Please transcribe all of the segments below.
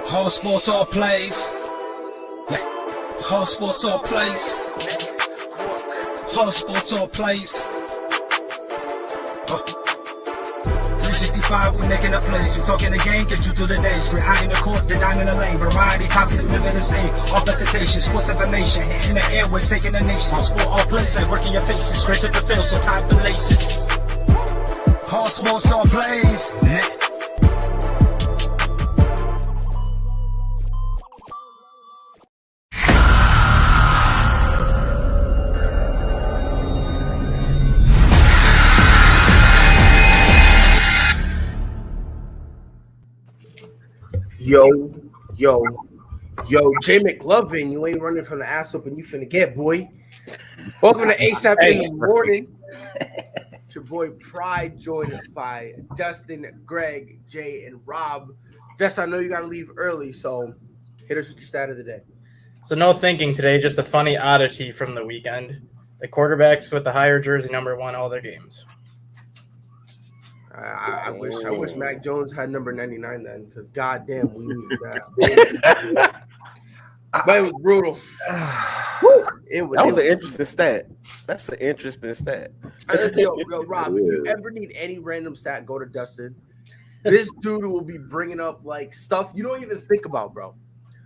Whole sports all plays. Whole sports all plays. Whole sports all plays. 365, we making a plays. You talking the game, get you through the days. We're high in the court, the dime in the lane. Variety topics living the same. All presentation, sports information. In the airways, taking the nation. Sport all plays, like working your faces. Grace at the field, so tie the laces. Whole sports all plays. Yo, Jay McLovin, you ain't running from the ass up and you finna get, boy. Welcome to ASAP in the morning. It's your boy Pride, joined by Dustin, Greg, Jay, and Rob. Dustin, I know you got to leave early, so hit us with your stat of the day. So no thinking today, just a funny oddity from the weekend. The quarterbacks with the higher jersey number won all their games. I wish Mac Jones had number 99 then, because goddamn, we needed that. But it was brutal. That was an interesting stat. That's an interesting stat. Yo, Rob, if you ever need any random stat, go to Dustin. This dude will be bringing up like stuff you don't even think about, bro.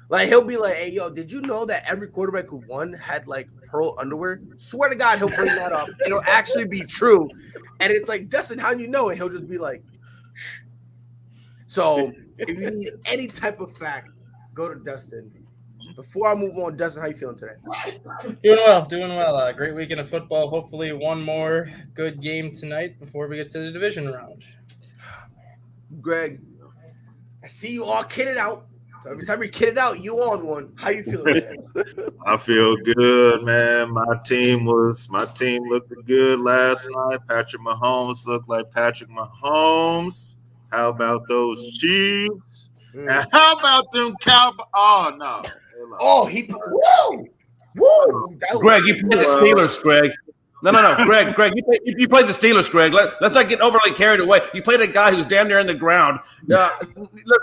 Like he'll be like, "Hey, yo, did you know that every quarterback who won had like pearl underwear?" Swear to God, he'll bring that up. It'll actually be true. And it's like, Dustin, how do you know? And he'll just be like, shh. So if you need any type of fact, go to Dustin. Before I move on, Dustin, how you feeling today? Doing well. Great weekend of football. Hopefully one more good game tonight before we get to the division round. Greg, I see you all kidded out. So every time you're kidded out, you on one. How you feeling today? I feel good, man. My team looked good last night. Patrick Mahomes looked like Patrick Mahomes. How about those Chiefs? And how about them Cowboys? Oh, no. Oh, woo! Greg, you played the Steelers, Greg. No, Greg, you played the Steelers, Greg. Let's not get overly carried away. You played a guy who's damn near in the ground. Let's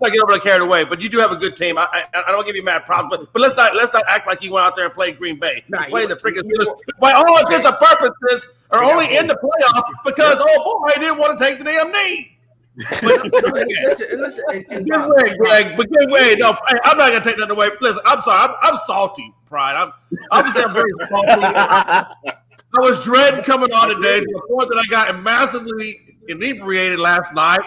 not get overly carried away. But you do have a good team. I don't give you mad problems, but let's not act like you went out there and played Green Bay. You played the freaking Steelers. By all intents and purposes, are only in the playoff because I didn't want to take the damn knee. Listen, give way, Greg. But give way. No, I'm not gonna take that away. Listen, I'm sorry. I'm salty, Pride. I'm very salty. I was dreading coming on today to the point that I got massively inebriated last night.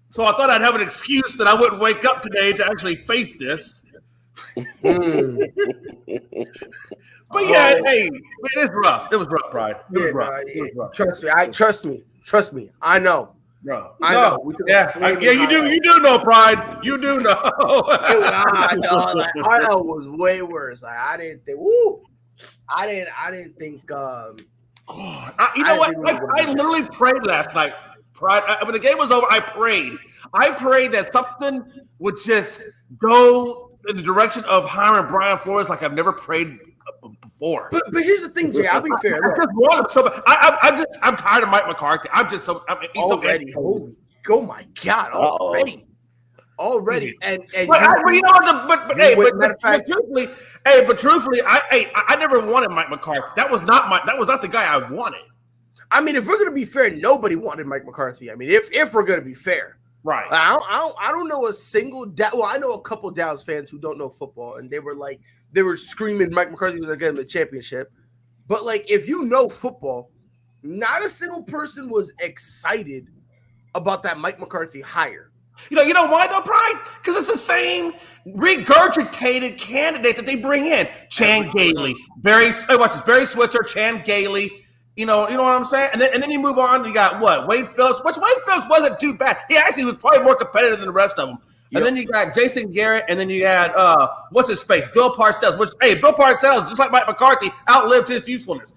So I thought I'd have an excuse that I wouldn't wake up today to actually face this. But yeah, hey, it's rough. It was rough, Pride. It was rough. Trust me. I know. Bro, I know. You do know, Pride. You do know. I was way worse. Like I didn't think. I didn't think. You know what? I literally prayed last night. Pride. When the game was over, I prayed. I prayed that something would just go in the direction of hiring Brian Flores like I've never prayed before. But here's the thing, Jay. I'll be fair. I just want him so. I'm tired of Mike McCarthy. He's already. Oh my God! Already, and truthfully, I never wanted Mike McCarthy. That was not the guy I wanted. I mean, if we're gonna be fair, nobody wanted Mike McCarthy. I mean, if we're gonna be fair, right? I don't know a single. I know a couple Dallas fans who don't know football, and they were screaming Mike McCarthy was gonna get him the championship. But like, if you know football, not a single person was excited about that Mike McCarthy hire. You know why though, Pride? Because it's the same regurgitated candidate that they bring in. Chan Gailey, Barry Switzer, Chan Gailey. You know what I'm saying? And then you move on. You got what? Wade Phillips. Which Wade Phillips wasn't too bad. He actually was probably more competitive than the rest of them. Yep. And then you got Jason Garrett, and then you had what's his face? Bill Parcells. Bill Parcells, just like Mike McCarthy, outlived his usefulness.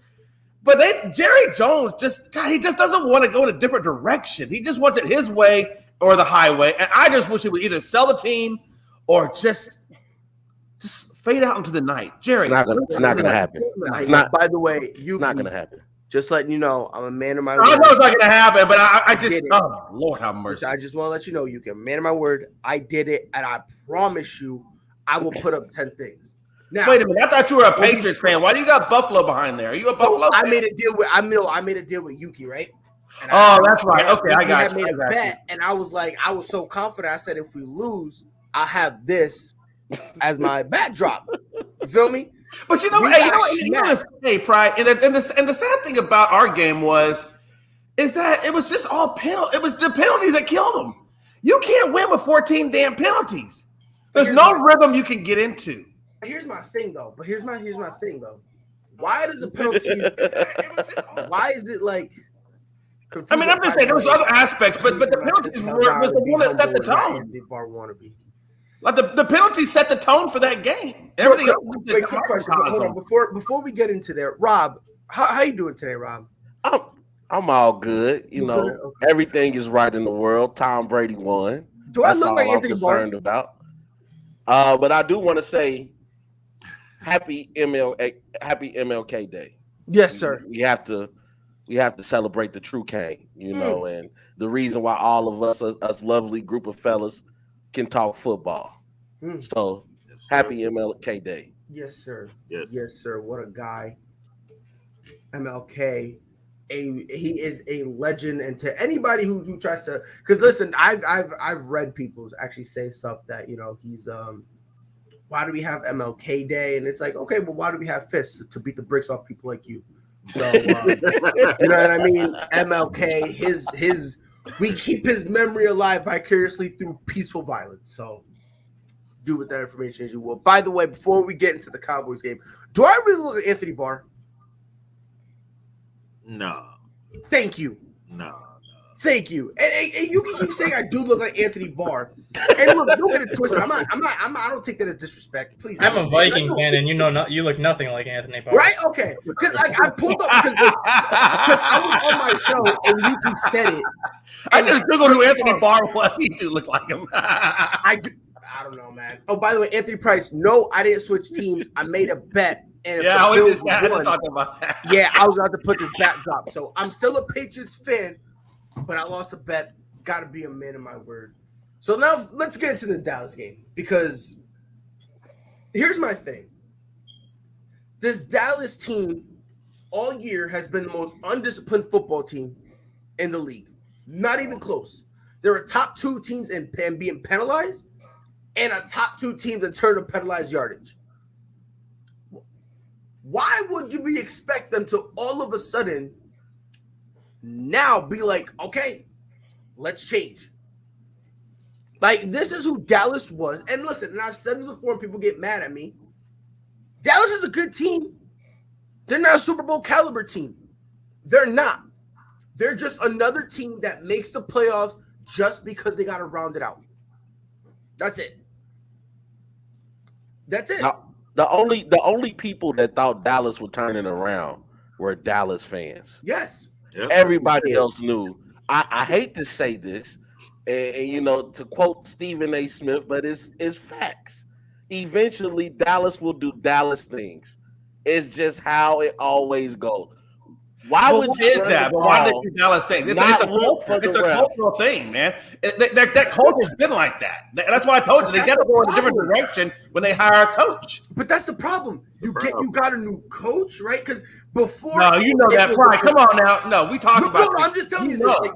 But Jerry Jones he just doesn't want to go in a different direction. He just wants it his way or the highway. And I just wish he would either sell the team or just fade out into the night. Jerry. It's not going to happen. It's not. By the way, it's not going to happen. Just letting you know, I'm a man of my word. I know it's not gonna happen, but I just did it. oh Lord have mercy. I just want to let you know, you can man of my word. I did it, and I promise you, I will put up 10 things. Now, wait a minute. I thought you were a Patriots fan. Why do you got Buffalo behind there? Are you a Buffalo? I fan? made a deal with I made a deal with Yuki, right? And That's right. Okay, I got you. Made a bet, and I was so confident. I said, if we lose, I have this as my backdrop. You feel me? But you know what? Hey, Pride. And the sad thing about our game is that it was just all penalty. It was the penalties that killed them. You can't win with 14 damn penalties. There's no rhythm you can get into. Here's my thing, though. Why does the penalties? Why is it like? I mean, I'm just saying there was other aspects, but the penalties was the one that set the tone. Like the penalties set the tone for that game. Everything else. Quick question. Hold on. Before we get into there, Rob, how you doing today, Rob? I'm all good. You know, Okay. Everything is right in the world. Tom Brady won. Do I look like Anthony Barr? Concerned about. But I do want to say, happy MLK Day. Yes, sir. We have to celebrate the true Kane. You know, and the reason why all of us lovely group of fellas can talk football. So happy MLK Day. Yes, sir. Yes. Yes, sir. What a guy. MLK. He is a legend, and to anybody who tries to, because listen, I've read people actually say stuff that, you know, he's why do we have MLK Day? And it's like, okay, well, why do we have fists to beat the bricks off people like you? So you know what I mean? MLK, his we keep his memory alive vicariously through peaceful violence. So do with that information as you will. By the way, before we get into the Cowboys game, do I really look at Anthony Barr? No. Thank you. No. Thank you. And you can keep saying I do look like Anthony Barr. And look, don't get it twisted. I don't take that as disrespect. Please. I'm a Viking fan, and you look nothing like Anthony Barr. Right? Okay. Because I pulled up because I was on my show and Yuki said it. I just googled who Anthony Barr was. He do look like him. I don't know, man. Oh, by the way, Anthony Price. No, I didn't switch teams. I made a bet. And yeah, I was talking about that. Yeah, I was about to put this backdrop. So I'm still a Patriots fan, but I lost a bet. Got to be a man of my word. So now let's get into this Dallas game, because here's my thing. This Dallas team all year has been the most undisciplined football team in the league. Not even close. They're a top 2 teams in being penalized and a top 2 teams in terms of penalized yardage. Why would we expect them to all of a sudden now be like, okay, let's change? Like, this is who Dallas was. And listen, and I've said this before and people get mad at me. Dallas is a good team. They're not a Super Bowl caliber team. They're not. They're just another team that makes the playoffs just because they got to round it out. That's it. That's it. Now, the only people that thought Dallas would turn it around were Dallas fans. Yes. Yep. Everybody else knew. I hate to say this, and you know, to quote Stephen A. Smith, but it's facts. Eventually, Dallas will do Dallas things. It's just how it always goes. Why would you is that? Why did you Dallas things? It's a cultural thing, man. That culture's been like that. That's why I told you they got to go in a different direction when they hire a coach. But that's the problem. You got a new coach, right? Because before, no, you know that, Brian. Come on now. No, we talked about. No, I'm just telling you this. Like,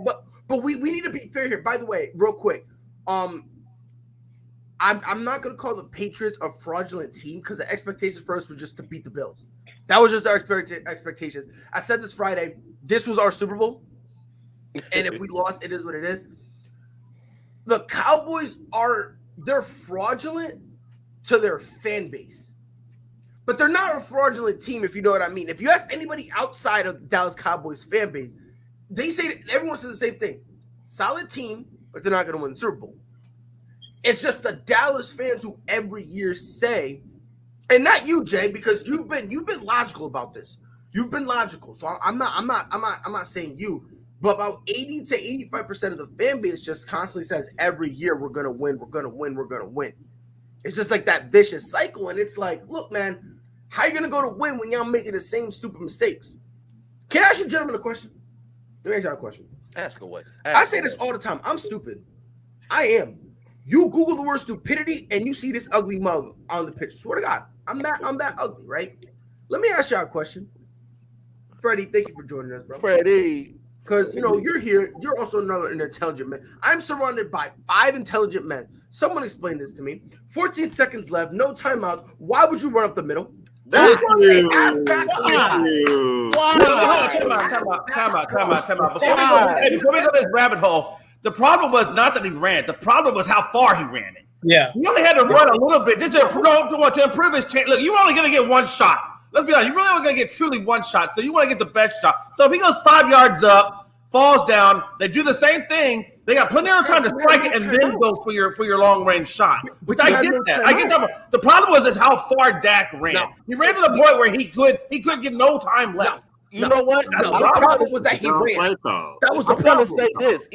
but we need to be fair here. By the way, real quick, I'm not going to call the Patriots a fraudulent team, because the expectations for us was just to beat the Bills. That was just our expectations. I said this Friday. This was our Super Bowl. And if we lost, it is what it is. The Cowboys they're fraudulent to their fan base. But they're not a fraudulent team, if you know what I mean. If you ask anybody outside of the Dallas Cowboys fan base, everyone says the same thing. Solid team, but they're not going to win the Super Bowl. It's just the Dallas fans who every year say, and not you, Jay, because you've been logical about this. You've been logical, so I'm not saying you, but about 80 to 85% of the fan base just constantly says every year we're gonna win, we're gonna win, we're gonna win. It's just like that vicious cycle, and it's like, look, man, how you gonna go to win when y'all making the same stupid mistakes? Can I ask you gentlemen a question? Let me ask y'all a question. Ask away. I say this all the time. I'm stupid. I am. You Google the word stupidity and you see this ugly mug on the picture. Swear to God, I'm that ugly, right? Let me ask y'all a question. Freddie, thank you for joining us, bro. Freddie. Because, you're here. You're also another intelligent man. I'm surrounded by 5 intelligent men. Someone explain this to me. 14 seconds left. No timeouts. Why would you run up the middle? Thank you. Time out. Before we go to this rabbit hole, the problem was not that he ran. The problem was how far he ran it. Yeah. He only had to run a little bit just to improve his chance. Look, you're only going to get one shot. Let's be honest. You're really only going to get truly one shot. So you want to get the best shot. So if he goes 5 yards up, falls down, they do the same thing. They got plenty of time to strike it and then go for your long range shot. Which I get that. I get that. The problem was how far Dak ran. No. He ran to the point where he could get no time left. You know what? The problem was that he ran. That was the problem. I'm going to say this.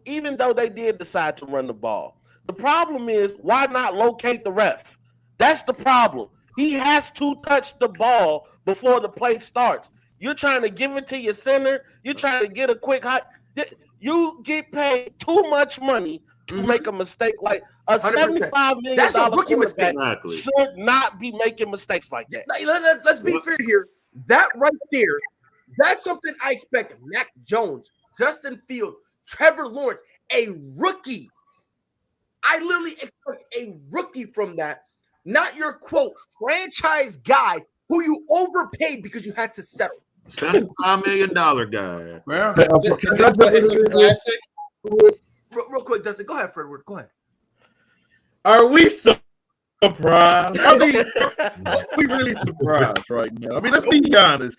Even though they did decide to run the ball, the problem is why not locate the ref? That's the problem. He has to touch the ball before the play starts. You're trying to give it to your center. You're trying to get a quick hot. You get paid too much money to make a mistake like a $75 million. That's a rookie mistake. Should not be making mistakes like that. Let's be fair here. That right there, that's something I expect. Mac Jones, Justin Fields, Trevor Lawrence, a rookie. I literally expect a rookie from that, not your quote franchise guy who you overpaid because you had to settle. $75 million guy. Real quick, Dustin. Go ahead, Fredward. Go ahead. Are we surprised? I mean, are we really surprised right now? I mean, let's be honest.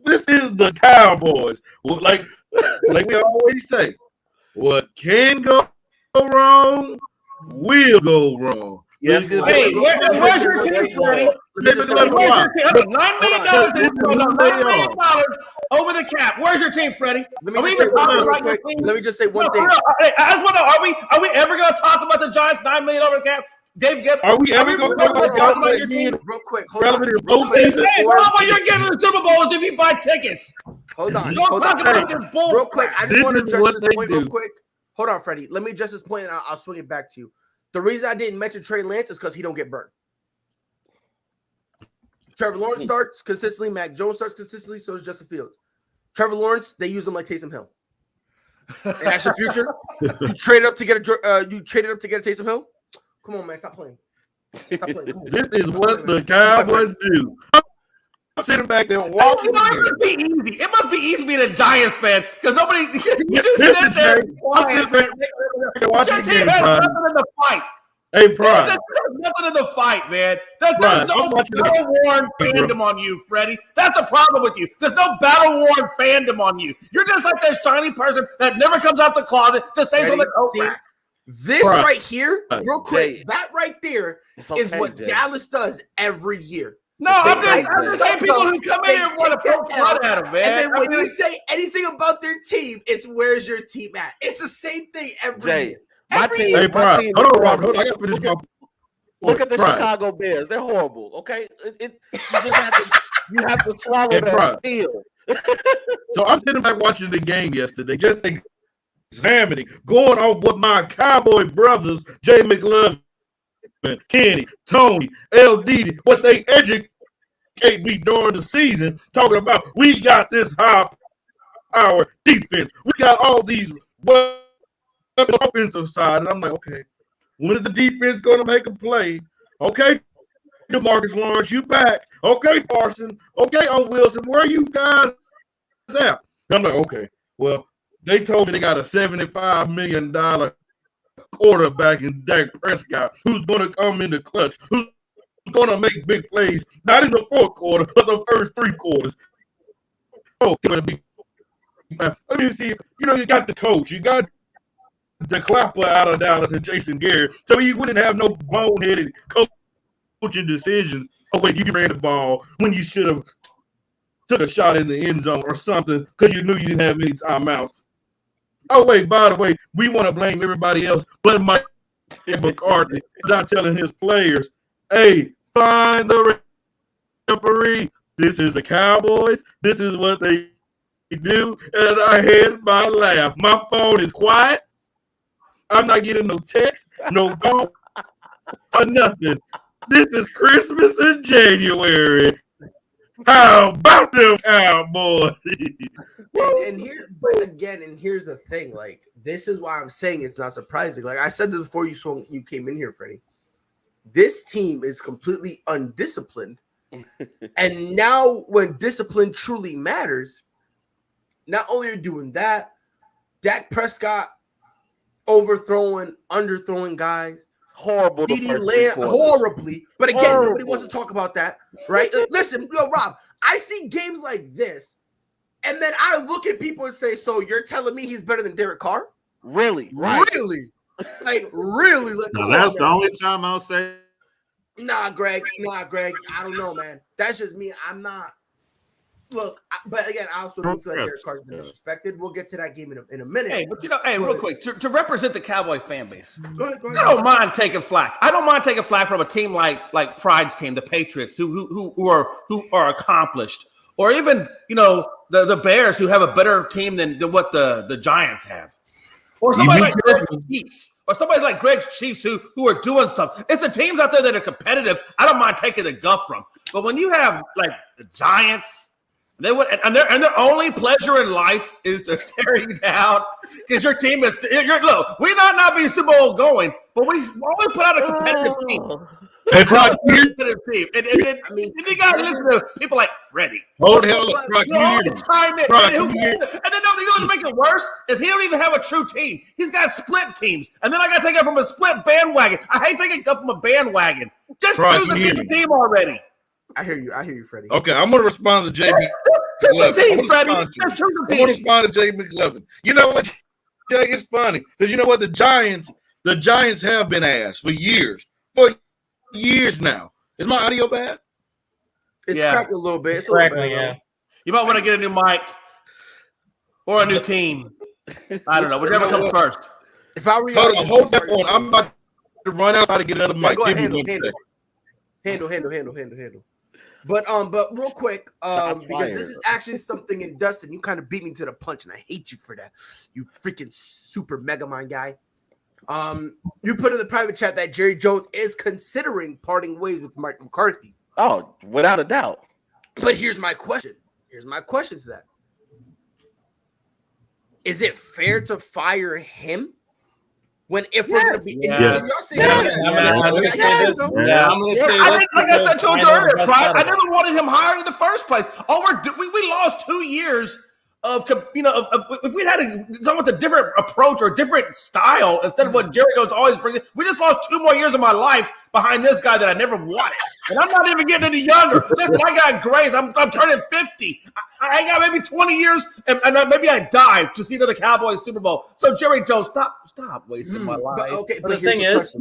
This is the Cowboys. Like we always say, what can go wrong will go wrong. Yes. Hey, where's your team, Freddie? $9 million over the cap. Where's your team, Freddie? Let me just say one thing. I just want to are we ever going to talk about the Giants $9 million over the cap? Dave, are we ever going to talk about your team? Real quick, hold on. Hey, what you're getting to the Super Bowl is if you buy tickets. Hold on. Real Real quick, I just want to address this point real quick. Hold on, Freddie. Let me address this point, and I'll swing it back to you. The reason I didn't mention Trey Lance is because he don't get burnt. Trevor Lawrence starts consistently. Mac Jones starts consistently. So does Justin Fields. Trevor Lawrence, they use him like Taysom Hill, and that's your future. You traded up to get a Taysom Hill. Come on, man, stop playing. This is what the Cowboys do. I'm sitting back there walking. It must be easy being a Giants fan because nobody. You just sit there and watching the game. Nothing in the fight. Hey, Prime. There's nothing in the fight, man. There's no battle-worn fandom on you, Freddie. That's the problem with you. There's no battle-worn fandom on you. You're just like that shiny person that never comes out the closet, just stays on the coat rack. This right here, real quick, that right there is what Jay. Dallas does every year. No, I'm just saying people who come in here and want to poke fun at them, man. And then when you say anything about their team, it's where's your team at? It's the same thing every year. Hey, Brian, hold on, Robert. I got to finish my Look at the Chicago Bears. They're horrible, okay? You have to swallow that pill. So I'm sitting back watching the game yesterday, just examining, going off what my Cowboy brothers, Jay McLovin, Kenny, Tony, LD, what they educate me during the season, talking about we got this high-power defense. We got all these offensive side. And I'm like, okay, when is the defense going to make a play? Okay, DeMarcus Lawrence, you back. Okay, Parson. Okay, on Wilson, where are you guys at? And I'm like, okay, well, they told me they got a $75 million quarterback in Dak Prescott who's going to come in the clutch, who's going to make big plays, not in the fourth quarter, but the first 3 quarters. Oh, it's going to be. Let me see. You got the coach. You got the clapper out of Dallas and Jason Garrett. So you wouldn't have no boneheaded coaching decisions. Oh, wait, you ran the ball when you should have took a shot in the end zone or something because you knew you didn't have any timeouts. Oh, wait, by the way, we want to blame everybody else but Mike McCarthy for not telling his players, hey, find the referee. This is the Cowboys. This is what they do. And I had my laugh. My phone is quiet. I'm not getting no text, no call, or nothing. This is Christmas in January. How about them Cowboys? And here's the thing. Like, this is why I'm saying it's not surprising. Like I said this before you came in here, Freddie. This team is completely undisciplined. And now when discipline truly matters, not only are doing that, Dak Prescott overthrowing, underthrowing guys. Horrible. CeeDee Lamb, horribly. But again, nobody wants to talk about that, right? Listen, Rob, I see games like this, and then I look at people and say, so you're telling me he's better than Derek Carr? Really? Right. Really? Like, really? Like, Now, that's the only time I'll say. Nah, Greg. I don't know, man. That's just me. I'm not. Look, but again, I also do feel like Derek Carr's been disrespected. We'll get to that game in a minute. Hey, but real quick, to represent the Cowboy fan base, go ahead. I don't mind taking flack. I don't mind taking flack from a team like Pride's team, the Patriots, who are accomplished, or even the Bears, who have a better team than what the Giants have, or somebody like Greg's Chiefs, or somebody like Greg's Chiefs who are doing something. It's the teams out there that are competitive. I don't mind taking the guff from, but when you have like the Giants. Their only pleasure in life is to tear you down because your team is. Look, we might not be Super Bowl going, but we always put out a competitive team. Competitive team. And you got to listen to people like Freddie. Hold the hell up, and then to make it worse is he don't even have a true team. He's got split teams, and then I got to take it from a split bandwagon. I hate taking it from a bandwagon. Just choose the team already. I hear you, Freddie. Okay, I'm going to respond to JB. I'm going to respond to Jay McLovin. You know what, Jay? It's funny because you know what? The Giants have been asked for years now. Is my audio bad? It's cracking a little bit. It's crackling, yeah. You might want to get a new mic or a new team. I don't know. Whichever comes first. If I were you, hold that on. I'm about to run outside to get another mic. Go ahead, handle. But real quick, because this is actually something, and Dustin, you kind of beat me to the punch, and I hate you for that. You freaking super mega mind guy. You put in the private chat that Jerry Jones is considering parting ways with Mike McCarthy. Oh, without a doubt. But here's my question. To that. Is it fair to fire him? We're going to be I'm going to say this. Like I said to you earlier, I never wanted him hired in the first place. We lost 2 years of if we had to go with a different approach or a different style instead of what Jerry Jones always brings. We just lost 2 more years of my life behind this guy that I never wanted, and I'm not even getting any younger. Listen, I got grace. I'm turning 50. I got maybe 20 years, and maybe I die to see the Cowboys Super Bowl. So Jerry Jones, stop wasting my life. But the thing is,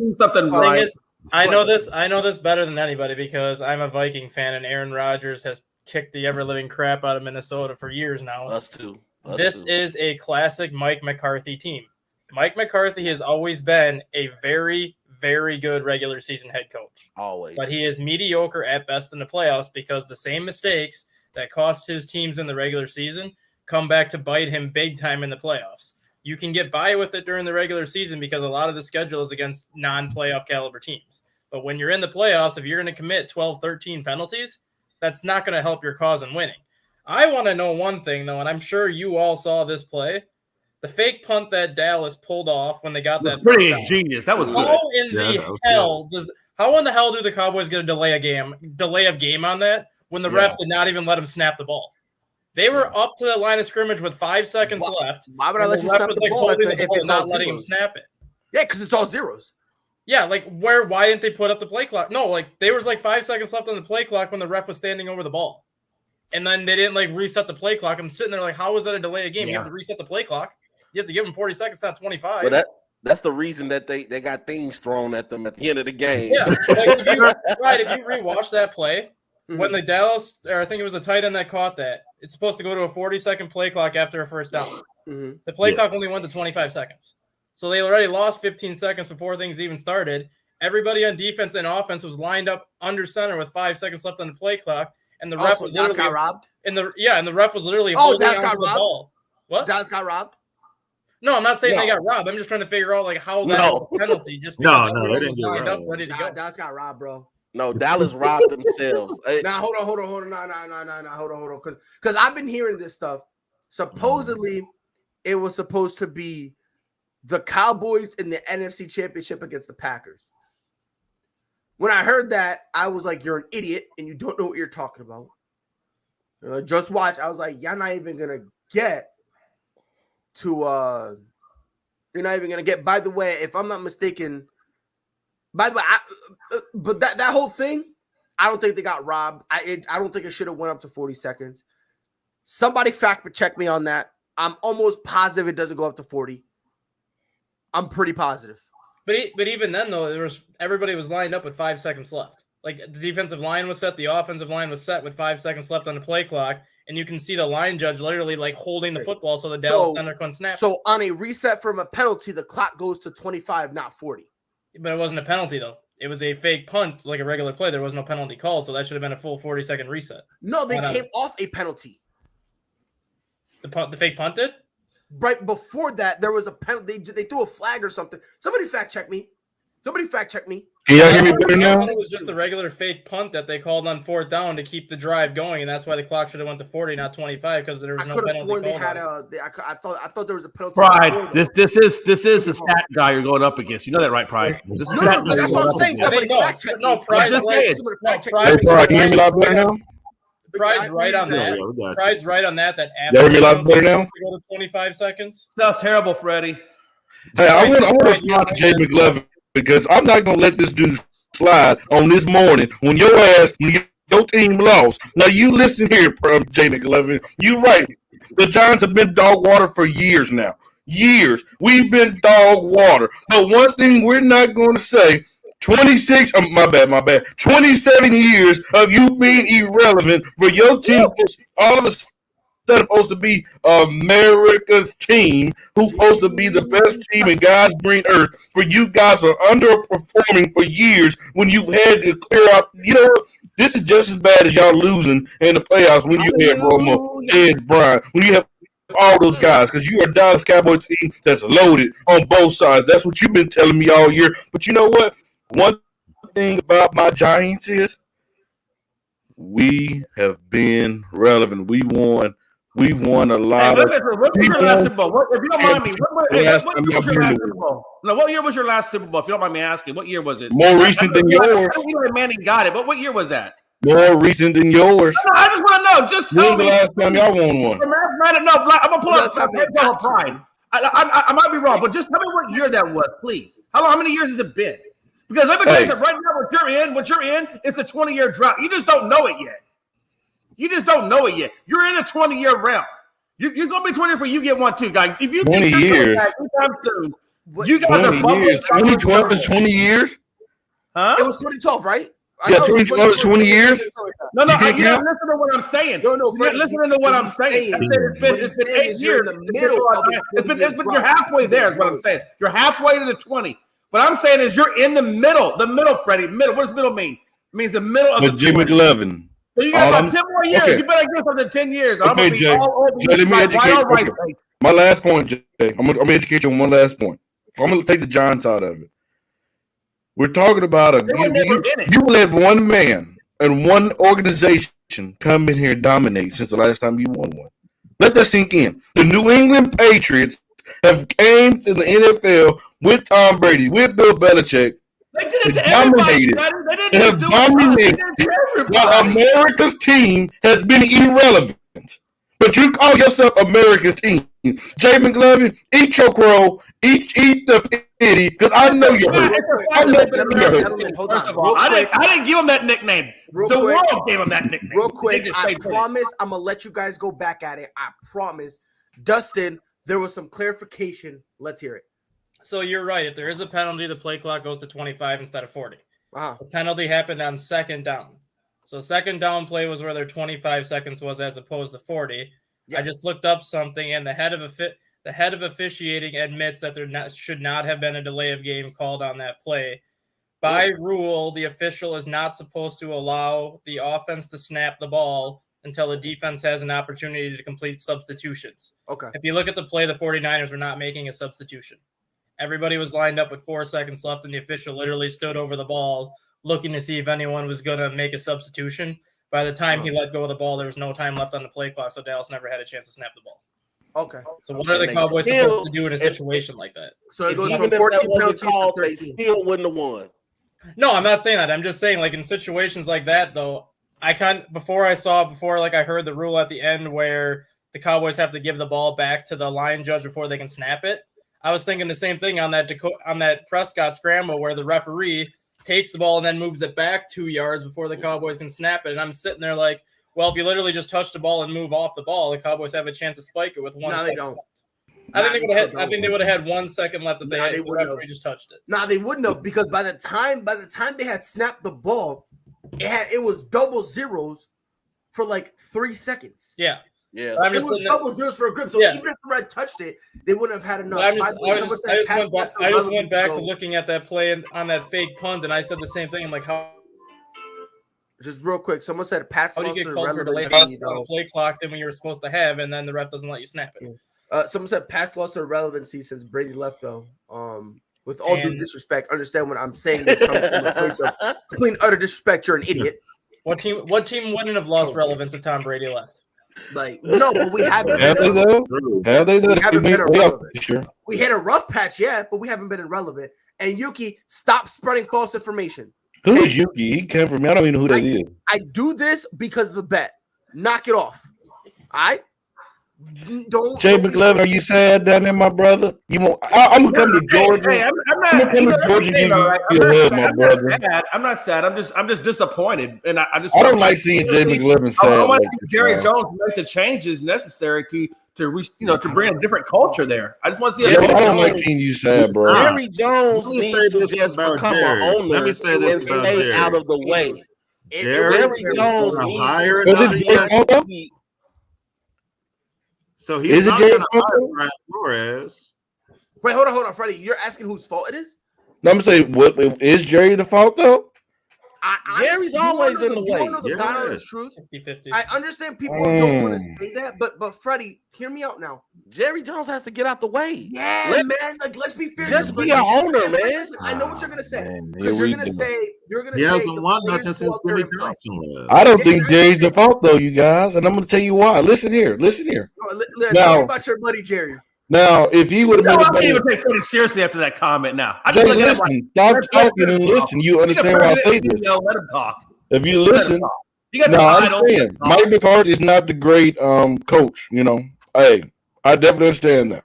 I know this better than anybody because I'm a Viking fan, and Aaron Rodgers has kicked the ever-living crap out of Minnesota for years now. Us too. This is a classic Mike McCarthy team. Mike McCarthy has always been a very, very good regular season head coach. Always. But he is mediocre at best in the playoffs because the same mistakes that cost his teams in the regular season come back to bite him big time in the playoffs. You can get by with it during the regular season because a lot of the schedule is against non-playoff caliber teams. But when you're in the playoffs, if you're going to commit 12, 13 penalties, that's not going to help your cause in winning. I want to know one thing, though, and I'm sure you all saw this play. The fake punt that Dallas pulled off when they got that. Pretty ingenious. That was good. How in the hell do the Cowboys get a delay of game on that when the ref did not even let him snap the ball? They were up to the line of scrimmage with 5 seconds left. Why would I let you snap the ball if it's not all letting him zeros? snap it? Yeah, because it's all zeros. Yeah, why didn't they put up the play clock? No, there was 5 seconds left on the play clock when the ref was standing over the ball. And then they didn't reset the play clock. I'm sitting there how is that a delay of game? You have to reset the play clock. You have to give them 40 seconds, not 25. But that's the reason that they got things thrown at them at the end of the game. Yeah, if you rewatch that play, when the Dallas, or I think it was the tight end that caught that, it's supposed to go to a 40-second play clock after a first down. The play clock only went to 25 seconds. So they already lost 15 seconds before things even started. Everybody on defense and offense was lined up under center with 5 seconds left on the play clock, and the ref was Dallas literally got robbed. and the ref was literally holding Dallas on got to the robbed? ball. What? Dallas got robbed. No, I'm not saying they No. got robbed. I'm just trying to figure out like how that No. was a penalty. Just No, because no, everyone they was didn't get lined up robbed. ready to go. Dallas got robbed, bro. No, Dallas robbed themselves. Now hold on. No, hold on. Because I've been hearing this stuff. Supposedly, it was supposed to be the Cowboys in the NFC Championship against the Packers. When I heard that, I was like, "You're an idiot, and you don't know what you're talking about." Just watch. I was like, "You're not even gonna get to." You're not even gonna get. By the way, if I'm not mistaken, but that whole thing, I don't think they got robbed. I don't think it should have went up to 40 seconds. Somebody fact check me on that. I'm almost positive it doesn't go up to 40. I'm pretty positive. But even then though, everybody was lined up with 5 seconds left. Like the defensive line was set, the offensive line was set with 5 seconds left on the play clock, and you can see the line judge literally like holding the football so the Dallas center couldn't snap. So on a reset from a penalty, the clock goes to 25, not 40. But it wasn't a penalty though. It was a fake punt, like a regular play. There was no penalty called, so that should have been a full 40-second reset. No, they came off a penalty. The fake punt did? Right before that, there was a penalty. They threw a flag or something. Somebody fact check me. Can y'all hear me better now? It was just the regular fake punt that they called on 4th down to keep the drive going, and that's why the clock should have went to 40, not 25, because there was no penalty. I could have sworn they had I thought there was a penalty. Pride, this is the stat guy you're going up against. You know that, right, Pride? This is that's what I'm saying. Somebody fact check me. No, Pride's Hey, Pride, can you hear me a lot better now? Pride's right on that. Yeah, Pride's right on that. That Y'all hear me a lot better now? go to 25 seconds. Sounds terrible, Freddie. Hey, I want to respond to Jay McLevin because I'm not going to let this dude slide on this morning when your team lost. Now, you listen here, Jay McLevin. You're right. The Giants have been dog water for years now. Years. We've been dog water. But one thing we're not going to say, 26, my bad. 27 years of you being irrelevant for your team all of a sudden supposed to be America's team, who's supposed to be the best team in God's green earth. For you guys are underperforming for years when you've had to clear out. You know, this is just as bad as y'all losing in the playoffs when you had Romo and Brian, when you have all those guys, because you are a Dallas Cowboys team that's loaded on both sides. That's what you've been telling me all year. But you know what? One thing about my Giants is we have been relevant. We won a lot of. What was your last Super Bowl? If you don't mind me, what year was your last Super Bowl? No, what year was your last Super Bowl? If you don't mind me asking, what year was it? More recent than yours. I don't know if Manning got it, but what year was that? More recent than yours. No, I just want to know. Just tell When the me. last time y'all won one? No, I'm gonna pull up Pride. I might be wrong, but just tell me what year that was, please. How many years has it been? Because let me tell you something. Right now, what you're in, it's a 20-year drought. You just don't know it yet. You're in a 20-year realm. You're going to be 20 for you get one too, guys. If you 20 years. Anytime soon, you guys 20 are bubbling. years. 2012 is 20 years? Huh? It was 2012, right? Yeah, 2012 is 20 years? No, You can't you're not count? listening to what I'm saying. No, You're Freddie, listening to what I'm saying. It's been 8 years. You're halfway there is what I'm saying. You're halfway to the 20. What I'm saying is you're in the middle, Freddie. Middle. What does middle mean? It means the middle of the Jay 20. McLevin. So you got about 10 more years. Okay. You better get something 10 years. I'm Okay, going to be Jay. all over Jay, let me educate you. right. My last point, Jay. I'm going to educate you on one last point. I'm going to take the Giants out of it. We're talking about you let one man and one organization come in here and dominate since the last time you won one. Let that sink in. The New England Patriots have came to the NFL with Tom Brady, with Bill Belichick. They did it to everybody. They have dominated. While America's team has been irrelevant. But you call yourself America's team. Jay McLevin, eat your crow, eat the pity, because I know you're hurt. I didn't give him that nickname. The world gave him that nickname. Real quick, I promise I'm going to let you guys go back at it. I promise. Dustin, there was some clarification. Let's hear it. So you're right. If there is a penalty, the play clock goes to 25 instead of 40. Wow. The penalty happened on 2nd down. So 2nd down play was where their 25 seconds was as opposed to 40. Yeah. I just looked up something, and the head of officiating admits that there should not have been a delay of game called on that play By rule, the official is not supposed to allow the offense to snap the ball until the defense has an opportunity to complete substitutions. Okay. If you look at the play, the 49ers were not making a substitution. Everybody was lined up with 4 seconds left, and the official literally stood over the ball looking to see if anyone was going to make a substitution. By the time he let go of the ball, there was no time left on the play clock, so Dallas never had a chance to snap the ball. Okay. So what are the Cowboys supposed to do in a situation like that? So it goes Even from if 14 that wasn't penalties to called, they 13. still wouldn't have won. No, I'm not saying that. I'm just saying, like, in situations like that, though, before I heard the rule at the end where the Cowboys have to give the ball back to the line judge before they can snap it, I was thinking the same thing on that Prescott scramble where the referee takes the ball and then moves it back 2 yards before the Cowboys can snap it. And I'm sitting there like, well, if you literally just touch the ball and move off the ball, the Cowboys have a chance to spike it with 1 second. No, they don't. I think they would have had 1 second left if the referee just touched it. Nah, they wouldn't have, because by the time they had snapped the ball, it was double zeros for like 3 seconds. Yeah. Yeah. It was double zeros for a grip. So even if the red touched it, they wouldn't have had enough. I just went back to looking at that play on that fake punt, and I said the same thing. I'm like, how just real quick, someone said pass do you loss get or called for delay relevancy. on the play clock than when you were supposed to have, and then the ref doesn't let you snap it? Someone said pass loss or relevancy since Brady left, though. With all due disrespect, understand what I'm saying. This comes from a place of complete and utter disrespect. You're an idiot. What team wouldn't have lost relevance if Tom Brady left? Like, no, but we haven't. Have they though? Have they though? We haven't been irrelevant. Sure. We hit a rough patch, but we haven't been irrelevant. And Yuki, stop spreading false information. Who is Yuki? He came from me. I don't even know who that is. I do this because of the bet. Knock it off. All right? Jay McLevin, are you sad down there, my brother? I'm gonna come to Georgia. Hey, I'm not sad. I'm just disappointed, and I don't like seeing Jay McLevin sad. I want to see Jerry Jones make the changes necessary to bring a different culture there. I just want to see. I don't like seeing you sad, bro. Jerry Jones needs to just become an owner. Let me say this and about stay Jerry. out of the way. Jerry Jones needs So he's not going to hire Brian Flores. Wait, hold on, Freddie. You're asking whose fault it is? No, I'm saying, what is Jerry the fault though? Jerry's always in the way. You want to know the God honest truth? 50-50. I understand people don't want to say that, but Freddie, hear me out now. Jerry Jones has to get out the way. Yeah, man. Like, let's be fair. Just be an owner, man. Listen, I know what you're gonna say. Because you're gonna say he hasn't won nothing since Jimmy Johnson left. I don't think Jerry's the fault though, you guys, and I'm gonna tell you why. Listen here. Tell me about your buddy Jerry. Now, if he would have been, I can't even take Freddie seriously after that comment. Now, Jay, listen, stop talking and listen. You understand why I say this? Let him talk. If you listen, I understand. Mike McCarthy is not the great coach. Hey, I definitely understand that.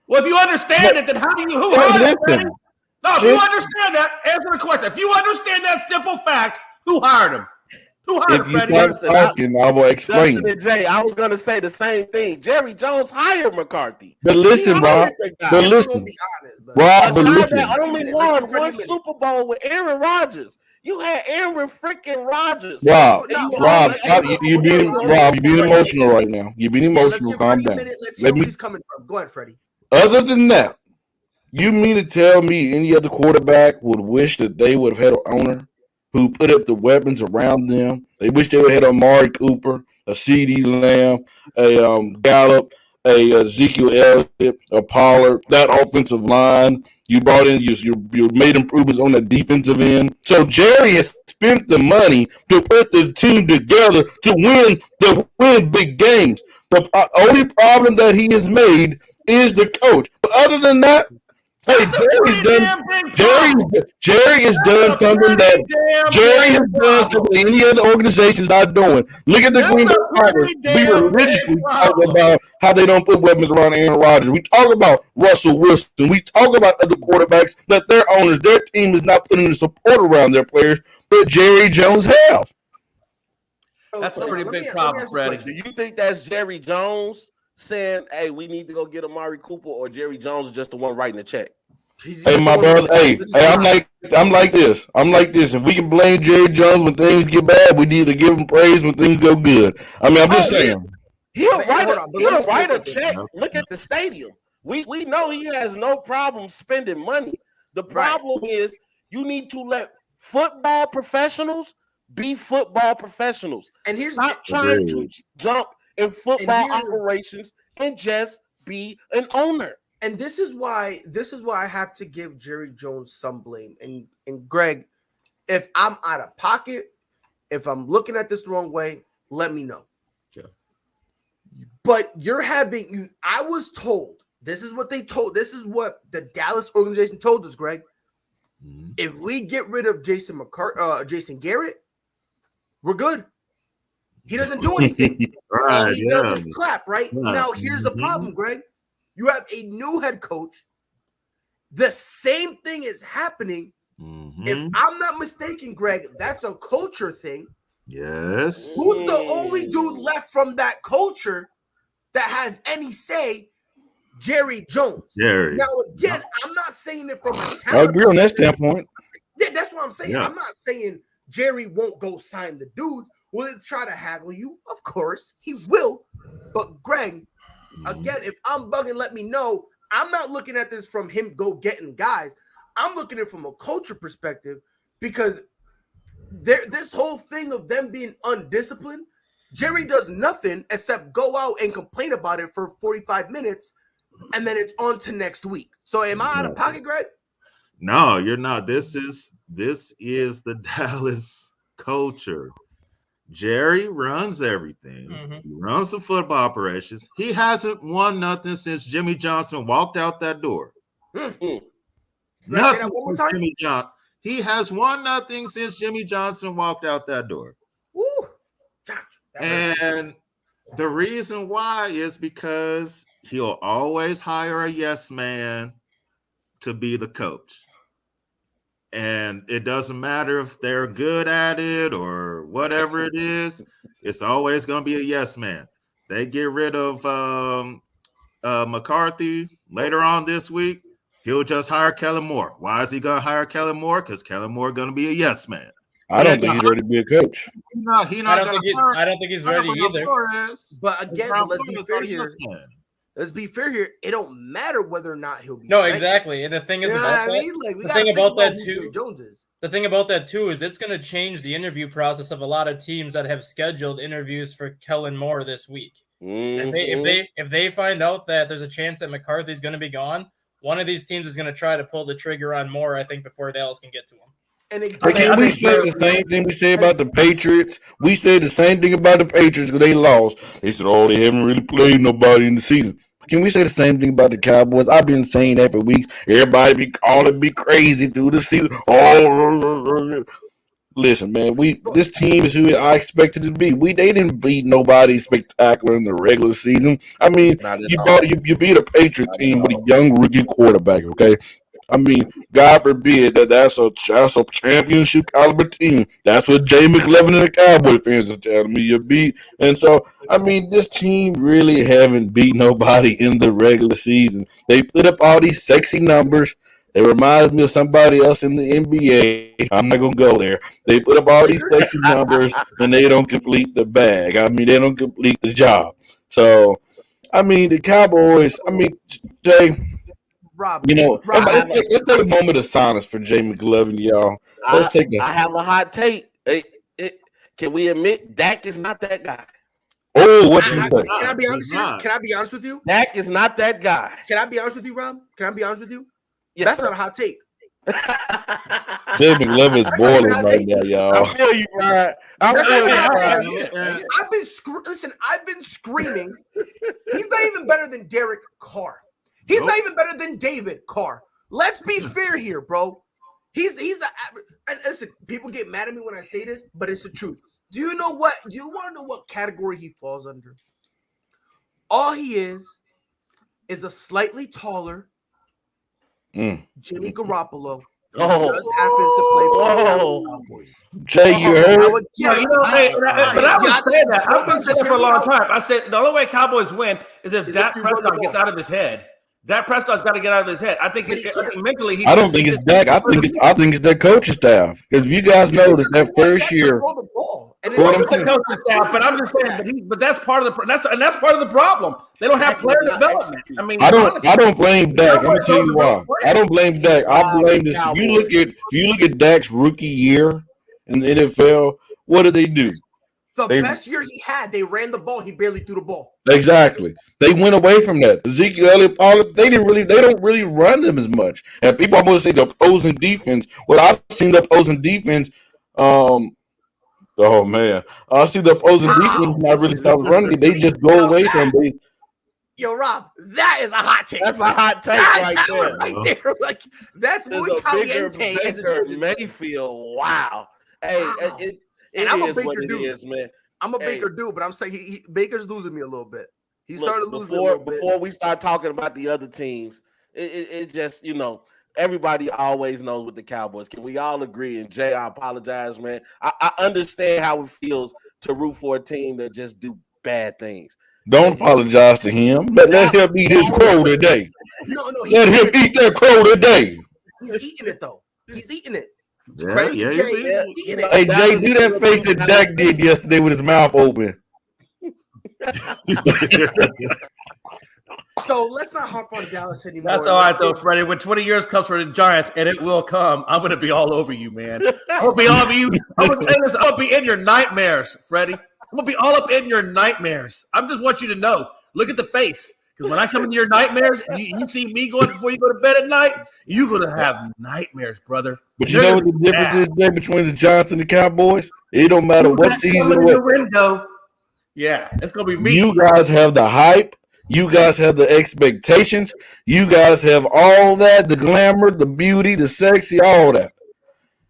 Well, if you understand it, then how do you? Who hired him? No, if you understand that, answer the question. If you understand that simple fact, who hired him? Who hired him? If you start talking, I will explain. Justin and Jay, I was going to say the same thing. Jerry Jones hired McCarthy. But listen, Rob. But listen, Rob. But listen. Only won one Super Bowl with Aaron Rodgers. You had Aaron freaking Rodgers. Rob, you're being emotional right now. You're being emotional. Calm down. Let's hear where he's coming from. Go ahead, Freddie. Other than that, you mean to tell me any other quarterback would wish that they would have had an owner who put up the weapons around them? They wish they would have had Amari Cooper, a CeeDee Lamb, a Gallup, a Ezekiel Elliott, a Pollard, that offensive line. You brought in, you made improvements on the defensive end. So Jerry has spent the money to put the team together to win big games. The only problem that he has made is the coach. But other than that, hey, Jerry has done something that Jerry has done something any other organization's not doing. Look at the Green Bay Packers. We religiously talk about how they don't put weapons around Aaron Rodgers. We talk about Russell Wilson. We talk about other quarterbacks that their owners, their team is not putting the support around their players, but Jerry Jones have. That's a pretty big problem, Freddie. Do you think that's Jerry Jones saying, hey, we need to go get Amari Cooper, or Jerry Jones is just the one writing the check? Hey, my brother. Hey, I'm like this. If we can blame Jerry Jones when things get bad, we need to give him praise when things go good. I mean, I'm just saying. He'll write a check. Look at the stadium. We know he has no problem spending money. The problem is You need to let football professionals be football professionals. And here's Stop trying to jump in football operations and just be an owner. And this is why I have to give Jerry Jones some blame. And Greg, if I'm out of pocket, if I'm looking at this the wrong way, let me know. Yeah. But I was told, this is what the Dallas organization told us, Greg. Mm-hmm. If we get rid of Jason Garrett, we're good. He doesn't do anything. All he does is clap, right? Yeah. Now, here's the problem, Greg. You have a new head coach. The same thing is happening. Mm-hmm. If I'm not mistaken, Greg, that's a culture thing. Yes. Who's the only dude left from that culture that has any say? Jerry Jones. Jerry. Now, again, I'm not saying it from a talent. I agree on that standpoint. Yeah, that's what I'm saying. Yeah. I'm not saying Jerry won't go sign the dude. Will he try to haggle you? Of course, he will. But Greg, again, if I'm bugging, let me know. I'm not looking at this from him go getting guys. I'm looking at it from a culture perspective because this whole thing of them being undisciplined, Jerry does nothing except go out and complain about it for 45 minutes, and then it's on to next week. So am I out of pocket, Greg? No, you're not. This is the Dallas culture. Jerry runs everything. Mm-hmm. He runs the football operations. He hasn't won nothing since Jimmy Johnson walked out that door. Nothing since Jimmy Johnson. He has won nothing since Jimmy Johnson walked out that door. Woo. And the reason why is because he'll always hire a yes man to be the coach. And it doesn't matter if they're good at it or whatever it is. It's always going to be a yes man. They get rid of McCarthy later on this week. He'll just hire Kellen Moore. Why is he going to hire Kellen Moore? Because Kellen Moore going to be a yes man. I don't think he's ready to be a coach. I don't think he's ready either. But again, let's be fair here. Let's be fair here. It don't matter whether or not he'll be. No, exactly. And the thing is about that, the thing about that too is it's going to change the interview process of a lot of teams that have scheduled interviews for Kellen Moore this week. Mm-hmm. If they find out that there's a chance that McCarthy's going to be gone, one of these teams is going to try to pull the trigger on Moore, I think, before Dallas can get to him. And again, we said the same thing we said about the Patriots. We said the same thing about the Patriots because they lost. They said, they haven't really played nobody in the season. Can we say the same thing about the Cowboys? I've been saying that for weeks. Everybody be calling me crazy through the season. Listen, man, this team is who I expected it to be. They didn't beat nobody spectacular in the regular season. I mean, you beat a Patriot team with a young rookie quarterback, okay? I mean, God forbid that's a championship caliber team. That's what Jay McLevin and the Cowboy fans are telling me you beat. And so, I mean, this team really haven't beat nobody in the regular season. They put up all these sexy numbers. It reminds me of somebody else in the NBA. I'm not going to go there. They put up all these sexy numbers, and they don't complete the bag. I mean, they don't complete the job. So, I mean, the Cowboys, Jay – Rob, let's take a moment of silence for Jay McLevin, y'all. I have a hot take. Can we admit Dak is not that guy? Oh, what you think? Can I be honest here? Can I be honest with you? Dak is not that guy. Can I be honest with you, Rob? Can I be honest with you? Yes, That's sir. not a hot take. Jay McLevin is boiling right now, y'all. I feel you, Brian. I've been screaming. He's not even better than Derek Carr. He's not even better than David Carr. Let's be fair here, bro. He's and listen, people get mad at me when I say this, but it's the truth. Do you want to know what category he falls under? All he is a slightly taller Jimmy Garoppolo. Just happens to play for the Dallas Cowboys. Jay, you heard? But I would say that. I've been saying that for a long time. I said the only way Cowboys win is if Dak Prescott gets out of his head. Dak Prescott's got to get out of his head. I think mentally. I don't think it's Dak. I think it's their coaching staff. Because if you guys noticed that first year, And What I'm it's saying. But I'm just saying, but that's part of that's part of the problem. They don't have player development. I mean, I honestly, don't blame Dak. I'm gonna tell you why. I don't blame Dak. I blame this. If you look at Dak's rookie year in the NFL, what did they do? the best year he had. They ran the ball. He barely threw the ball. Exactly. They went away from that. Ezekiel Elliott, they don't really run them as much. And people almost say the opposing defense. Well, I've seen the opposing defense. Oh man, I see the opposing defense not really stop running. They just go away from it. Yo, Rob, that is a hot take. That's a hot take right there. Like that's There's muy a caliente. Baker Mayfield. Wow. Hey, and I'm a is Baker what dude. it is, man. I'm a Baker dude, but I'm saying Baker's losing me a little bit. He's starting to lose me a little bit. Before we start talking about the other teams, it just, everybody always knows with the Cowboys. Can we all agree? And Jay, I apologize, man. I understand how it feels to root for a team that just do bad things. Don't apologize to him. Let him eat his crow today. No. Let him eat that crow today. He's eating it though. He's eating it. Yeah, Jay, eating it. Hey, Jay, do that face that Dak did yesterday with his mouth open. So let's not hop on Dallas anymore. that's all right though, Freddie. When 20 years comes for the Giants, and it will come, I'm gonna be all over you, man. I'm gonna be all over you. I'm gonna be in your nightmares, Freddie. I'm gonna be all up in your nightmares. I just want you to know. Look at the face. Because when I come into your nightmares, and you see me going before you go to bed at night, you're going to have nightmares, brother. But you know what the difference is there between the Giants and the Cowboys? It don't matter what season. Window. Yeah, it's going to be me. You guys have the hype. You guys have the expectations. You guys have all that, the glamour, the beauty, the sexy, all that.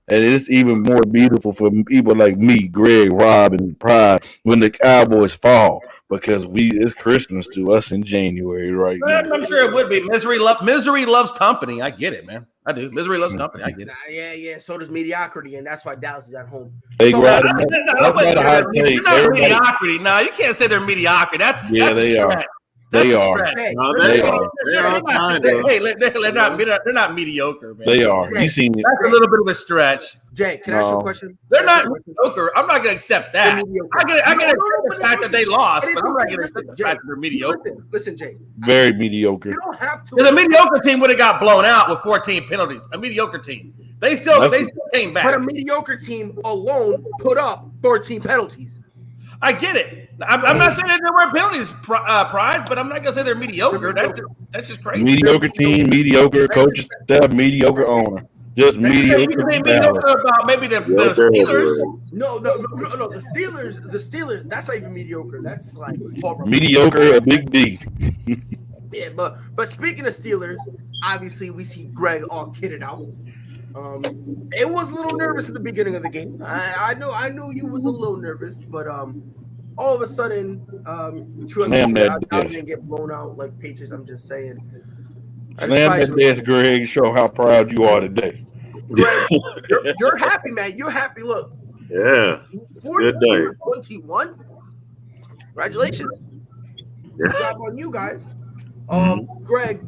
And it's even more beautiful for people like me, Greg, Rob, and Pride when the Cowboys fall because it's Christmas to us in January right now. I'm sure it would be. Misery loves company. I get it, man. I do. Misery loves company. I get it. Yeah. So does mediocrity, and that's why Dallas is at home. Hey, So, that's not a hot take. Mediocrity. No, you can't say they're mediocrity. They are. They are. They are. They're not mediocre, man. They are. You seen it. That's a little bit of a stretch. Jay, can I ask you a question? They're not mediocre. I'm not going to accept that. I can accept the fact that they lost, but I'm not going to accept the fact that they're mediocre. Listen, Jay. Very mediocre. You don't have to. Because a mediocre team would have got blown out with 14 penalties. A mediocre team. They still came back. But a mediocre team alone put up 14 penalties. I get it. I'm not saying that there weren't penalties, Pride, but I'm not going to say they're mediocre. That's just crazy. Mediocre team, mediocre coach staff, mediocre owner. Just mediocre. You can say mediocre about maybe the Steelers. No. The Steelers, that's not even mediocre. That's like horrible. Mediocre, a big D. Yeah, but speaking of Steelers, obviously we see Greg all kitted out. It was a little nervous at the beginning of the game. I knew you was a little nervous, but all of a sudden, didn't get blown out like Patriots. I'm just saying. Slam that desk, Greg. Show how proud you are today. Greg, you're happy, man. You're happy. Look. Yeah, it's a good day. 21. Congratulations. Good job on you guys. Greg.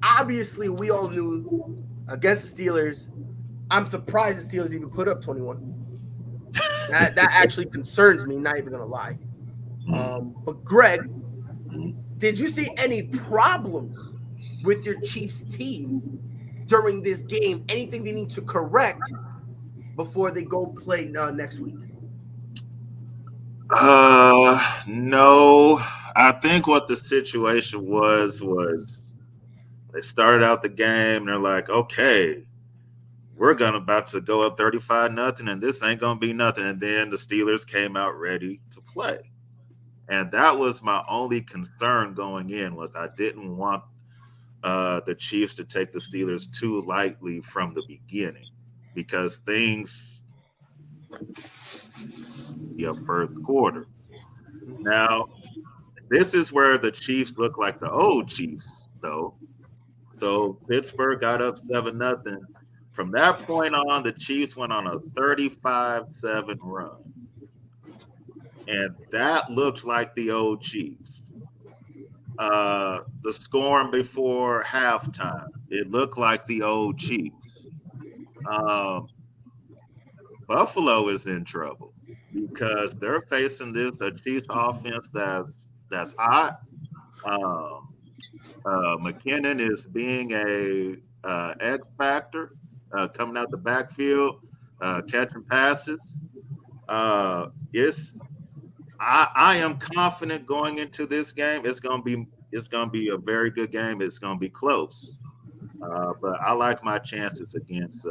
Obviously, we all knew against the Steelers. I'm surprised the Steelers even put up 21. That actually concerns me, not even going to lie. But, Greg, did you see any problems with your Chiefs team during this game? Anything they need to correct before they go play next week? No. I think what the situation was they started out the game and they're like, okay, we're about to go up 35-0 and this ain't going to be nothing. And then the Steelers came out ready to play. And that was my only concern going in was I didn't want the Chiefs to take the Steelers too lightly from the beginning because things first quarter. Now, this is where the Chiefs look like the old Chiefs, though. So Pittsburgh got up 7-0. From that point on, the Chiefs went on a 35-7 run. And that looked like the old Chiefs. The scoring before halftime, it looked like the old Chiefs. Buffalo is in trouble because they're facing a Chiefs offense that's hot. McKinnon is being a X factor, coming out the backfield, catching passes. I am confident going into this game. It's gonna be a very good game. It's gonna be close, but I like my chances against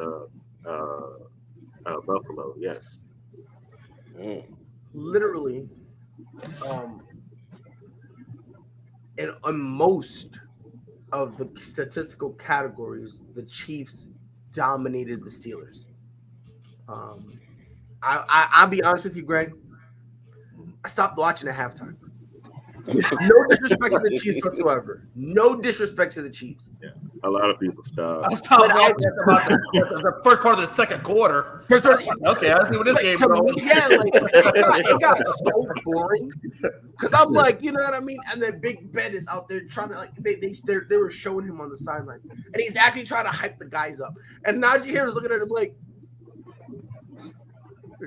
Buffalo. Yes. Literally, in most of the statistical categories, the Chiefs dominated the Steelers. I'll be honest with you, Greg. I stopped watching at halftime. No disrespect to the Chiefs whatsoever. No disrespect to the Chiefs. Yeah, a lot of people stop. I was talking about the first part of the second quarter. Okay, I see what this game, bro. It got so boring because I'm like, you know what I mean. And then Big Ben is out there trying to they were showing him on the sideline, and he's actually trying to hype the guys up. And Najee Harris looking at him like,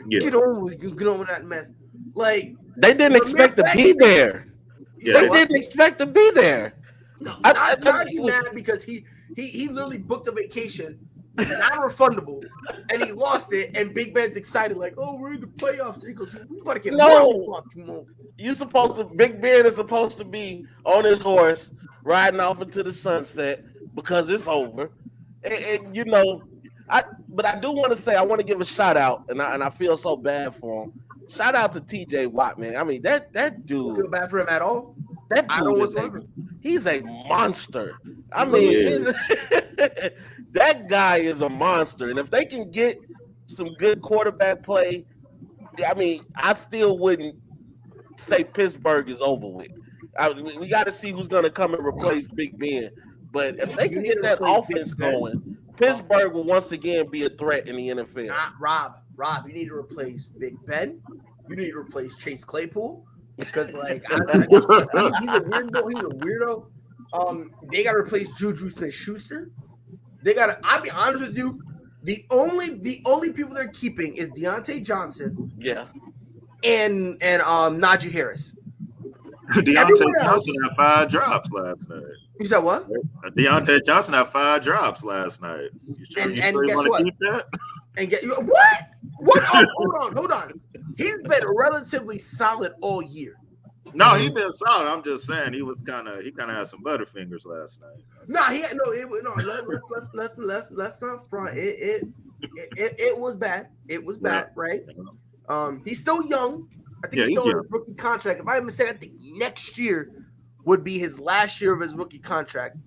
get on with that mess. Like they didn't expect to be there. Yeah. They didn't expect to be there. No, Najee mad because he literally booked a vacation, non-refundable, and he lost it. And Big Ben's excited, like, "Oh, we're in the playoffs." And he goes, "We gotta get Big Ben is supposed to be on his horse, riding off into the sunset because it's over." And you know, but I do want to say I want to give a shout out, and I feel so bad for him. Shout out to TJ Watt, man. I mean that dude. Feel bad for him at all? That dude he's a monster. I mean, that guy is a monster. And if they can get some good quarterback play, I mean, I still wouldn't say Pittsburgh is over with. We got to see who's going to come and replace Big Ben. But if they can get that offense going, Pittsburgh will once again be a threat in the NFL. Rob, you need to replace Big Ben. You need to replace Chase Claypool because, like, he's a weirdo. They got to replace Juju Smith-Schuster. They got to. I'll be honest with you. The only people they're keeping is Deontay Johnson. Yeah. And Najee Harris. Deontay Johnson had 5 drops last night. You said what? Deontay Johnson had 5 drops last night. You sure you want to keep that? And what? What? Oh, hold on. He's been relatively solid all year. No, he's been solid. I'm just saying he kind of had some butterfingers last night. Let's not front. It was bad. It was bad, right? He's still young. I think he's still on his rookie contract. If I'm mistaken, I think next year would be his last year of his rookie contract.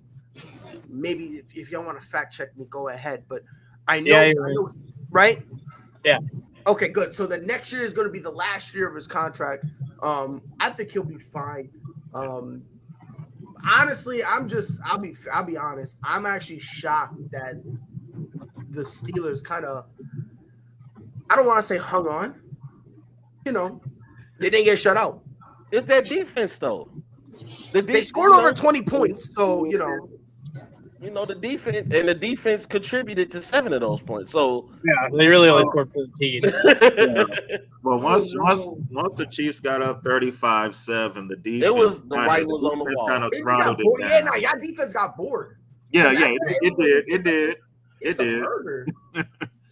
Maybe if y'all want to fact check me, go ahead. But I know, right? Yeah. Okay, good. So the next year is going to be the last year of his contract. I think he'll be fine. Honestly, I'll be honest. I'm actually shocked that the Steelers kind of, I don't want to say hung on. You know, they didn't get shut out. It's their defense, though. They scored over 20 points, so you know. You know, the defense contributed to 7 of those points. So yeah, they really only scored 14. Well, once the Chiefs got up 35-7, the defense the writing was on the wall. Kind of throttled it down. Yeah, no, y'all defense got bored. Yeah, it did.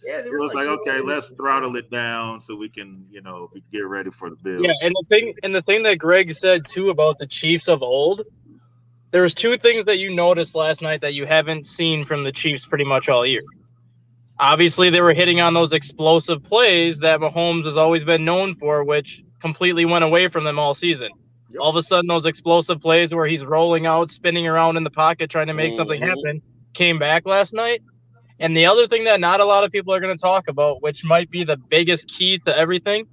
Yeah, it was like, okay, let's throttle it down so we can, get ready for the Bills. Yeah, and the thing that Greg said too about the Chiefs of old, there was 2 things that you noticed last night that you haven't seen from the Chiefs pretty much all year. Obviously, they were hitting on those explosive plays that Mahomes has always been known for, which completely went away from them all season. Yep. All of a sudden, those explosive plays where he's rolling out, spinning around in the pocket, trying to make something happen, came back last night. And the other thing that not a lot of people are going to talk about, which might be the biggest key to everything,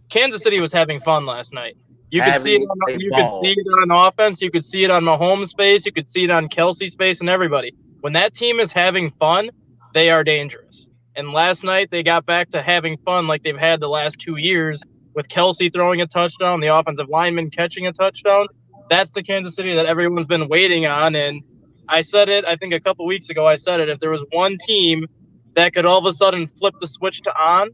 Kansas City was having fun last night. You could see it on offense. You could see it on Mahomes' face. You could see it on Kelsey's face and everybody. When that team is having fun, they are dangerous. And last night they got back to having fun like they've had the last 2 years with Kelsey throwing a touchdown, the offensive lineman catching a touchdown. That's the Kansas City that everyone's been waiting on. And I said it, I think a couple weeks ago, if there was one team that could all of a sudden flip the switch to on,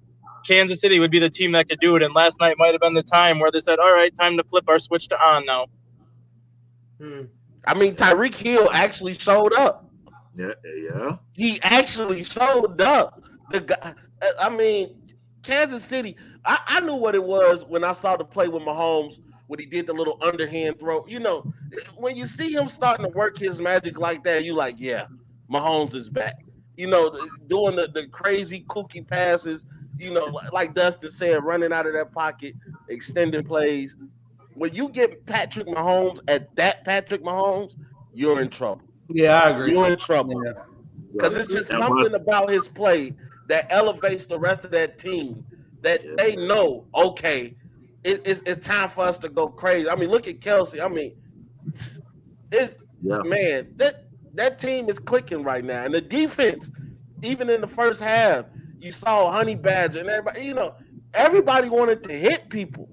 Kansas City would be the team that could do it. And last night might have been the time where they said, all right, time to flip our switch to on now. I mean, Tyreek Hill actually showed up. Yeah. He actually showed up. The guy, I mean, Kansas City, I knew what it was when I saw the play with Mahomes when he did the little underhand throw. You know, when you see him starting to work his magic like that, you like, yeah, Mahomes is back. You know, doing the crazy kooky passes, you know, like Dustin said, running out of that pocket, extending plays. When you get Patrick Mahomes at that Patrick Mahomes, you're in trouble. Yeah, I agree. You're in trouble. Because it's just something about his play that elevates the rest of that team that they know, okay, it's time for us to go crazy. I mean, look at Kelsey. I mean, man, that team is clicking right now. And the defense, even in the first half, you saw Honey Badger and everybody, you know, everybody wanted to hit people.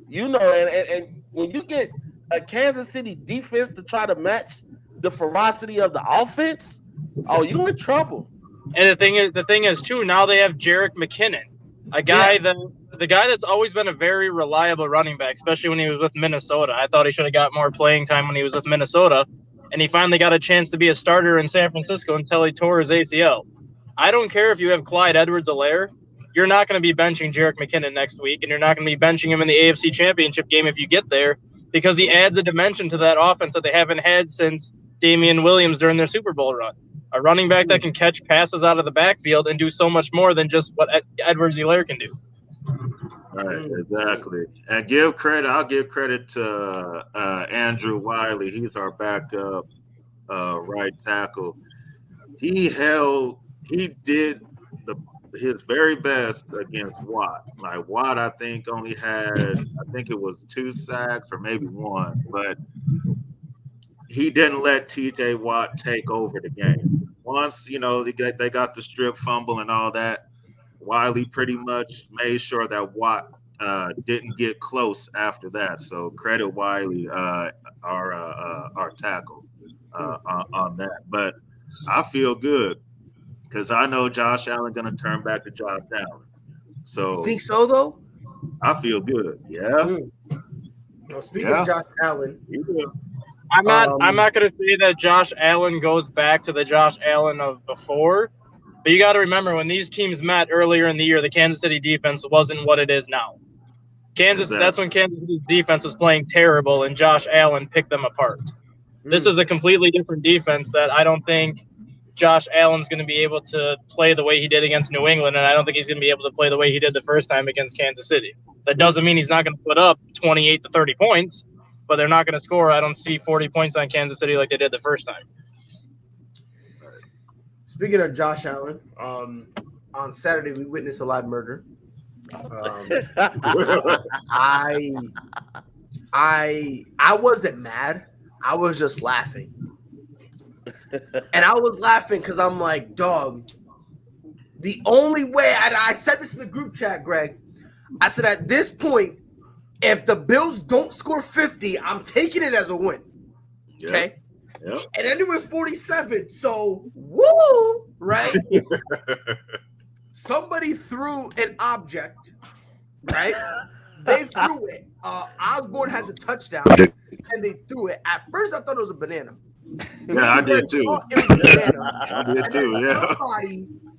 You know, and when you get a Kansas City defense to try to match the ferocity of the offense, oh, you're in trouble. And the thing is too, now they have Jerick McKinnon, a guy the guy that's always been a very reliable running back, especially when he was with Minnesota. I thought he should have got more playing time when he was with Minnesota, and he finally got a chance to be a starter in San Francisco until he tore his ACL. I don't care if you have Clyde Edwards-Helaire. You're not going to be benching Jerick McKinnon next week, and you're not going to be benching him in the AFC Championship game if you get there, because he adds a dimension to that offense that they haven't had since Damian Williams during their Super Bowl run. A running back that can catch passes out of the backfield and do so much more than just what Edwards-Helaire can do. Right, exactly. And I'll give credit to Andrew Wiley. He's our backup right tackle. He did his very best against Watt. Like Watt, I think only had, it was 2 sacks or maybe 1, but he didn't let TJ Watt take over the game. Once, you know, they got the strip fumble and all that, Wiley pretty much made sure that Watt didn't get close after that. So credit Wiley, our tackle, on that. But I feel good because I know Josh Allen going to turn back to Josh Allen. So you think so though? I feel good. Yeah. Well, speaking of Josh Allen, I'm not going to say that Josh Allen goes back to the Josh Allen of before, but you got to remember when these teams met earlier in the year, the Kansas City defense wasn't what it is now. That's when Kansas City's defense was playing terrible, and Josh Allen picked them apart. This is a completely different defense that I don't think Josh Allen's going to be able to play the way he did against New England, and I don't think he's going to be able to play the way he did the first time against Kansas City. That doesn't mean he's not going to put up 28 to 30 points, but they're not going to score. I don't see 40 points on Kansas City like they did the first time. Speaking of Josh Allen, on Saturday we witnessed a live murder. I wasn't mad. I was just laughing. And I was laughing because I'm like, dog, the only way, I said this in the group chat, Greg, I said at this point, if the Bills don't score 50, I'm taking it as a win. Okay? Yep. And then it went 47. So, woo, right? Somebody threw an object, right? They threw it. Osborne had the touchdown, and they threw it. At first, I thought it was a banana. Yeah, I did too. It was a banana. I did too, yeah.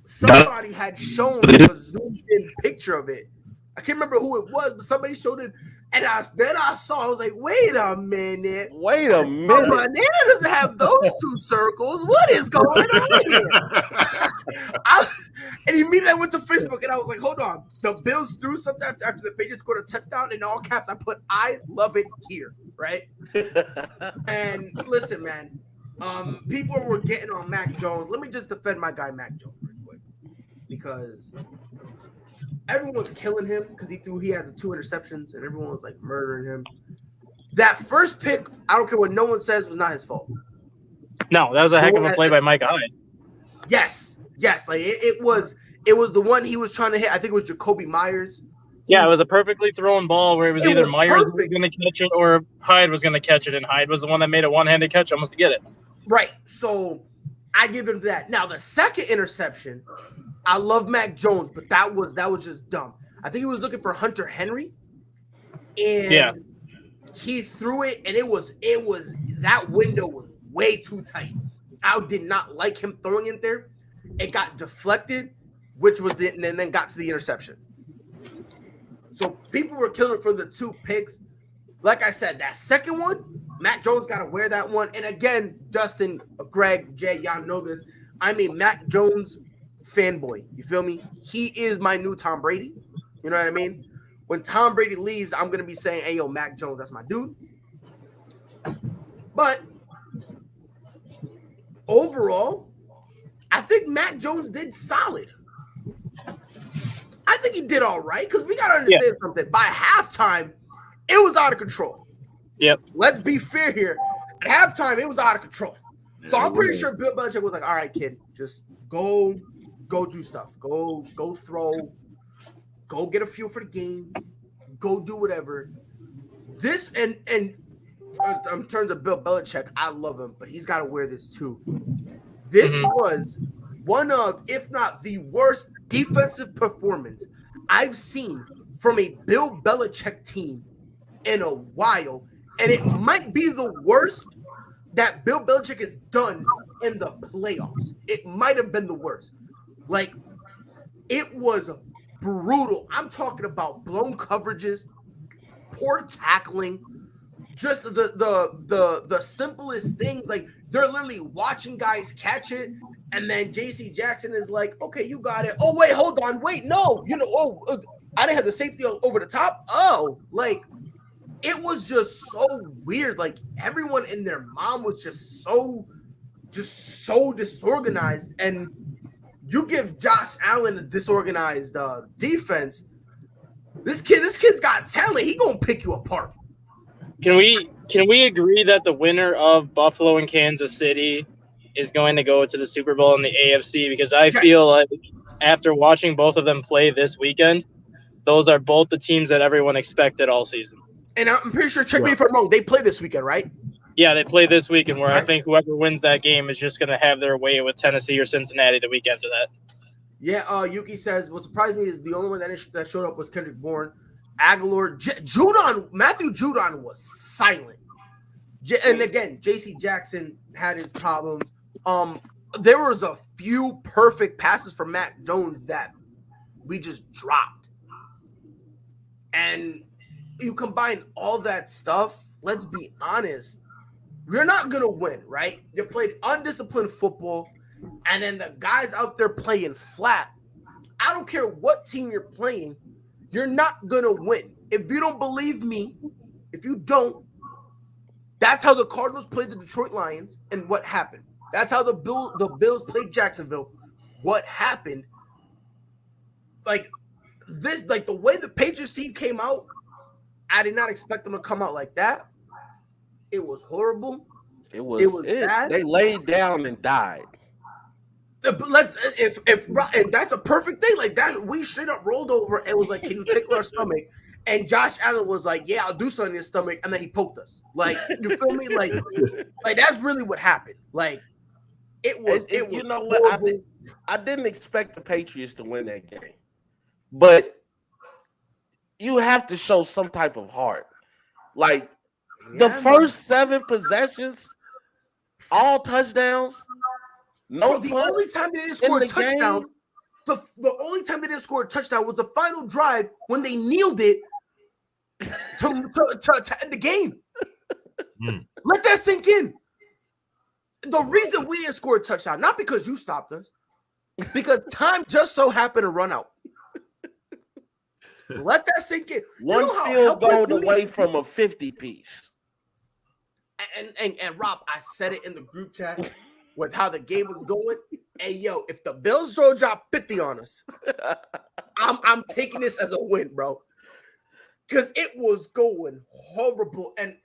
Somebody had shown a zoomed-in picture of it. I can't remember who it was, but somebody showed it. And then I saw, I was like, wait a minute. A banana doesn't have those 2 circles. What is going on here? And immediately I went to Facebook, and I was like, hold on. The Bills threw something after the Patriots scored a touchdown. In all caps, I put, I love it here, right? And listen, man, people were getting on Mac Jones. Let me just defend my guy, Mac Jones, real quick. Because everyone's killing him because he had the 2 interceptions, and everyone was like murdering him. That first pick, I don't care what no one says, was not his fault. No, that was a heck of a play by Mike Hyde. Yes. Like it was the one he was trying to hit. I think it was Jacoby Myers. Yeah, it was a perfectly thrown ball where it was either Myers was going to catch it or Hyde was going to catch it, and Hyde was the one that made a one-handed catch almost to get it. Right. So I give him that. Now the second interception, I love Mac Jones, but that was just dumb. I think he was looking for Hunter Henry, and he threw it, and it was that window was way too tight. I did not like him throwing it there. It got deflected, which was and then got to the interception. So people were killing for the 2 picks. Like I said, that second one, Mac Jones got to wear that one. And again, Dustin, Greg, Jay, y'all know this. I'm a Mac Jones fanboy. You feel me? He is my new Tom Brady. You know what I mean? When Tom Brady leaves, I'm going to be saying, hey, yo, Mac Jones, that's my dude. But overall, I think Mac Jones did solid. I think he did all right because we got to understand something. By halftime, it was out of control. Yep. Let's be fair here. At halftime, it was out of control. So I'm pretty sure Bill Belichick was like, all right, kid, just go do stuff. Go throw. Go get a feel for the game. Go do whatever. This and in terms of Bill Belichick, I love him, but he's got to wear this too. This was one of, if not the worst defensive performance I've seen from a Bill Belichick team in a while, and it might be the worst that Bill Belichick has done in the playoffs. It might have been the worst. Like, it was brutal. I'm talking about blown coverages, poor tackling, just the simplest things. Like, they're literally watching guys catch it, and then J.C. Jackson is like, okay, you got it. Oh, wait, hold on. Wait, no. I didn't have the safety over the top. Oh, like, it was just so weird. Like, everyone and their mom was just so disorganized. And you give Josh Allen a disorganized defense, this kid's got talent. He gonna pick you apart. Can we agree that the winner of Buffalo and Kansas City is going to go to the Super Bowl in the AFC? Because I feel like after watching both of them play this weekend, those are both the teams that everyone expected all season. And I'm pretty sure, check me if I'm wrong, they play this weekend, right? Yeah, they play this weekend, where I think whoever wins that game is just going to have their way with Tennessee or Cincinnati the week after that. Yeah, Yuki says, what surprised me is the only one that showed up was Kendrick Bourne. Aguilar, Matthew Judon was silent. And again, J.C. Jackson had his problems. There was a few perfect passes from Mac Jones that we just dropped. And you combine all that stuff, let's be honest, you're not going to win, right? You played undisciplined football, and then the guys out there playing flat. I don't care what team you're playing, you're not going to win. If you don't believe me, if you don't, that's how the Cardinals played the Detroit Lions, and what happened. That's how the Bills played Jacksonville. What happened? Like the way the Patriots team came out, I did not expect them to come out like that. It was horrible. It was bad. They laid down and died. And that's a perfect thing. Like that, we straight up rolled over and was like, "Can you tickle our stomach?" And Josh Allen was like, "Yeah, I'll do something in your stomach," and then he poked us. Like, you feel me? Like that's really what happened. Like, it was. You know what? I didn't expect the Patriots to win that game, but you have to show some type of heart. Like the first 7 possessions, all touchdowns. No, the only time they didn't score a touchdown. The only time they didn't score a touchdown was the final drive when they kneeled it to end the game. Let that sink in. The reason we didn't score a touchdown, not because you stopped us, because time just so happened to run out. Let that sink in. One field goal away from a 50-piece. And Rob, I said it in the group chat with how the game was going. Hey, yo, if the Bills drop 50 on us, I'm taking this as a win, bro. Because it was going horrible. And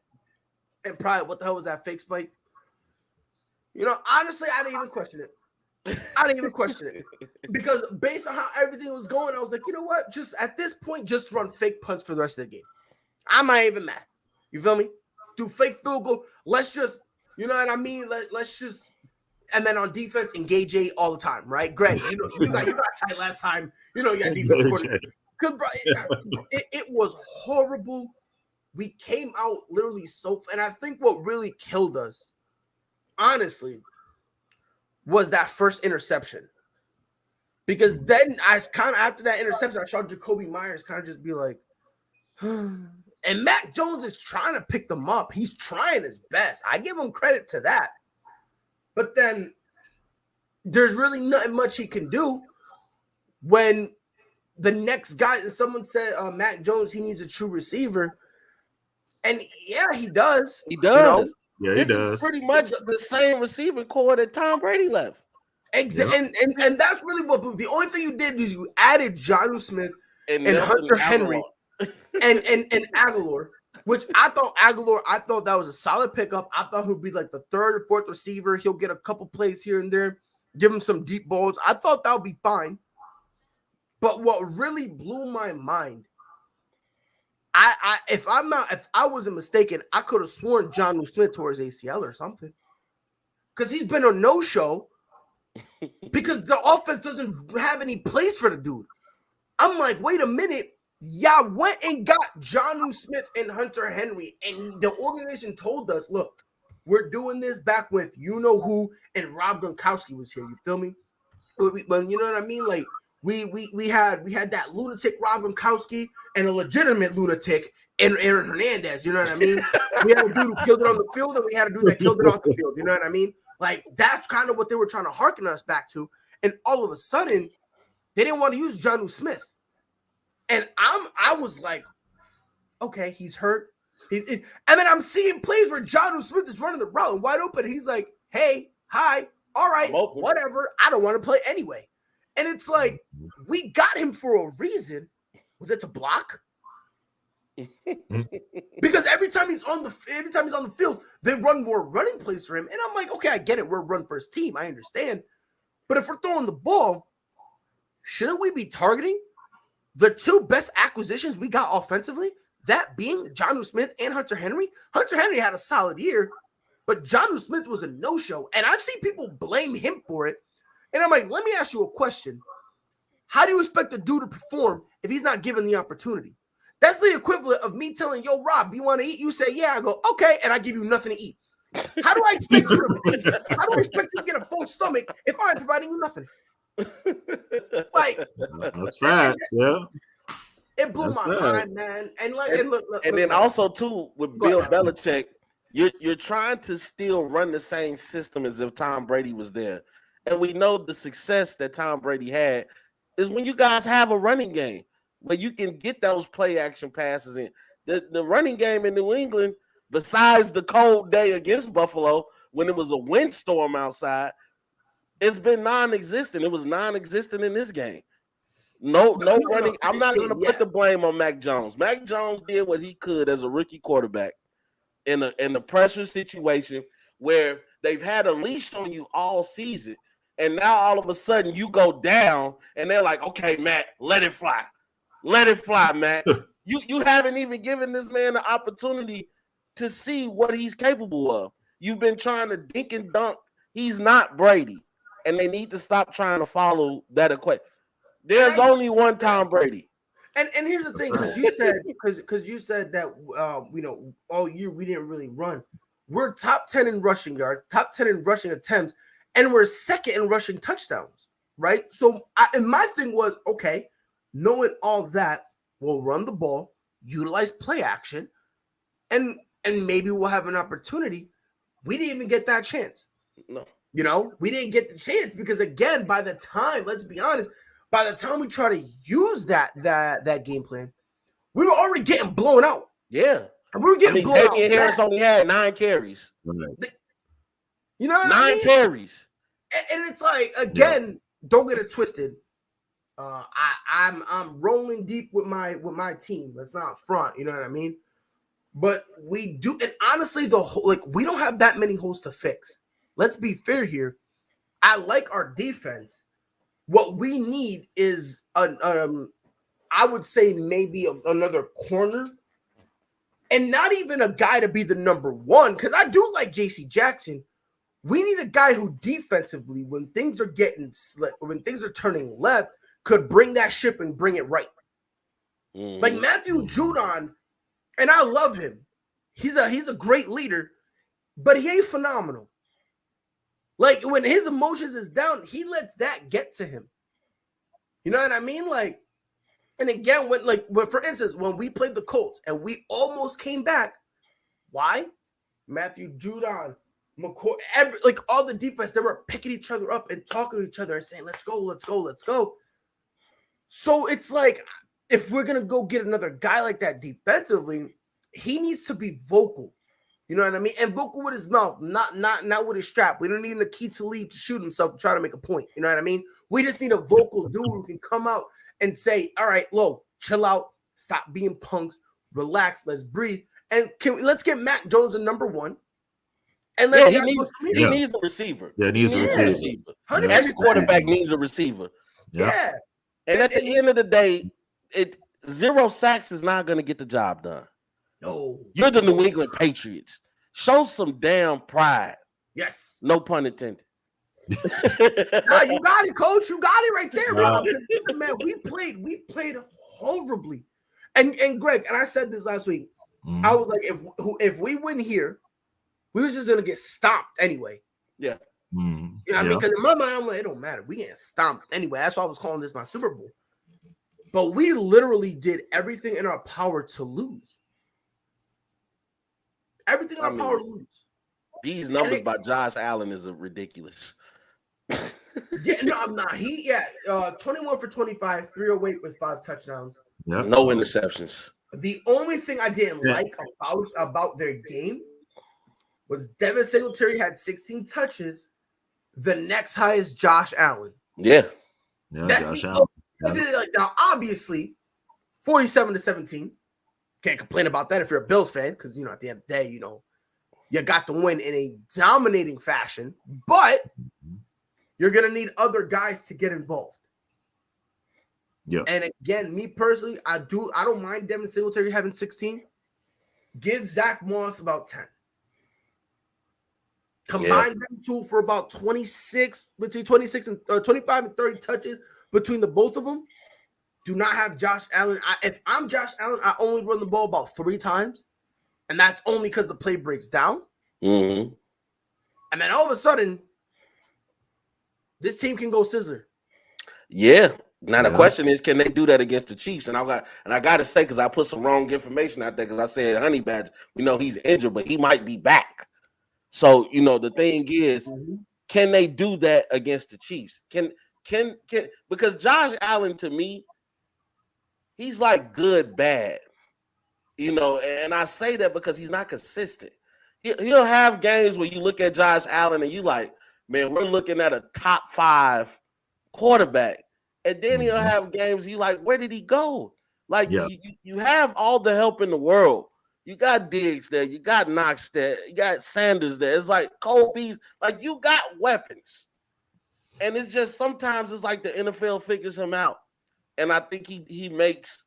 probably, what the hell was that fake spike? You know, honestly, I didn't even question it. Because based on how everything was going, I was like, you know what? Just at this point, just run fake punts for the rest of the game. I'm not even mad. You feel me? Do fake field goal. Let's just, you know what I mean? Let's just, and then on defense, engage A all the time, right? Greg, you got tight last time. You know, you got defense. Cause bro, it was horrible. We came out literally and I think what really killed us, honestly, was that first interception. Because then after that interception, I saw Jacoby Myers kind of just be like, and Mac Jones is trying to pick them up. He's trying his best. I give him credit to that. But then there's really nothing much he can do when the next guy, someone said, Mac Jones, he needs a true receiver. And yeah, he does. He does. Yeah, he this does. is pretty much the same receiving core that Tom Brady left. Exactly. Yep. And that's really what the only thing you did is you added Jonnu Smith and Hunter Henry and Aguilar, which I thought that was a solid pickup. I thought he'd be like the third or fourth receiver. He'll get a couple plays here and there, give him some deep balls. I thought that would be fine. But what really blew my mind, if I wasn't mistaken, I could have sworn Jonnu Smith tore his ACL or something. Because he's been a no-show because the offense doesn't have any place for the dude. I'm like, wait a minute. Y'all went and got Jonnu Smith and Hunter Henry, and the organization told us, look, we're doing this back with you-know-who and Rob Gronkowski was here. You feel me? When, you know what I mean? Like, we had that lunatic Rob Gronkowski and a legitimate lunatic in Aaron Hernandez. You know what I mean? We had a dude who killed it on the field, and we had a dude that killed it off the field. You know what I mean? Like, that's kind of what they were trying to hearken us back to. And all of a sudden, they didn't want to use Jonnu Smith. And I was like, okay, he's hurt. And then I'm seeing plays where Jonnu Smith is running the route and wide open. And he's like, hey, hi, all right, whatever. I don't want to play anyway. And it's like, we got him for a reason. Was it to block? Because every time he's on the field, they run more running plays for him. And I'm like, okay, I get it. We're a run first team. I understand. But if we're throwing the ball, shouldn't we be targeting the two best acquisitions we got offensively? That being Jonnu Smith and Hunter Henry. Hunter Henry had a solid year, but Jonnu Smith was a no-show. And I've seen people blame him for it. And I'm like, let me ask you a question. How do you expect the dude to perform if he's not given the opportunity? That's the equivalent of me telling, yo, Rob, you want to eat? You say, yeah. I go, okay, and I give you nothing to eat. How do I expect you to get a full stomach if I ain't providing you nothing? Like, that's facts, yeah. It blew my mind, man. And look, then also too with Bill Belichick, you're trying to still run the same system as if Tom Brady was there. And we know the success that Tom Brady had is when you guys have a running game where you can get those play action passes in. The running game in New England, besides the cold day against Buffalo when it was a windstorm outside, it's been non-existent. It was non-existent in this game. No running. I'm not going to put the blame on Mac Jones. Mac Jones did what he could as a rookie quarterback in the pressure situation where they've had a leash on you all season. And now all of a sudden you go down and they're like, okay, Matt, let it fly. Let it fly, Matt. You haven't even given this man the opportunity to see what he's capable of. You've been trying to dink and dunk. He's not Brady. And they need to stop trying to follow that equation. There's only one Tom Brady. And here's the thing, because you said that all year we didn't really run. We're top 10 in rushing yards, top 10 in rushing attempts, and we're second in rushing touchdowns, right? So my thing was, okay, knowing all that, we'll run the ball, utilize play action, and maybe we'll have an opportunity. We didn't even get that chance. No. We didn't get the chance because, again, by the time, let's be honest, by the time we try to use that game plan, we were already getting blown out. Yeah. And we were getting blown out. Damian Harris only had 9 carries. You know what I mean? 9 carries. And it's like, again, don't get it twisted. I'm rolling deep with my team. Let's not front. You know what I mean? But we do, and honestly, we don't have that many holes to fix. Let's be fair here. I like our defense. What we need is I would say maybe another corner, and not even a guy to be the number one. Because I do like J.C. Jackson. We need a guy who defensively, when things are getting slick, when things are turning left, could bring that ship and bring it right. Like Matthew Judon, and I love him. He's a great leader, but he ain't phenomenal. Like when his emotions is down, he lets that get to him. You know what I mean? Like, and again, for instance, when we played the Colts and we almost came back, why? Matthew Judon, McCoy, all the defense, they were picking each other up and talking to each other and saying, let's go, let's go, let's go. So it's like, if we're going to go get another guy like that defensively, he needs to be vocal. You know what I mean? And vocal with his mouth, not with his strap. We don't need Nikita to leave to shoot himself to try to make a point. You know what I mean? We just need a vocal dude who can come out and say, all right, Lo, chill out, stop being punks, relax, let's breathe. And let's get Mac Jones a number one. And let's he needs a receiver. Yeah, he needs a receiver. Every quarterback needs a receiver. Yeah. And at the end of the day, 0 sacks is not going to get the job done. No. You're the New England Patriots. Show some damn pride. Yes. No pun intended. You got it, coach. You got it right there, Rob. Listen, man, we played horribly. And Greg, and I said this last week. I was like, if we win here, we was just gonna get stomped anyway. Yeah. You know what I mean? Because in my mind, I'm like, it don't matter. We getting stomped anyway. That's why I was calling this my Super Bowl. But we literally did everything in our power to lose. Everything in our power to lose. These numbers by Josh Allen is ridiculous. Yeah, no, I'm not. 21 for 25, 308 with 5 touchdowns. Yep. No interceptions. The only thing I didn't like about their game was Devin Singletary had 16 touches. The next highest, Josh Allen. Yeah. That's Josh Allen. Now, obviously, 47-17. Can't complain about that if you're a Bills fan, because at the end of the day, you got the win in a dominating fashion, but you're gonna need other guys to get involved. Yeah. And again, me personally, I don't mind Devin Singletary having 16. Give Zach Moss about 10. Combine them two for about 26, between 26 and 25 and 30 touches between the both of them. Do not have Josh Allen. If I'm Josh Allen, I only run the ball about 3 times, and that's only because the play breaks down. Mm-hmm. And then all of a sudden, this team can go scissor. Yeah. Now the question is, can they do that against the Chiefs? And I got to say, because I put some wrong information out there, because I said Honey Badger, we know he's injured, but he might be back. So the thing is, can they do that against the Chiefs? Can because Josh Allen, to me, he's like good, bad, and I say that because he's not consistent. He'll have games where you look at Josh Allen and you like, man, we're looking at a top 5 quarterback. And then he'll have games you like, where did he go? Like, you have all the help in the world. You got Diggs there. You got Knox there. You got Sanders there. It's like Cole Beasley. Like, you got weapons. And it's just sometimes it's like the NFL figures him out. And I think he makes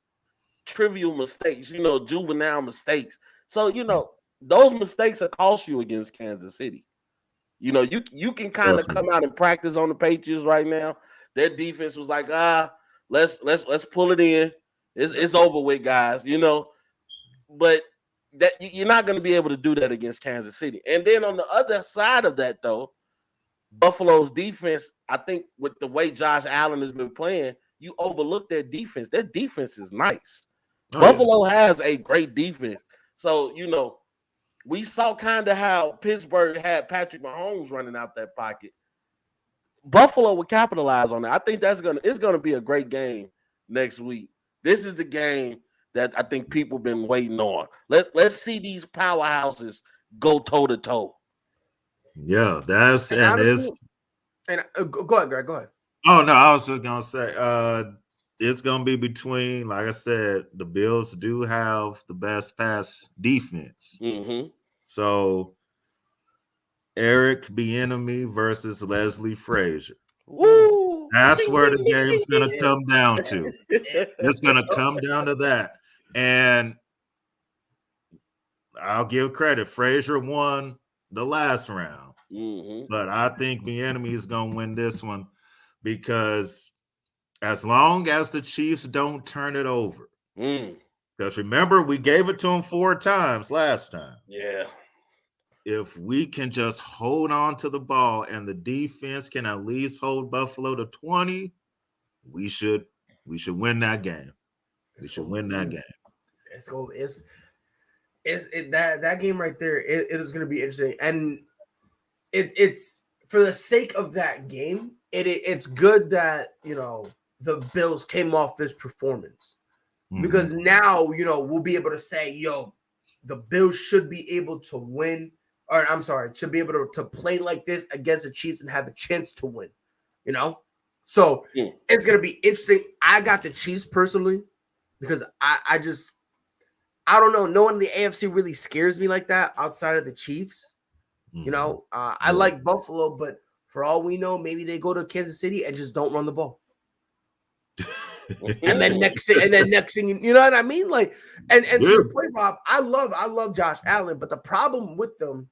trivial mistakes, juvenile mistakes. So, those mistakes will cost you against Kansas City. You can kind of come out and practice on the Patriots right now. Their defense was like, let's pull it in. It's over with, guys, But that you're not going to be able to do that against Kansas City. And then on the other side of that, though, Buffalo's defense, I think with the way Josh Allen has been playing, you overlook their defense. Their defense is nice. Buffalo has a great defense. So, we saw kind of how Pittsburgh had Patrick Mahomes running out that pocket. Buffalo would capitalize on that. I think it's gonna be a great game next week. This is the game that I think people have been waiting on. Let's see these powerhouses go toe to toe. Yeah, go ahead, Greg. Go ahead. Oh no, I was just gonna say it's gonna be between, like I said, the Bills do have the best pass defense. Mm-hmm. So Eric Bieniemy versus Leslie Frazier. Woo! That's where the game's gonna come down to. It's gonna come down to that. And I'll give credit. Frazier won the last round. Mm-hmm. But I think Bieniemy is gonna win this one because as long as the Chiefs don't turn it over, Because remember, we gave it to them 4 times last time. Yeah. If we can just hold on to the ball and the defense can at least hold Buffalo to 20, we should win that game. We should win that game. That game right there. It is going to be interesting, and it's for the sake of that game. It's good that the Bills came off this performance because now we'll be able to say, the Bills should be able to win. Or I'm sorry, should be able to play like this against the Chiefs and have a chance to win, So it's going to be interesting. I got the Chiefs personally because I don't know. No one in the AFC really scares me like that outside of the Chiefs. I like Buffalo, but for all we know, maybe they go to Kansas City and just don't run the ball. and then next thing, you know what I mean? Like, and to your point, Rob, I love Josh Allen, but the problem with them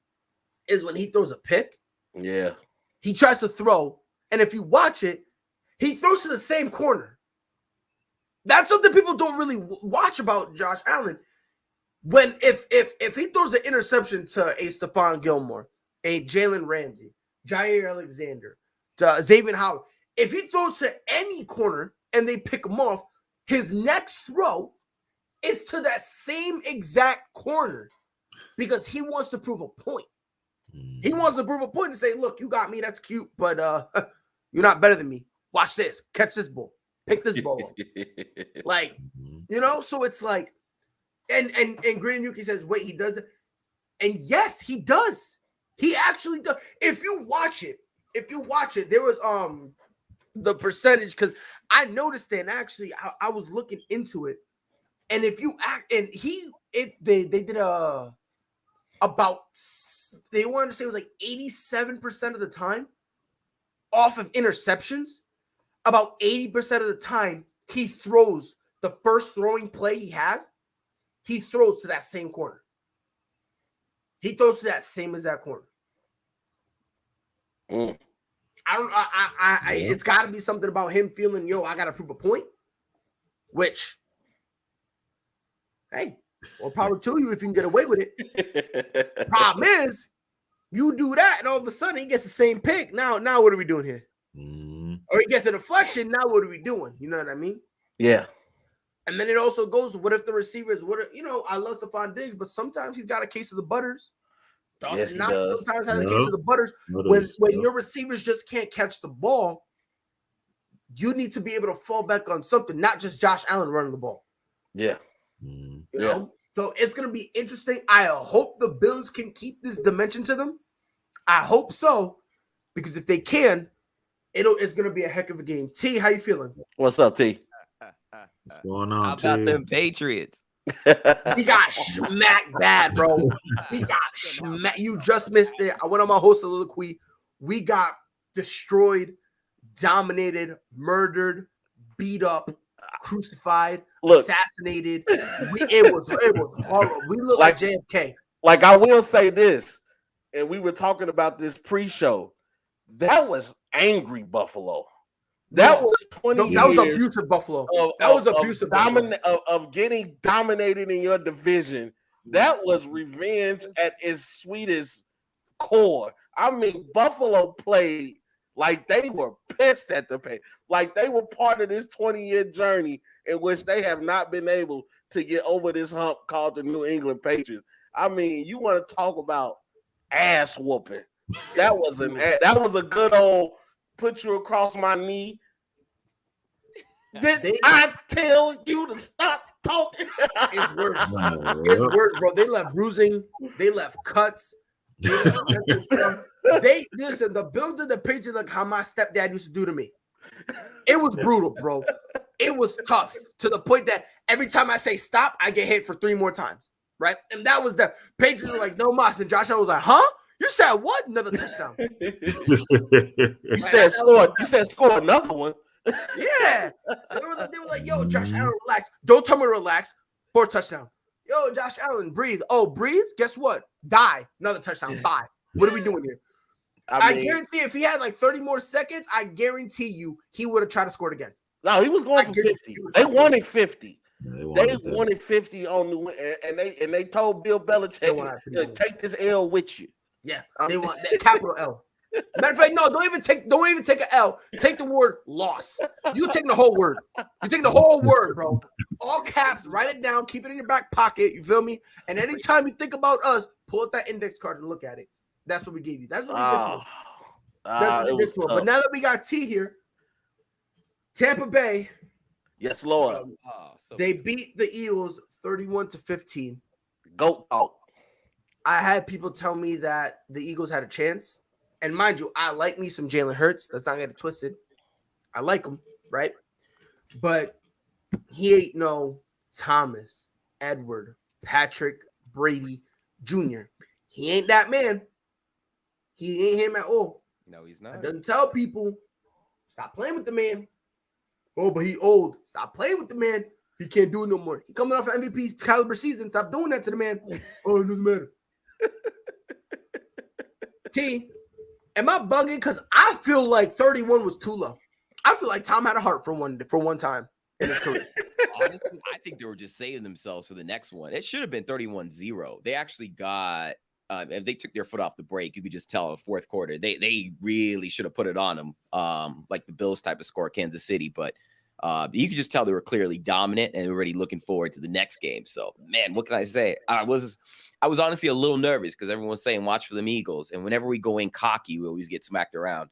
is when he throws a pick, he tries to throw, and if you watch it, he throws to the same corner. That's something people don't really watch about Josh Allen. When if he throws an interception to a Stephon Gilmore, a Jalen Ramsey, Jair Alexander, to Xavier Howard, if he throws to any corner and they pick him off, his next throw is to that same exact corner because he wants to prove a point. He wants to prove a point and say, look, you got me. That's cute, but you're not better than me. Watch this. Catch this ball. Pick this ball up. Like, so it's like, and Green Yuki says, wait, he does it. And yes, he does. He actually does. If you watch it, there was the percentage, because I noticed that, and actually I was looking into it. And if you act, and they did they wanted to say it was like 87% of the time off of interceptions. About 80% of the time, he throws the first throwing play he has, he throws to that same corner. He throws to that same exact corner. It's got to be something about him feeling, I got to prove a point, which, hey, well, power to you if you can get away with it. Problem is, you do that, and all of a sudden he gets the same pick. Now what are we doing here? Or he gets a deflection. Now what are we doing? You know what I mean? Yeah. And then it also goes, what if the receivers, I love Stephon Diggs, but sometimes he's got a case of the butters. Yes, he does. Sometimes has a case of the butters. When your receivers just can't catch the ball, you need to be able to fall back on something, not just Josh Allen running the ball. Yeah. You know? So it's going to be interesting. I hope the Bills can keep this dimension to them. I hope so, because if they can, it's going to be a heck of a game. T, how you feeling? What's up, T? What's going on, How about them Patriots? We got smacked bad, bro. We got smacked. You just missed it. I went on my host soliloquy. We got destroyed, dominated, murdered, beat up, crucified, assassinated. It was horrible. We look like JFK. Like, I will say this, and we were talking about this pre-show. That was angry Buffalo. That was 20 years. That was abusive Buffalo. That was abusive of getting dominated in your division. That was revenge at its sweetest core. I mean, Buffalo played like they were pissed at the pay. Like they were part of this 20-year journey in which they have not been able to get over this hump called the New England Patriots. I mean, you want to talk about ass whooping. That was a good old put you across my knee. Did I tell you to stop talking? It's worse. It's worse, bro. They left bruising. They left cuts. Listen, the builder, the Patriots, like how my stepdad used to do to me. It was brutal, bro. It was tough to the point that every time I say stop, I get hit for 3 more times, right? And that was the Patriots were like, no mas. And Josh Allen was like, huh? You said what? Another touchdown. You said score another one. Yeah. They were like, yo, Josh Allen, relax. Don't tell me to relax. 4th touchdown. Yo, Josh Allen, breathe. Oh, breathe? Guess what? Die. Another touchdown. Bye. What are we doing here? I guarantee if he had like 30 more seconds, I guarantee you he would have tried to score it again. No, he was going for 50. They wanted 50. They They wanted that. wanted 50 on New England, and they told Bill Belichick, take this L with you. Yeah, they want that capital L. Matter of fact, no, don't even take an L. Take the word loss. You taking the whole word. You taking the whole word, bro. All caps. Write it down. Keep it in your back pocket. You feel me? And anytime you think about us, pull out that index card and look at it. That's what we gave you. That's what we did to him. That's what we did to him. But now that we got T here, Tampa Bay. Yes, Lord. They beat the Eagles 31-15. Goat out. I had people tell me that the Eagles had a chance. And mind you, I like me some Jalen Hurts. Let's not get it twisted. I like him, right? But he ain't no Thomas, Edward, Patrick, Brady Jr. He ain't that man. He ain't him at all. No, he's not. I done tell people, stop playing with the man. Oh, but he old. Stop playing with the man. He can't do it no more. He coming off an MVP caliber season. Stop doing that to the man. Oh, it doesn't matter. T, am I bugging? Because I feel like 31 was too low. I feel like Tom had a heart for one time in his career. Honestly, I think they were just saving themselves for the next one. It should have been 31-0. They actually got if they took their foot off the brake, you could just tell in the fourth quarter. They really should have put it on them, like the Bills type of score, Kansas City. But you could just tell they were clearly dominant and already looking forward to the next game. So, man, what can I say? I was honestly a little nervous because everyone was saying watch for them Eagles. And whenever we go in cocky, we always get smacked around.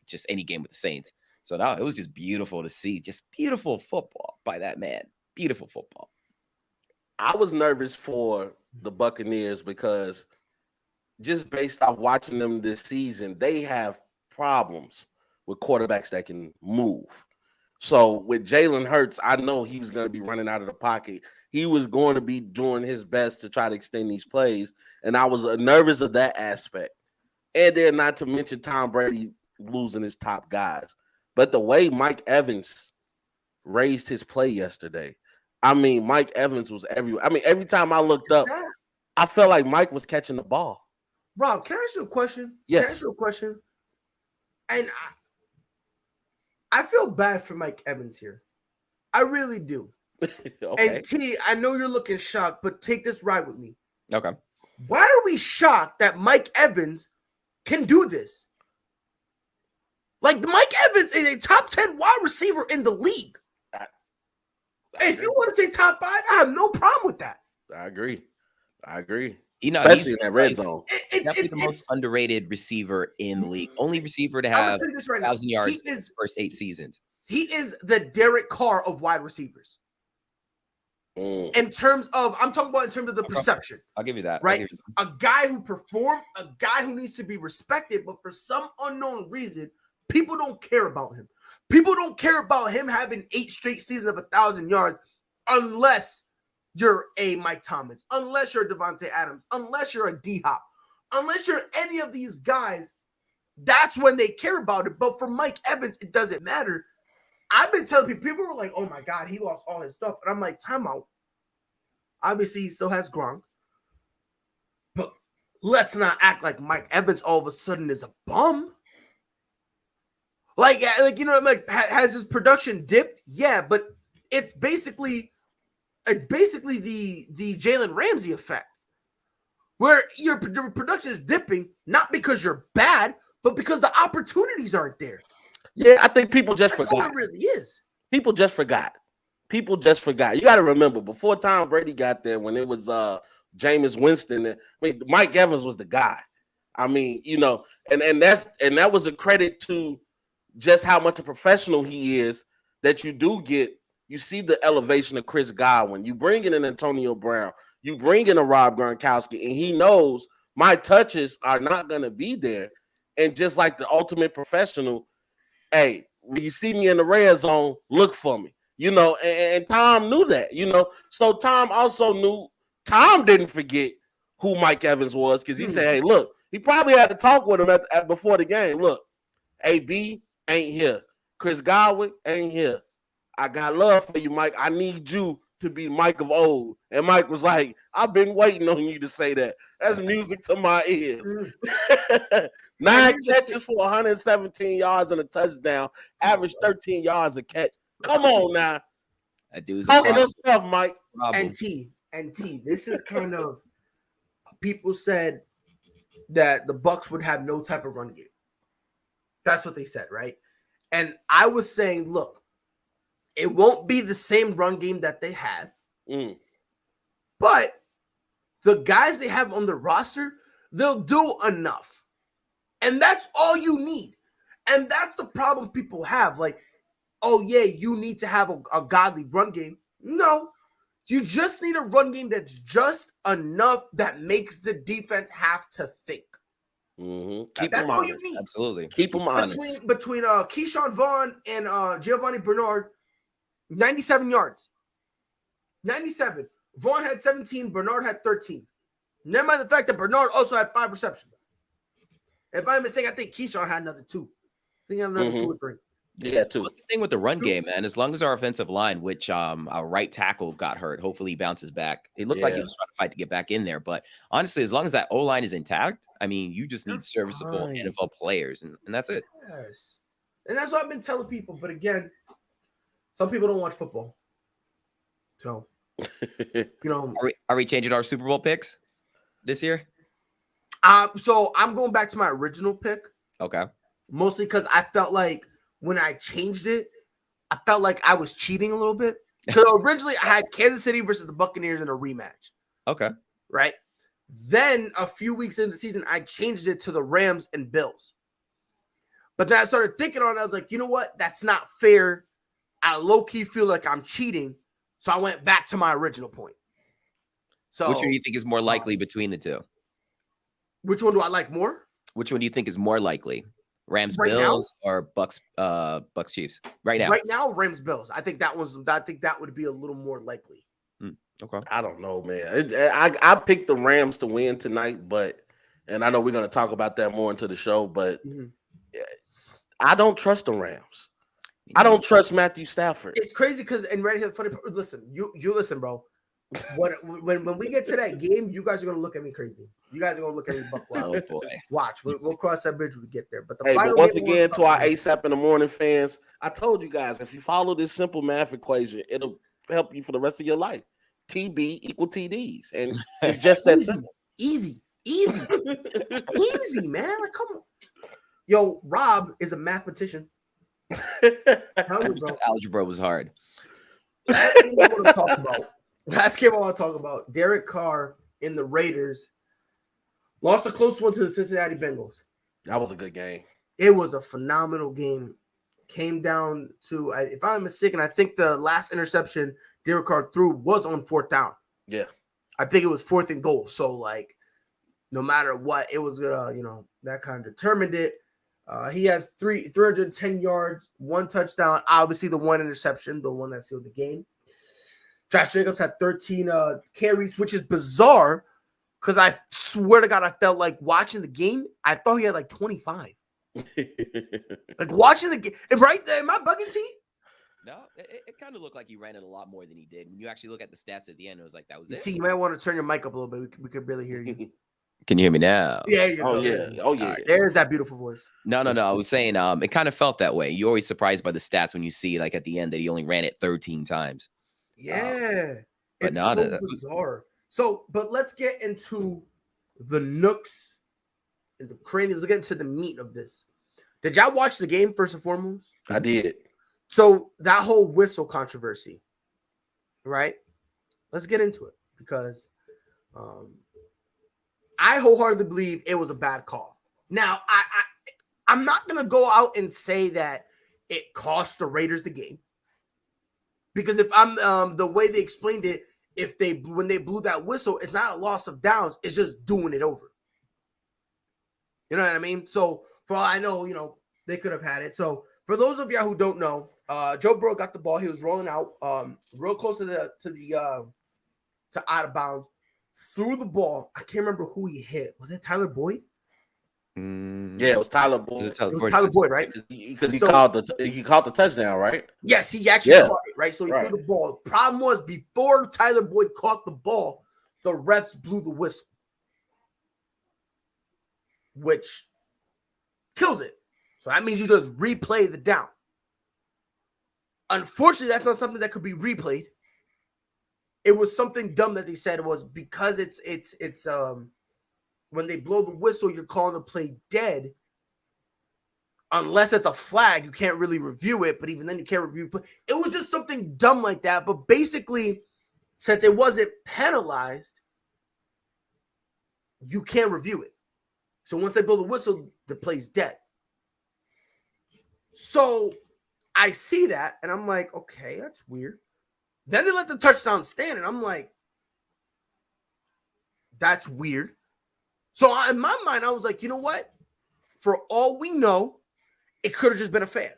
Just any game with the Saints. So now it was just beautiful to see. Just beautiful football by that man. Beautiful football. I was nervous for the Buccaneers because just based off watching them this season, they have problems with quarterbacks that can move. So with Jalen Hurts, I know he was going to be running out of the pocket. He was going to be doing his best to try to extend these plays, and I was nervous of that aspect. And then not to mention Tom Brady losing his top guys. But the way Mike Evans raised his play yesterday, I mean, Mike Evans was everywhere. I mean, every time I looked up, I felt like Mike was catching the ball. Rob, can I ask you a question? Yes. Can I ask you a question? And I feel bad for Mike Evans here. I really do. Okay. And T, I know you're looking shocked, but take this ride with me. Okay. Why are we shocked that Mike Evans can do this? Like, Mike Evans is a top 10 wide receiver in the league. If you want to say top 5, I have no problem with that. I agree. You know, especially in that red zone. Definitely the most underrated receiver in the league. Only receiver to have 1,000 yards in his first 8 seasons. He is the Derek Carr of wide receivers. In terms of, I'm talking about in terms of the perception. I'll give you that. Right? A guy who performs, a guy who needs to be respected, but for some unknown reason, people don't care about him. People don't care about him having 8 straight seasons of 1,000 yards unless you're a Mike Thomas, unless you're Devontae Adams, unless you're a D-Hop, unless you're any of these guys. That's when they care about it. But for Mike Evans, it doesn't matter. I've been telling people were like, oh my God, he lost all his stuff. And I'm like, time out. Obviously, he still has Gronk. But let's not act like Mike Evans all of a sudden is a bum. Like you know, like has his production dipped? Yeah, but it's basically the Jalen Ramsey effect, where your production is dipping not because you're bad, but because the opportunities aren't there. Yeah, I think people just forgot. That's all it really is. People just forgot. You got to remember, before Tom Brady got there, when it was Jameis Winston, I mean, Mike Evans was the guy. I mean, you know, and that was a credit to just how much a professional he is, that you see the elevation of Chris Godwin. You bring in an Antonio Brown, you bring in a Rob Gronkowski, and he knows my touches are not going to be there. And just like the ultimate professional, hey, when you see me in the red zone, look for me, you know, and Tom knew that, you know. So Tom also knew, Tom didn't forget who Mike Evans was, because he said, hey, look, he probably had to talk with him before the game. Look, AB ain't here. Chris Godwin ain't here. I got love for you, Mike. I need you to be Mike of old. And Mike was like, I've been waiting on you to say that. That's music to my ears. 9 catches for 117 yards and a touchdown, average 13 yards a catch. Come on now. That dude's a Talking this stuff, Mike. problem. And T. This is kind of people said that the Bucs would have no type of run game. That's what they said, right? And I was saying, look, it won't be the same run game that they had, but the guys they have on the roster, they'll do enough. And that's all you need. And that's the problem people have. Like, oh, yeah, you need to have a godly run game. No, you just need a run game that's just enough that makes the defense have to think. Keep That's them all honest. you need. Absolutely. Keep them honest. Between Keyshawn Vaughn and Giovanni Bernard, 97 yards. 97. Vaughn had 17. Bernard had 13. Never mind the fact that Bernard also had 5 receptions. If I'm mistaken, I think Keyshawn had another 2. I think he had another 2 or 3. Yeah, 2. What's the thing with the run game, man? As long as our offensive line, which our right tackle got hurt, hopefully he bounces back. It looked like he was trying to fight to get back in there. But honestly, as long as that O-line is intact, I mean, you just need serviceable NFL players, and that's it. Yes. And that's what I've been telling people. But again, some people don't watch football. So, Are we changing our Super Bowl picks this year? So I'm going back to my original pick. Okay. Mostly because I felt like when I changed it, I felt like I was cheating a little bit. Because originally I had Kansas City versus the Buccaneers in a rematch. Okay. Right? Then a few weeks into the season, I changed it to the Rams and Bills. But then I started thinking on it. I was like, you know what? That's not fair. I low-key feel like I'm cheating. So I went back to my original point. So which one do you think is more likely between the two? Which one do I like more? Which one do you think is more likely? Rams Right Bills or Bucks Chiefs? Right now. Right now, Rams Bills. I think that would be a little more likely. Okay. I don't know, man. I picked the Rams to win tonight, and I know we're going to talk about that more into the show, but I don't trust the Rams. I don't trust Matthew Stafford. It's crazy because, and right here, the funny part, listen, you listen, bro. When we get to that game, you guys are gonna look at me crazy. You guys are gonna look at me buck wild. Oh boy! Watch, we'll cross that bridge when we get there. But once again, to our ASAP in the morning fans, I told you guys if you follow this simple math equation, it'll help you for the rest of your life. TB equal TDs, and it's just that simple. Easy, easy, man. Like, come on, yo, Rob is a mathematician. Algebra was hard. That's what I want to talk about. That's game I want to talk about. Derek Carr in the Raiders lost a close one to the Cincinnati Bengals. That was a good game. It was a phenomenal game. Came down to, if I'm mistaken, I think the last interception Derek Carr threw was on 4th down. Yeah. I think it was 4th and goal. So, like, no matter what, it was going to, that kind of determined it. He had 310 yards, 1 touchdown. Obviously, the 1 interception, the one that sealed the game. Josh Jacobs had 13 carries, which is bizarre because I swear to God, I felt like watching the game, I thought he had like 25. Like watching the game, right there, am I bugging T? No, it kind of looked like he ran it a lot more than he did. When you actually look at the stats at the end, it was like that was it. T, you might want to turn your mic up a little bit. We could barely hear you. Can you hear me now? Yeah, you go. Oh yeah. There's that beautiful voice. No. I was saying, it kind of felt that way. You're always surprised by the stats when you see like at the end that he only ran it 13 times. Yeah, but it's not so bizarre. So, but let's get into the nooks and the crannies. Let's get into the meat of this. Did y'all watch the game first and foremost? I did. So that whole whistle controversy, right? Let's get into it because I wholeheartedly believe it was a bad call. Now, I'm not gonna go out and say that it cost the Raiders the game. Because if I'm the way they explained it, when they blew that whistle, it's not a loss of downs, it's just doing it over. You know what I mean? So for all I know, they could have had it. So for those of y'all who don't know, Joe Burrow got the ball. He was rolling out real close to out of bounds, threw the ball. I can't remember who he hit. Was it Tyler Boyd? Yeah, it was Tyler Boyd. It was Tyler Boyd, right? Because he called the touchdown, right? Yes, he actually caught it, right? So he threw the ball. The problem was before Tyler Boyd caught the ball, the refs blew the whistle, which kills it. So that means you just replay the down. Unfortunately, that's not something that could be replayed. It was something dumb that they said. It was because it's when they blow the whistle, you're calling the play dead. Unless it's a flag, you can't really review it. But even then, you can't review it. It was just something dumb like that. But basically, since it wasn't penalized, you can't review it. So once they blow the whistle, the play's dead. So I see that, and I'm like, okay, that's weird. Then they let the touchdown stand, and I'm like, that's weird. So in my mind, I was like, you know what? For all we know, it could have just been a fan.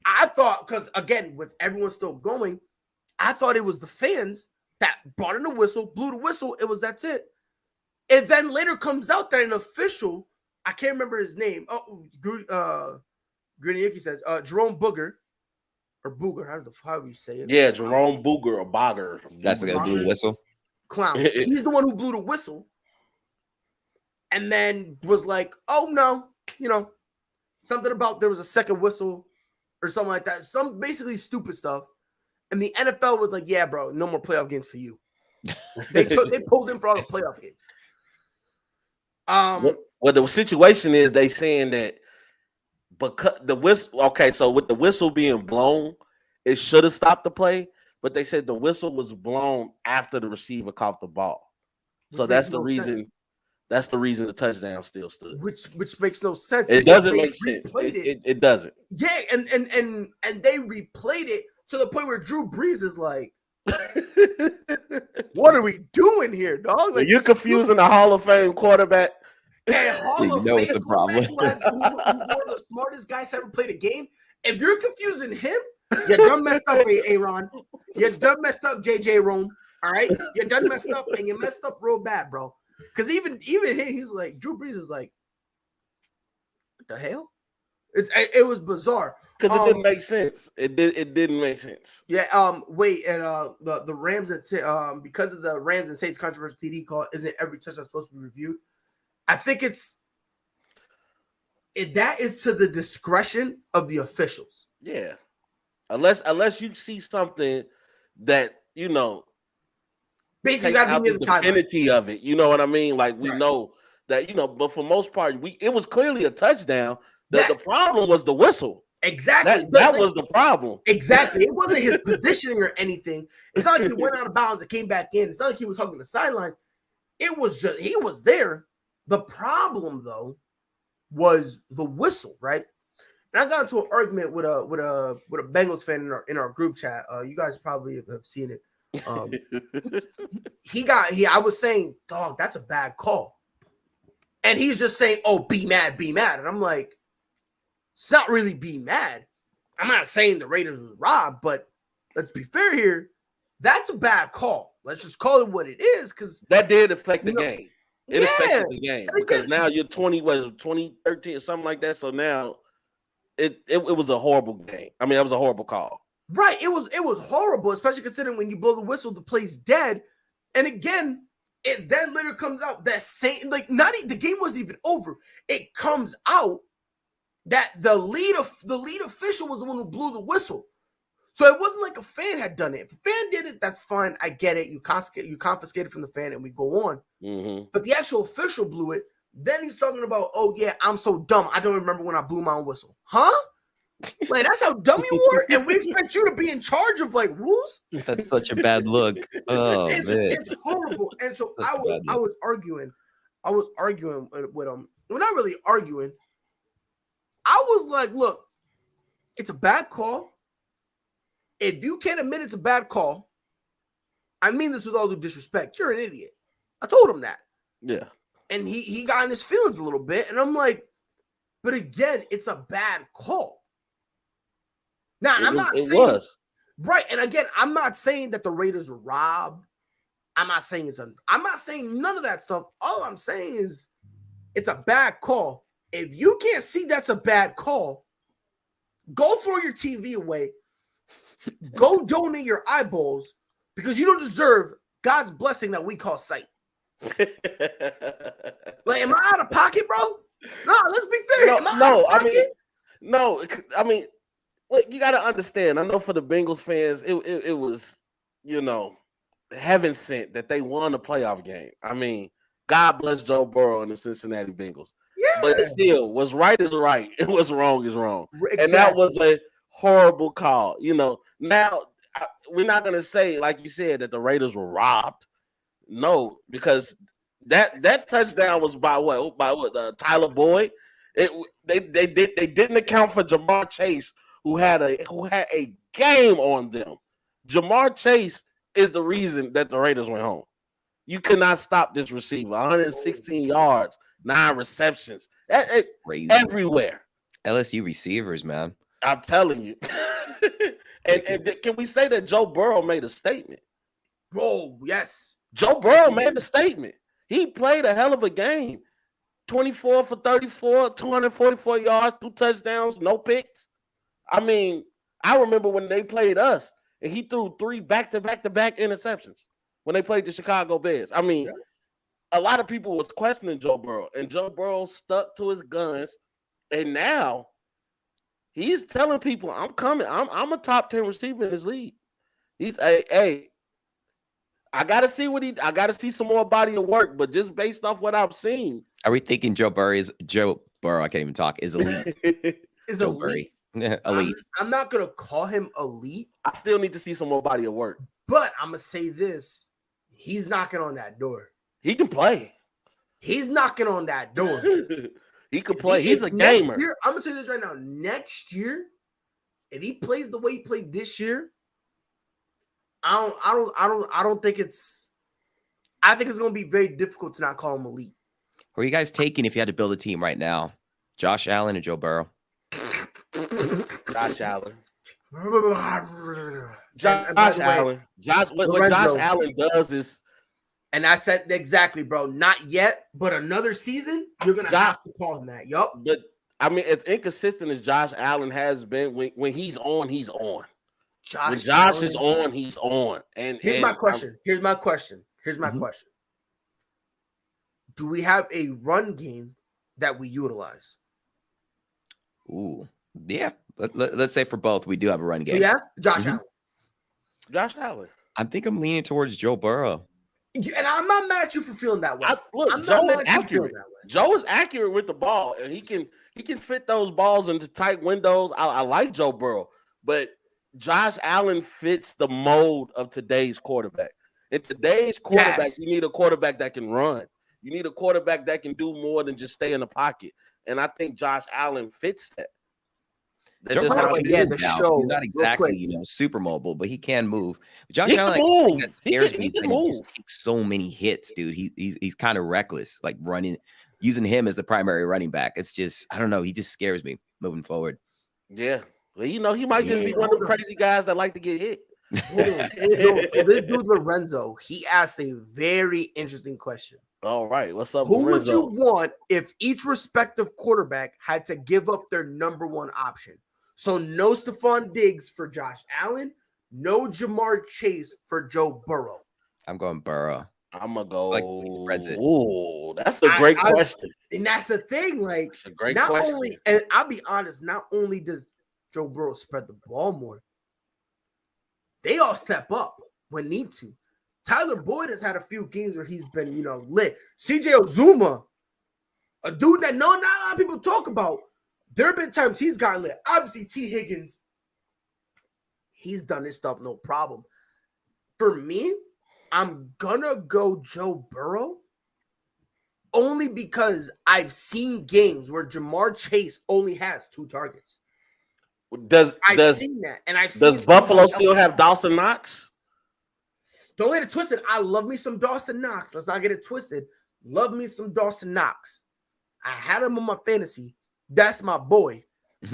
I thought, because again, with everyone still going, I thought it was the fans that brought in the whistle, blew the whistle. That's it. And then later comes out that an official, I can't remember his name. Oh, Griniyuki says, Jerome Booger, or Booger, however you say it. Yeah, Jerome Booger or Bogger. That's the guy who blew the whistle. Clown. He's the one who blew the whistle. And then was like, oh no, something about there was a second whistle or something like that. Some basically stupid stuff. And the NFL was like, yeah, bro, no more playoff games for you. They pulled him for all the playoff games. Well, the situation is they saying that because the whistle, okay, so with the whistle being blown, it should have stopped the play, but they said the whistle was blown after the receiver caught the ball. So that's the reason. Sense. That's the reason the touchdown still stood. Which makes no sense. It doesn't make sense. It doesn't. Yeah, and they replayed it to the point where Drew Brees is like, what are we doing here, dog? Like, you're confusing a Hall of Fame quarterback. And Hall of Fame it's a problem. Who one of the smartest guys ever played a game. If you're confusing him, you done messed up, Aaron. You done messed up, JJ Rome. All right, you done messed up, and you messed up real bad, bro. Because even him, he's like, Drew Brees is like, what the hell? It was bizarre. Because it didn't make sense. It didn't make sense. Yeah. Wait. And the Rams that because of the Rams and Saints controversial TD call, isn't every touchdown supposed to be reviewed? I think that is to the discretion of the officials. Yeah. Unless you see something that basically got to be the vicinity of it. You know what I mean? Like we know that but for most part, it was clearly a touchdown. The problem was the whistle. Exactly. That was the problem. Exactly. It wasn't his positioning or anything. It's not like he went out of bounds and came back in. It's not like he was hugging the sidelines. It was just he was there. The problem though was the whistle, right? And I got into an argument with a Bengals fan in our group chat. You guys probably have seen it. I was saying, dog, that's a bad call. And he's just saying, oh, be mad. And I'm like, it's not really be mad. I'm not saying the Raiders was robbed, but let's be fair here. That's a bad call. Let's just call it what it is, because that did affect the game. It affected the game because now you're 2013 or something like that. So now it was a horrible game. I mean, it was a horrible call. Right. It was horrible, especially considering when you blow the whistle, the play's dead. And again, it then later comes out that the game wasn't even over. It comes out that the lead official was the one who blew the whistle. So it wasn't like a fan had done it. If a fan did it, that's fine. I get it. You confiscate it from the fan and we go on. Mm-hmm. But the actual official blew it. Then he's talking about, oh yeah, I'm so dumb. I don't remember when I blew my own whistle. Huh? Like, that's how dumb you were, and we expect you to be in charge of rules. That's such a bad look. Oh man, it's horrible. And so I was arguing with him. We're not really arguing. I was like, look, it's a bad call. If you can't admit it's a bad call, I mean this with all due disrespect, you're an idiot. I told him that. Yeah. And he got in his feelings a little bit, and I'm like, but again, it's a bad call. Now, I'm not saying right, and again, I'm not saying that the Raiders were robbed. I'm not saying I'm not saying none of that stuff. All I'm saying is it's a bad call. If you can't see that's a bad call, go throw your TV away. Go donate your eyeballs because you don't deserve God's blessing that we call sight. Like, am I out of pocket, bro? No, let's be fair. Look, you got to understand. I know for the Bengals fans, it was, heaven sent that they won a playoff game. I mean, God bless Joe Burrow and the Cincinnati Bengals. Yeah. But still, what's right is right, and what's wrong is wrong. Exactly. And that was a horrible call. Now we're not gonna say, like you said, that the Raiders were robbed. No, because that touchdown was by what? Tyler Boyd. They didn't account for Jamar Chase, who had a game on them. Jamar Chase is the reason that the Raiders went home. You cannot stop this receiver. 116 yards, 9 receptions, Crazy. everywhere. LSU receivers, man. I'm telling you. and can we say that Joe Burrow made a statement? Bro, yes. Joe Burrow made a statement. He played a hell of a game. 24 for 34, 244 yards, 2 touchdowns, no picks. I mean, I remember when they played us, and he threw 3 back-to-back interceptions when they played the Chicago Bears. I mean, a lot of people was questioning Joe Burrow, and Joe Burrow stuck to his guns, and now he's telling people, I'm coming. I'm a top 10 receiver in this league. He's hey, I gotta see some more body of work, but just based off what I've seen. Are we thinking Joe Burrow? I can't even talk. Is elite. Is Joe elite. Burrow. Elite. I'm not gonna call him elite. I still need to see some more body of work. But I'm gonna say this: he's knocking on that door. He can play. He's knocking on that door. He can play. He's a gamer. Year, I'm gonna say this right now. Next year, if he plays the way he played this year, I don't think it's. I think it's gonna be very difficult to not call him elite. Who are you guys taking if you had to build a team right now? Josh Allen or Joe Burrow? Josh Allen. What Josh Allen does is, and I said exactly, bro. Not yet, but another season, you're gonna have to call him that. Yup. But I mean, as inconsistent as Josh Allen has been, when he's on, he's on. When Josh is on, he's on. And here's my question. Here's my question. Do we have a run game that we utilize? Ooh, yeah. Let's say for both, we do have a run game. So yeah, Josh Allen. Josh Allen. I think I'm leaning towards Joe Burrow. And I'm not mad at you for feeling that way. Joe is accurate. Joe is accurate with the ball, and he can fit those balls into tight windows. I like Joe Burrow, but Josh Allen fits the mold of today's quarterback. In today's quarterback, you need a quarterback that can run. You need a quarterback that can do more than just stay in the pocket. And I think Josh Allen fits that. He's not exactly, super mobile, but he can move. Josh Allen, that scares me. He just takes so many hits, dude. He's kind of reckless, like using him as the primary running back. It's just, I don't know. He just scares me moving forward. Yeah. Well, he might just be one of the crazy guys that like to get hit. This dude Lorenzo, he asked a very interesting question. All right, what's up, Who Lorenzo? would you want if each respective quarterback had to give up their number one option? So no Stephon Diggs for Josh Allen, no Jamar Chase for Joe Burrow. I'm going Burrow. I'm gonna go. Like he spreads it. Ooh, that's a great question. And that's the thing, like, it's a great question. And I'll be honest, not only does Joe Burrow spread the ball more, they all step up when need to. Tyler Boyd has had a few games where he's been, lit. CJ Uzomah, a dude that not a lot of people talk about. There have been times he's gotten lit. Obviously, T. Higgins, he's done his stuff, no problem. For me, I'm gonna go Joe Burrow only because I've seen games where Jamar Chase only has 2 targets. I've seen that, and does Buffalo still have Dawson Knox? Don't get it twisted. I love me some Dawson Knox. Let's not get it twisted. Love me some Dawson Knox. I had him on my fantasy. That's my boy.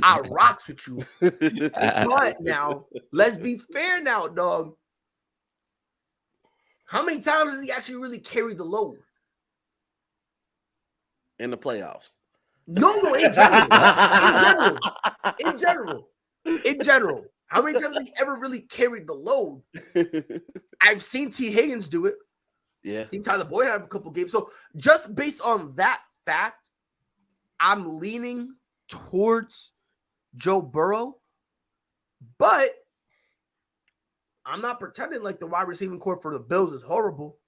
I rocks with you. But now, let's be fair now, dog. How many times has he actually really carried the load? In the playoffs. No, in general. How many times has he ever really carried the load? I've seen T. Higgins do it. Yeah. I've seen Tyler Boyd have a couple games. So just based on that fact, I'm leaning towards Joe Burrow But I'm not pretending like the wide receiving core for the Bills is horrible.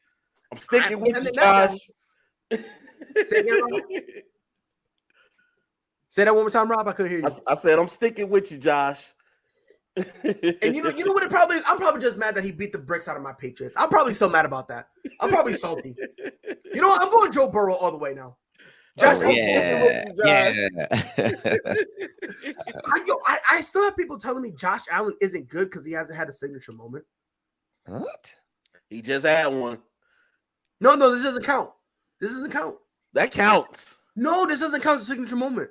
I'm sticking with you, Josh. Say again, Rob? Say that one more time, Rob. I couldn't hear you. I said I'm sticking with you, Josh. And you know what it probably is? I'm probably just mad that he beat the bricks out of my Patriots. I'm probably still mad about that. I'm probably salty. You know what? I'm going Joe Burrow all the way now. Josh, I'm sticking with you, Josh. I still have people telling me Josh Allen isn't good because he hasn't had a signature moment. What? He just had one. No, this doesn't count. This doesn't count. That counts. No, this doesn't count as a signature moment.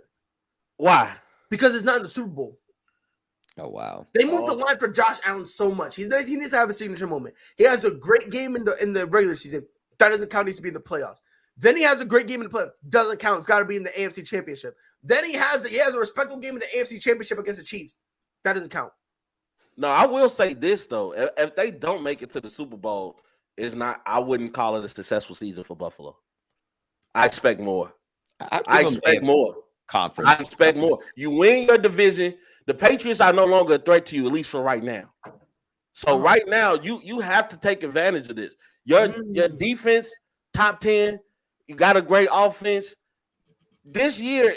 Why? Because it's not in the Super Bowl. Oh, wow. They moved the line for Josh Allen so much. He needs to have a signature moment. He has a great game in the regular season. That doesn't count. He needs to be in the playoffs. Then he has a great game in the playoffs. Doesn't count. It's got to be in the AFC Championship. Then he has a respectable game in the AFC Championship against the Chiefs. That doesn't count. No, I will say this though: if they don't make it to the Super Bowl, it's not. I wouldn't call it a successful season for Buffalo. I expect more. I expect more. Conference. I expect more. You win your division. The Patriots are no longer a threat to you, at least for right now. So right now, you have to take advantage of this. Your defense, top 10. You got a great offense. This year,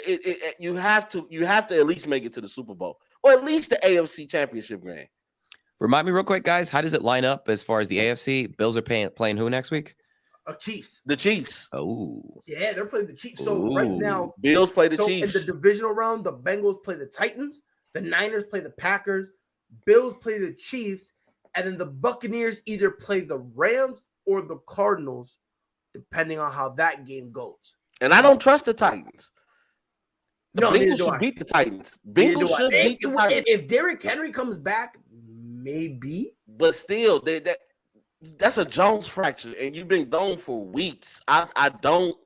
you have to at least make it to the Super Bowl or at least the AFC Championship game. Remind me real quick, guys. How does it line up as far as the AFC? Bills are playing who next week? Chiefs. The Chiefs. Oh. Yeah, they're playing the Chiefs. So right now, Bills play the Chiefs. In the divisional round, the Bengals play the Titans. The Niners play the Packers. Bills play the Chiefs. And then the Buccaneers either play the Rams or the Cardinals, depending on how that game goes. And I don't trust the Titans. The No, Bengals should beat the Titans. Bengals should beat the Titans. If Derrick Henry comes back, maybe. But still, that's a Jones fracture, and you've been gone for weeks. I don't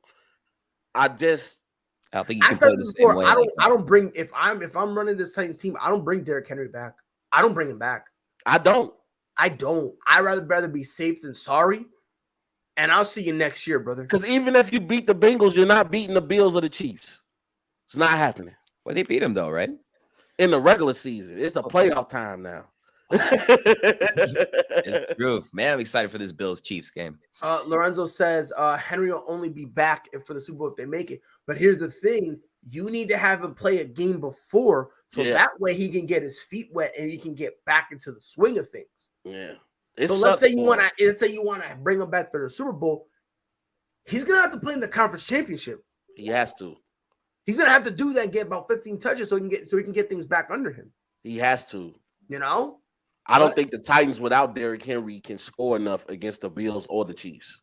think you can play the same way. I don't bring if I'm running this Titans team, I don't bring Derrick Henry back. I don't bring him back. I don't. I'd rather be safe than sorry. And I'll see you next year, brother. Because even if you beat the Bengals, you're not beating the Bills or the Chiefs. It's not happening. Well, they beat them though, right? In the regular season. It's the playoff time now. It's true. Man, I'm excited for this Bills-Chiefs game. Lorenzo says Henry will only be back for the Super Bowl if they make it. But here's the thing. You need to have him play a game before so that way he can get his feet wet and he can get back into the swing of things. Yeah. So let's say you want to bring him back for the Super Bowl. He's going to have to play in the conference championship. He has to. He's going to have to do that and get about 15 touches so he can get things back under him. He has to. You know? I don't think the Titans without Derrick Henry can score enough against the Bills or the Chiefs.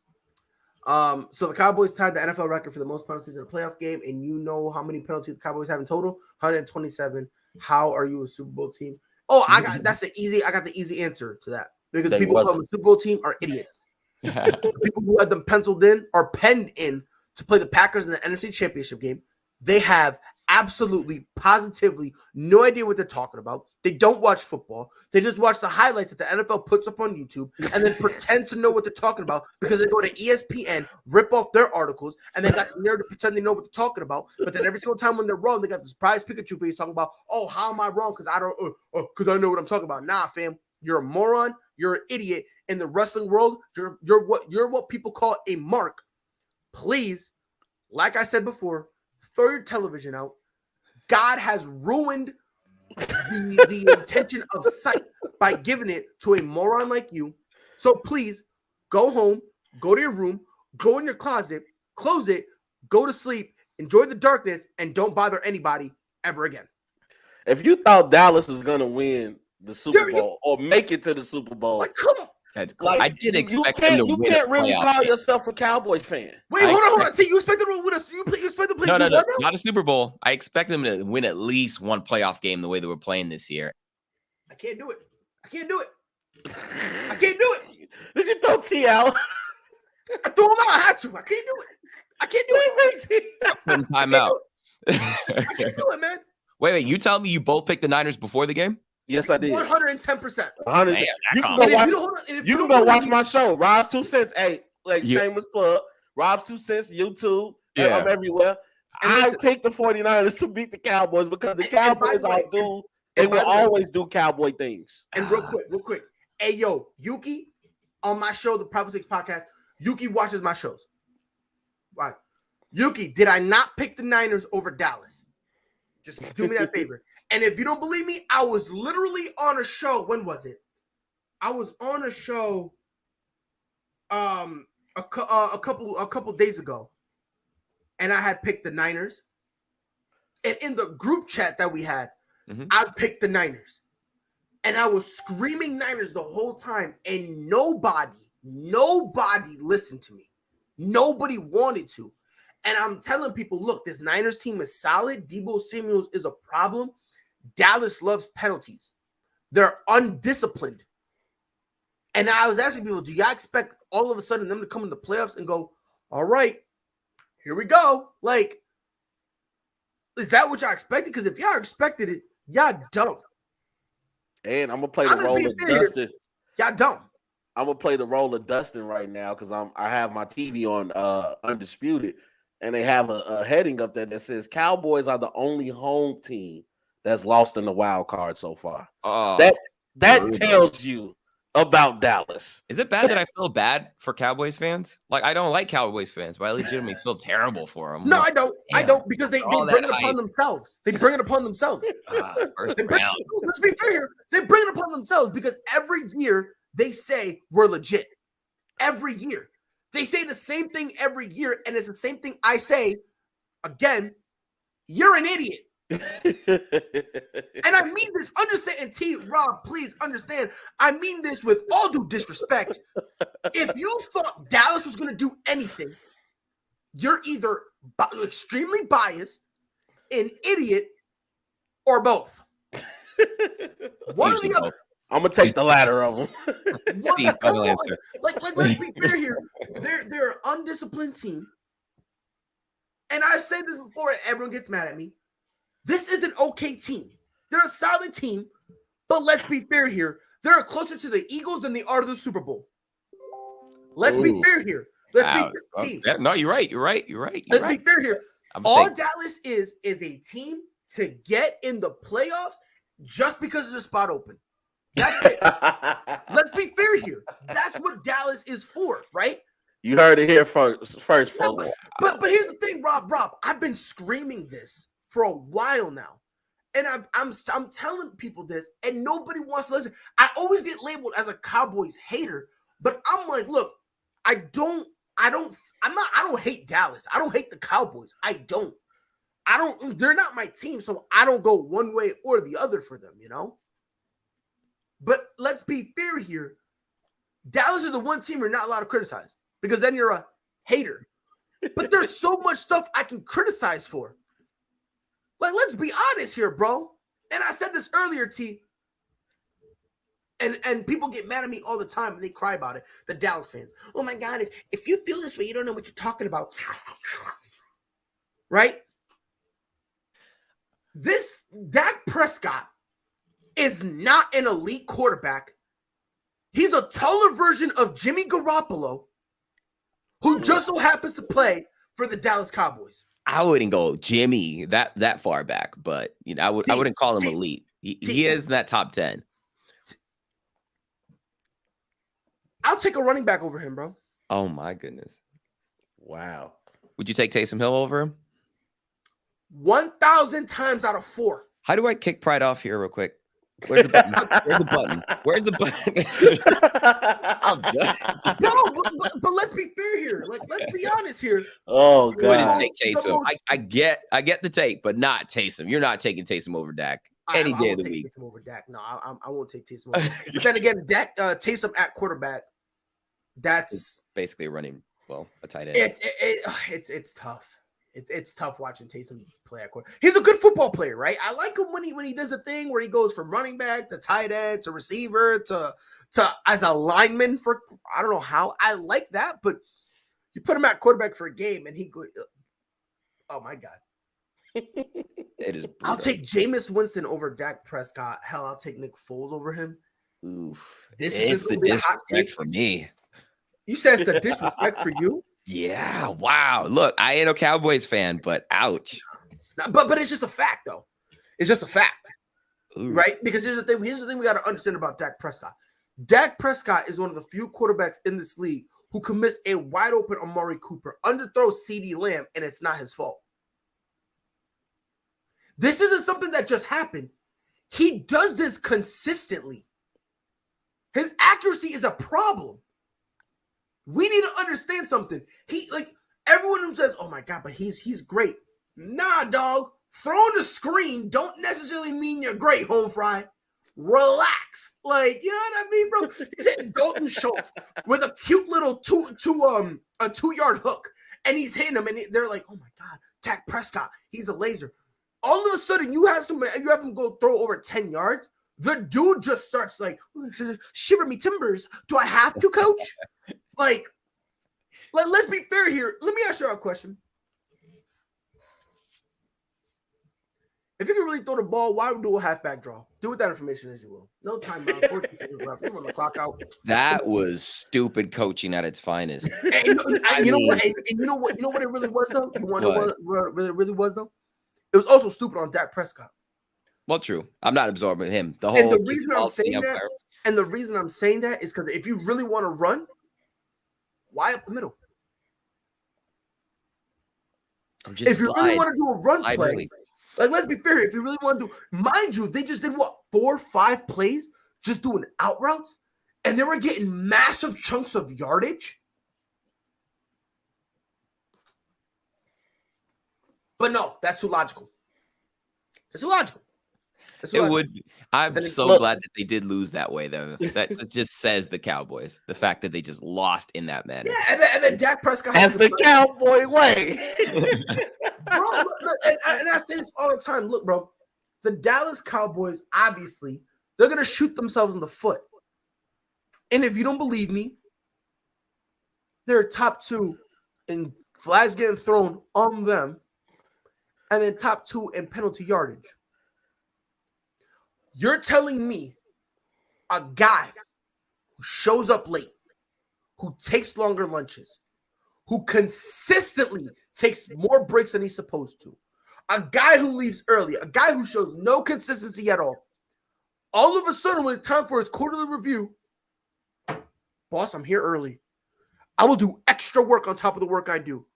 So the Cowboys tied the NFL record for the most penalties in a playoff game, and you know how many penalties the Cowboys have in total? 127. How are you a Super Bowl team? Oh, I got the easy answer to that. Because people who have a Super Bowl team are idiots. People who had them penciled in or penned in to play the Packers in the NFC Championship game, they have absolutely, positively no idea what they're talking about. They don't watch football. They just watch the highlights that the NFL puts up on YouTube and then pretend to know what they're talking about because they go to ESPN, rip off their articles, and they got the nerve to pretend they know what they're talking about. But then every single time when they're wrong, they got this prize Pikachu face talking about, oh, how am I wrong? Because I don't, because I know what I'm talking about. Nah, fam, you're a moron. You're an idiot in the wrestling world. You're what people call a mark. Please, like I said before, throw your television out. God has ruined the intention of sight by giving it to a moron like you. So please go home, go to your room, go in your closet, close it, go to sleep, enjoy the darkness, and don't bother anybody ever again. If you thought Dallas was going to win the Super Bowl or make it to the Super Bowl, like, come on. That's cool. I did expect them to win. You can't really call yourself a Cowboys fan. Wait, hold on. See, you expect them to win you expect them to play no, not a Super Bowl. I expect them to win at least one playoff game the way they were playing this year. I can't do it. I can't do it. Did you throw T out? I threw him out. I had to. I can't do it. Time out. I can't do it, man. Wait. You tell me you both picked the Niners before the game? Yes, I did. 110%. 110%. You can go watch my show, Rob's 2 cents. Hey, shameless plug. Rob's 2 cents, YouTube. I'm everywhere. I picked the 49ers to beat the Cowboys because the Cowboys are due They will always do cowboy things. And real quick. Hey, yo, Yuki, on my show, the Private Six Podcast, Yuki watches my shows. Right. Yuki, did I not pick the Niners over Dallas? Just do me that favor. And if you don't believe me, I was literally on a show. When was it? I was on a show a couple days ago. And I had picked the Niners. And in the group chat that we had, I picked the Niners. And I was screaming Niners the whole time. And nobody listened to me. Nobody wanted to. And I'm telling people, look, this Niners team is solid. Deebo Samuel is a problem. Dallas loves penalties. They're undisciplined. And I was asking people, do y'all expect all of a sudden them to come in the playoffs and go, all right, here we go? Like, is that what y'all expected? Because if y'all expected it, y'all dumb. And I'm going to play the role of Dustin. Y'all dumb. I'm going to play the role of Dustin right now because I have my TV on Undisputed. And they have a heading up there that says Cowboys are the only home team that's lost in the wild card so far. That tells you about Dallas. Is it bad that I feel bad for Cowboys fans? Like, I don't like Cowboys fans, but I legitimately feel terrible for them. No, like, I don't. Damn. I don't because they bring it upon themselves. They bring it upon themselves. Let's be fair here. They bring it upon themselves because every year they say we're legit. Every year. They say the same thing every year, and it's the same thing I say. Again, you're an idiot. And I mean this. Understand, and T, Rob, please understand. I mean this with all due disrespect. If you thought Dallas was going to do anything, you're either extremely biased, an idiot, or both. One or the other. I'm gonna take the latter of them. Let's be fair here. They're an undisciplined team, and I've said this before. And everyone gets mad at me. This is an okay team. They're a solid team, but let's be fair here. They're closer to the Eagles than they are to the Super Bowl. Let's be fair here. Let's be fair. No, you're right. Let's be fair here. All Dallas is a team to get in the playoffs just because there's a spot open. That's it. Let's be fair here. That's what Dallas is for, right? You heard it here first folks. But here's the thing, Rob. I've been screaming this for a while now, and I'm telling people this, and nobody wants to listen. I always get labeled as a Cowboys hater, but I'm like, look, I don't hate Dallas. I don't hate the Cowboys. They're not my team, so I don't go one way or the other for them, you know? But let's be fair here. Dallas is the one team you're not allowed to criticize because then you're a hater. But there's so much stuff I can criticize for. Like, let's be honest here, bro. And I said this earlier, T. And people get mad at me all the time and they cry about it. The Dallas fans. Oh, my God, if you feel this way, you don't know what you're talking about. Right? This Dak Prescott is not an elite quarterback. He's a taller version of Jimmy Garoppolo, who just so happens to play for the Dallas Cowboys. I wouldn't go Jimmy that far back, but I wouldn't call him elite. He is in that top 10. I'll take a running back over him, bro. Oh my goodness! Wow. Would you take Taysom Hill over him? 1,000 times out of 4. How do I kick Pride off here, real quick? Where's the button? Where's the button? I'm done. Bro, but let's be fair here. Like, let's be honest here. Oh God. I wouldn't take Taysom. I get the take, but not Taysom. You're not taking Taysom over Dak any day of the week. Taysom over Dak. No, I won't take Taysom over. But then again, Taysom at quarterback. That's basically a tight end. It's tough. It's tough watching Taysom play at quarterback. He's a good football player, right? I like him when he does the thing where he goes from running back to tight end to receiver to as a lineman for I don't know how. I like that, but you put him at quarterback for a game and he go, oh my God. It is brutal. I'll take Jameis Winston over Dak Prescott. Hell, I'll take Nick Foles over him. Oof. This is the disrespect for me. You said it's the disrespect for you? Yeah. Wow. Look, I ain't a Cowboys fan, but ouch. But it's just a fact, though. It's just a fact. right? Because here's the thing we got to understand about Dak Prescott. Dak Prescott is one of the few quarterbacks in this league who can miss a wide open Amari Cooper, underthrow CeeDee Lamb, and it's not his fault. This isn't something that just happened. He does this consistently. His accuracy is a problem. We need to understand something. Everyone who says, "Oh my God," but he's great. Nah, dog. Throwing the screen don't necessarily mean you're great, home fry. Relax. You know what I mean, bro? He's hitting Dalton Schultz with a cute little 2-yard hook, and he's hitting him, and they're like, "Oh my God, Dak Prescott, he's a laser." All of a sudden, you have him go throw over 10 yards. The dude just starts shiver me timbers. Do I have to, coach? Let's be fair here. Let me ask you a question. If you can really throw the ball, why would do a halfback draw? Do with that information as you will. No timeout. 14 seconds left. We run the clock out. That was stupid coaching at its finest. You know what it really was though? You want to know what it really was though? It was also stupid on Dak Prescott. Well, true. I'm not absorbing him. And the reason I'm saying that is because if you really want to run, why up the middle? If you really want to do a run play, let's be fair. If you really want to do, mind you, they just did 4 or 5 plays just doing out routes, and they were getting massive chunks of yardage. But no, that's too logical. It would be. I'm so glad that they did lose that way, though. That just says the Cowboys. The fact that they just lost in that manner. Yeah, and then Dak Prescott has the Cowboy way. Bro, and I say this all the time. Look, bro, the Dallas Cowboys, obviously, they're going to shoot themselves in the foot. And if you don't believe me, they're top 2 in flags getting thrown on them, and then top 2 in penalty yardage. You're telling me a guy who shows up late, who takes longer lunches, who consistently takes more breaks than he's supposed to, a guy who leaves early, a guy who shows no consistency at all of a sudden when it's time for his quarterly review, boss, I'm here early. I will do extra work on top of the work I do.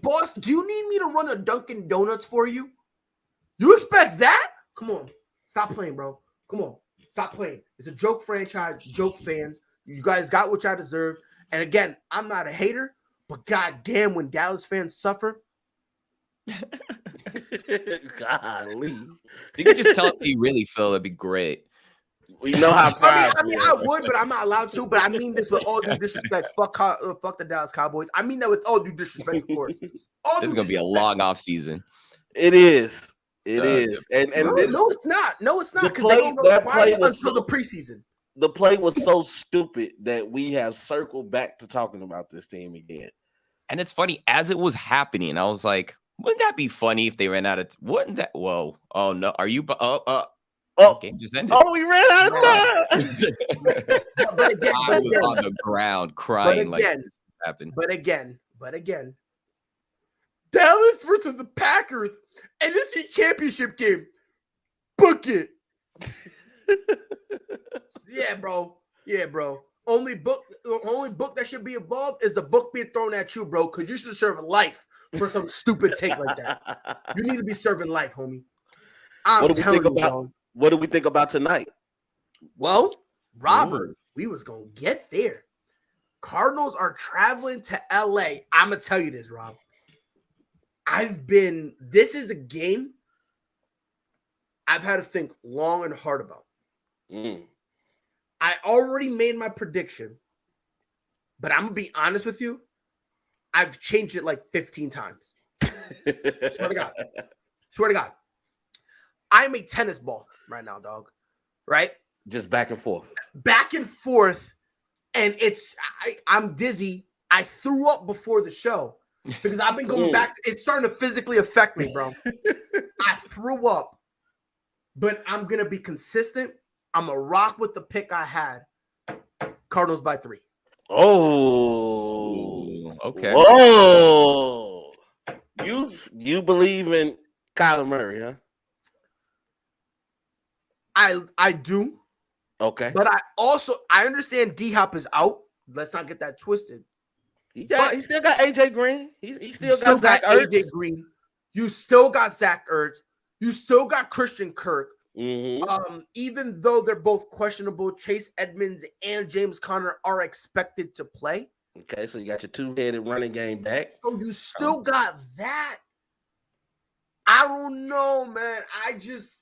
Boss, do you need me to run a Dunkin' Donuts for you? You expect that? Come on. Stop playing, bro. Come on. Stop playing. It's a joke franchise, joke fans. You guys got what y'all deserve. And again, I'm not a hater, but goddamn, when Dallas fans suffer. Golly. You could just tell us how you really feel. That'd be great. We know how proud. I mean, I would, but I'm not allowed to. But I mean this with all due disrespect. Fuck the Dallas Cowboys. I mean that with all due disrespect, of course. This is gonna be a long off season. It is. It is. And no, it's not. No, it's not. Because they don't go quiet until the preseason. The play was so stupid that we have circled back to talking about this team again. And it's funny, as it was happening, I was like, wouldn't that be funny if they ran out of wouldn't that whoa. Oh no, are you game just ended. Oh, we ran out of time. But again, I was on the ground crying like this happened. But again, Dallas versus the Packers, and it's a championship game. Book it. Yeah, bro. Only book that should be involved is the book being thrown at you, bro, because you should serve life for some stupid take like that. You need to be serving life, homie. What do we think about tonight? Well, Robert, we was gonna get there. Cardinals are traveling to LA. I'm gonna tell you this, Rob. This is a game I've had to think long and hard about. I already made my prediction, but I'm gonna be honest with you. I've changed it like 15 times. Swear to God. I'm a tennis ball right now, dog. Right? Just back and forth. And I'm dizzy. I threw up before the show because I've been going back. It's starting to physically affect me, bro. I threw up, but I'm going to be consistent. I'm going to rock with the pick I had. Cardinals by 3. Oh, okay. Whoa. You believe in Kyler Murray, huh? I do. Okay. But I understand D-Hop is out. Let's not get that twisted. He still got AJ Green. He still got Zach AJ Ertz. Green. You still got Zach Ertz. You still got Christian Kirk. Mm-hmm. Even though they're both questionable, Chase Edmonds and James Conner are expected to play. Okay, so you got your two-headed running game back. So you still got that. I don't know, man. It's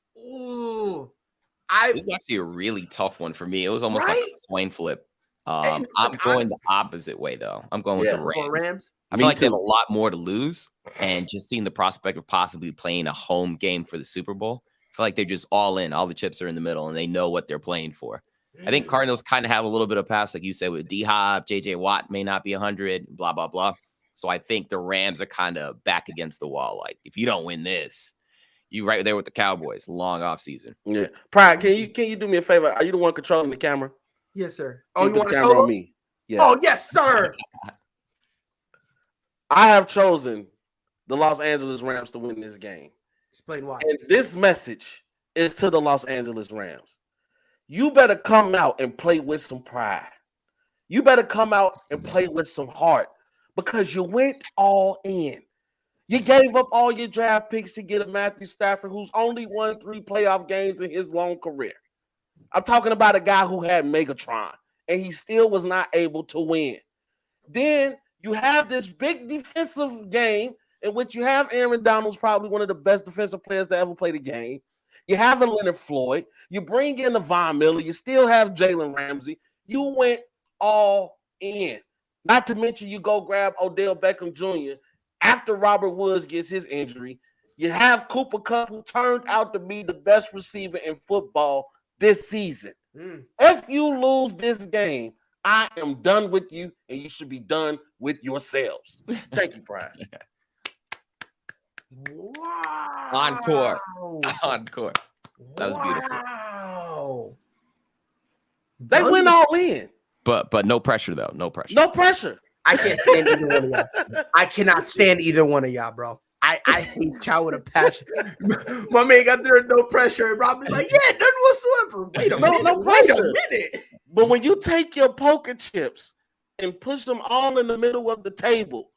actually a really tough one for me. It was almost like a coin flip. I'm going the opposite way, though. I'm going with the Rams. I feel like they have a lot more to lose, and just seeing the prospect of possibly playing a home game for the Super Bowl, I feel like they're just all in. All the chips are in the middle, and they know what they're playing for. I think Cardinals kind of have a little bit of pass, like you said, with D-Hop, J.J. Watt may not be 100, blah, blah, blah. So I think the Rams are kind of back against the wall. Like, if you don't win this, you right there with the Cowboys. Long offseason. Yeah. Pride, can you do me a favor? Are you the one controlling the camera? Yes, sir. Oh, you want to camera on me? Yeah. Oh, yes, sir. I have chosen the Los Angeles Rams to win this game. Explain why. And this message is to the Los Angeles Rams. You better come out and play with some pride. You better come out and play with some heart because you went all in. You gave up all your draft picks to get a Matthew Stafford who's only won 3 playoff games in his long career. I'm talking about a guy who had Megatron, and he still was not able to win. Then you have this big defensive game in which you have Aaron Donald's probably one of the best defensive players to ever play the game. You have a Leonard Floyd. You bring in the Von Miller. You still have Jalen Ramsey. You went all in. Not to mention you go grab Odell Beckham Jr. after Robert Woods gets his injury. You have Cooper Kupp, who turned out to be the best receiver in football this season. If you lose this game, I am done with you, and you should be done with yourselves. Thank you, Brian. Wow. Encore. That was beautiful. Wow. They went all in. But no pressure, though. No pressure. No pressure. I can't stand either one of y'all. I cannot stand either one of y'all, bro. I hate y'all with a passion. My man got there no pressure, and Rob is like, yeah, none whatsoever. Wait a minute. No pressure. Wait a minute. But when you take your poker chips and push them all in the middle of the table,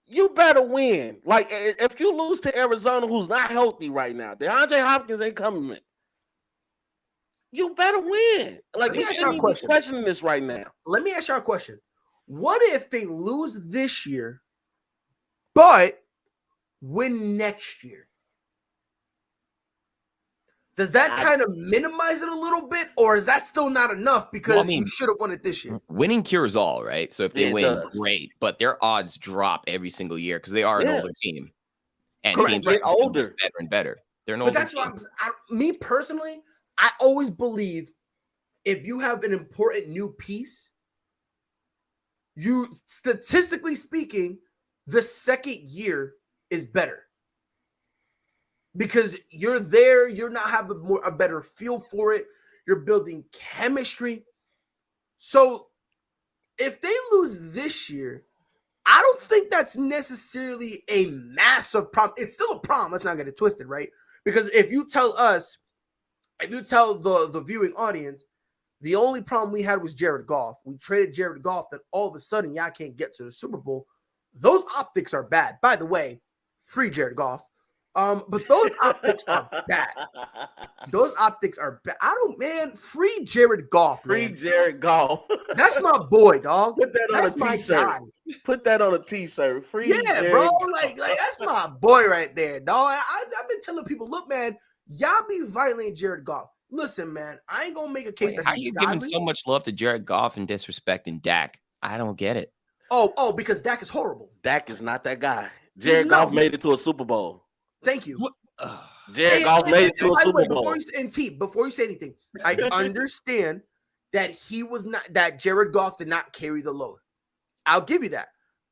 you better win. Like, if you lose to Arizona, who's not healthy right now, DeAndre Hopkins ain't coming in. You better win. Like, you shouldn't even be questioning this right now. Let me ask y'all a question. What if they lose this year, but win next year? Does that kind of minimize it a little bit, or is that still not enough because you should have won it this year? Winning cures all, right? So if they win, great. But their odds drop every single year because they are an older team. And teams get older. Better and better. They're an older team. But that's what me personally, I always believe if you have an important new piece, you statistically speaking, the second year is better. Because you're there, you're not having a better feel for it. You're building chemistry. So if they lose this year, I don't think that's necessarily a massive problem. It's still a problem. Let's not get it twisted, right? Because if you tell us, if you tell the viewing audience, the only problem we had was Jared Goff. We traded Jared Goff, then all of a sudden, y'all can't get to the Super Bowl. Those optics are bad. By the way, free Jared Goff. But those optics are bad. Those optics are bad. Free Jared Goff. Free Jared Goff. That's my boy, dog. Put that on a t-shirt. Put that on a t-shirt. Free Jared bro. Goff. Like that's my boy right there, dog. I've been telling people, look, man, y'all be violating Jared Goff. Listen, man, I ain't gonna make a case that how you giving so much love to Jared Goff and disrespecting Dak? I don't get it. Oh, because Dak is horrible. Dak is not that guy. Jared Goff made it to a Super Bowl. Thank you. Jared Goff made it to a Super Bowl. Before you say anything, I understand that that Jared Goff did not carry the load. I'll give you that.